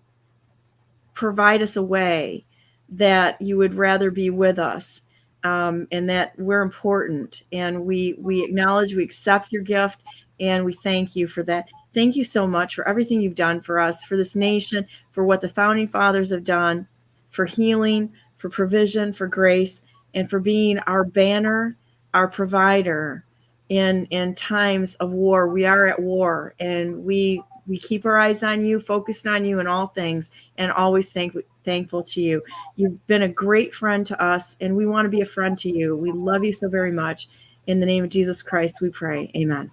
provide us a way, that you would rather be with us, and that we're important. And we acknowledge, we accept your gift, and we thank you for that. Thank you so much for everything you've done for us, for this nation, for what the founding fathers have done, for healing, for provision, for grace, and for being our banner, our provider in times of war. We are at war, and we keep our eyes on you, focused on you in all things, and always thankful to you. You've been a great friend to us, and we want to be a friend to you. We love you so very much. In the name of Jesus Christ, we pray. Amen.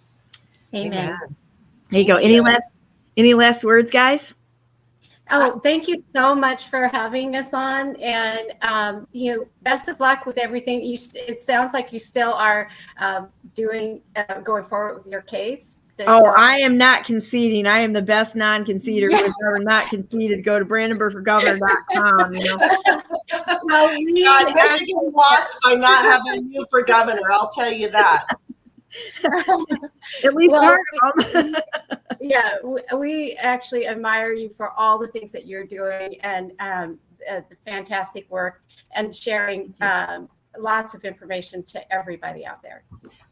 Amen. There you go. Any last words, guys? Oh, thank you so much for having us on, and best of luck with everything. It sounds like you still are going forward with your case. I am not conceding. I am the best non-conceder who has ever not conceded. Go to BrandenburgForGovernor.com. Well, Michigan lost by not having you for governor. I'll tell you that. At least part of them. Yeah, we actually admire you for all the things that you're doing, and the fantastic work, and sharing lots of information to everybody out there.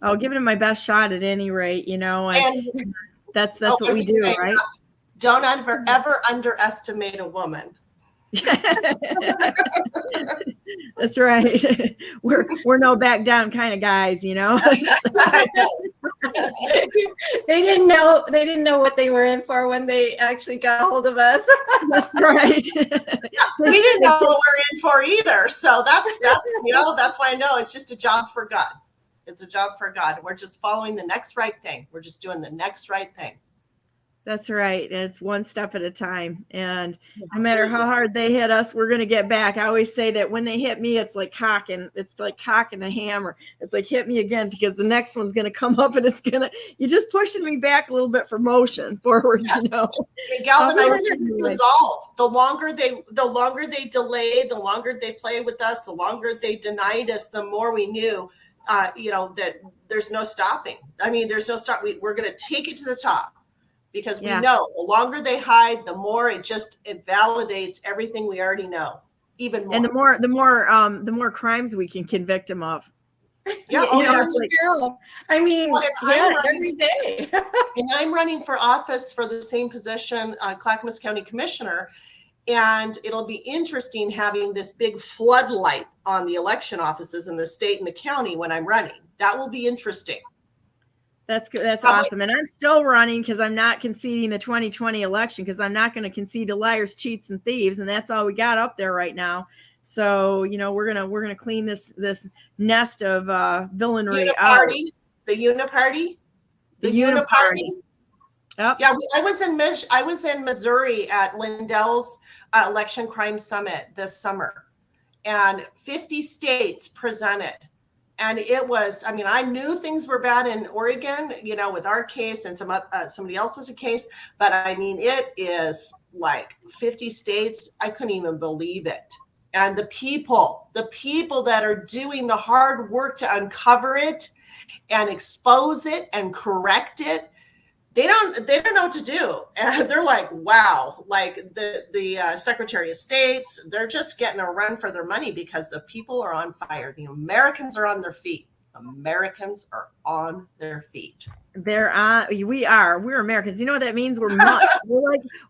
Oh, giving it my best shot at any rate, and that's what we do, right? Don't ever underestimate a woman. That's right. We're no back down kind of guys, you know. They didn't know what they were in for when they actually got a hold of us. That's right. We didn't know what we're in for either. So that's why I know it's just a job for God. It's a job for God. We're just following the next right thing. We're just doing the next right thing. That's right. It's one step at a time. And no matter how hard they hit us, we're going to get back. I always say that when they hit me, it's like cocking a hammer. It's like, hit me again, because the next one's going to come up and you're just pushing me back a little bit for motion forward, you know. They galvanize resolve. The longer they delay, the longer they play with us, the longer they denied us, the more we knew, that there's no stopping. I mean, there's no stop. We're going to take it to the top. Because we know the longer they hide, the more it validates everything we already know, even more. And the more crimes we can convict them of. Yeah, I mean, every day. And I'm running for office for the same position, Clackamas County Commissioner, and it'll be interesting having this big floodlight on the election offices in the state and the county when I'm running. That will be interesting. That's good. That's awesome. And I'm still running because I'm not conceding the 2020 election, because I'm not going to concede to liars, cheats, and thieves. And that's all we got up there right now. So, we're gonna clean this nest of villainy out. The Uniparty. Yep. Yeah, I was in Missouri at Lindell's Election Crime Summit this summer, and 50 states presented. And it was, I knew things were bad in Oregon, with our case and somebody else's case. But it is like 50 states. I couldn't even believe it. And the people that are doing the hard work to uncover it and expose it and correct it, they don't know what to do. And they're like, wow, like the Secretary of State, they're just getting a run for their money because the people are on fire. The Americans are on their feet. Americans are on their feet. We're Americans. You know what that means? We're much.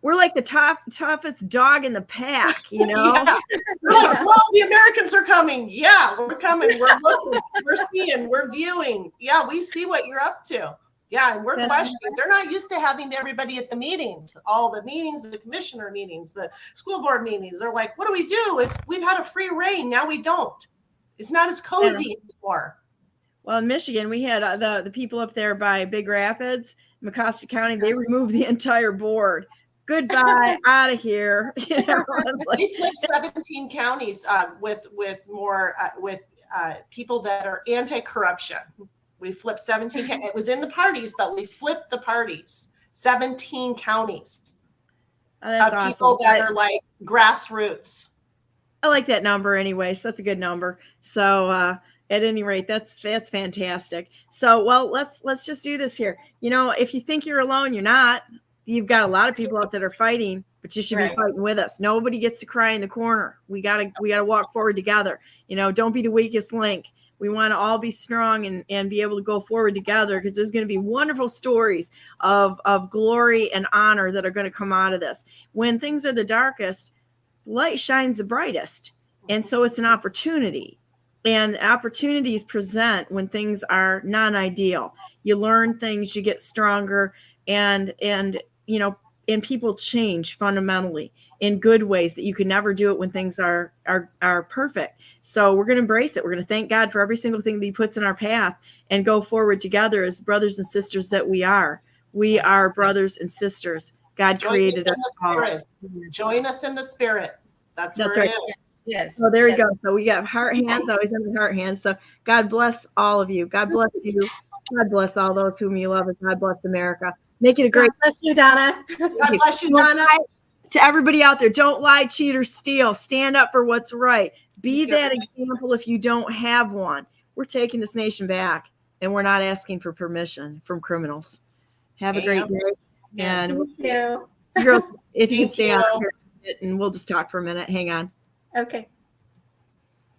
we're like the toughest dog in the pack, you know? Yeah. We're like, well, the Americans are coming. Yeah, we're coming. We're looking, we're seeing, we're viewing. Yeah, we see what you're up to. Yeah, and we're questioning. They're not used to having everybody at the meetings, all the meetings, the commissioner meetings, the school board meetings. They're like, what do we do? We've had a free reign. Now we don't. It's not as cozy anymore. Well, in Michigan, we had the people up there by Big Rapids, Mecosta County. They removed the entire board. Goodbye, out of here. We flipped 17 counties with people that are anti-corruption. We flipped 17. It was in the parties, but we flipped the parties. 17 counties. Oh, that's awesome. People that are like grassroots. I like that number anyway. So that's a good number. So at any rate, that's fantastic. So, well, let's just do this here. If you think you're alone, you're not. You've got a lot of people out that are fighting, but you should be fighting with us. Nobody gets to cry in the corner. We gotta walk forward together. Don't be the weakest link. We want to all be strong and be able to go forward together, because there's going to be wonderful stories of glory and honor that are going to come out of this. When things are the darkest, light shines the brightest. And so it's an opportunity. And opportunities present when things are non-ideal. You learn things, you get stronger, and people change fundamentally in good ways that you could never do it when things are perfect. So we're going to embrace it. We're going to thank God for every single thing that he puts in our path and go forward together as brothers and sisters that we are. We are brothers and sisters. God created us all. Join us in the spirit. That's where right. It is. Yes. So there you go. So we got heart hands, always in the heart hands. So God bless all of you. God bless you. God bless all those whom you love, and God bless America. Make it a great. God bless you, Donna. God bless you, Donna. To everybody out there, don't lie, cheat, or steal. Stand up for what's right. Be that example if you don't have one. We're taking this nation back, and we're not asking for permission from criminals. Have a great day. And we'll see you. If you can stay on here, and we'll just talk for a minute. Hang on. Okay.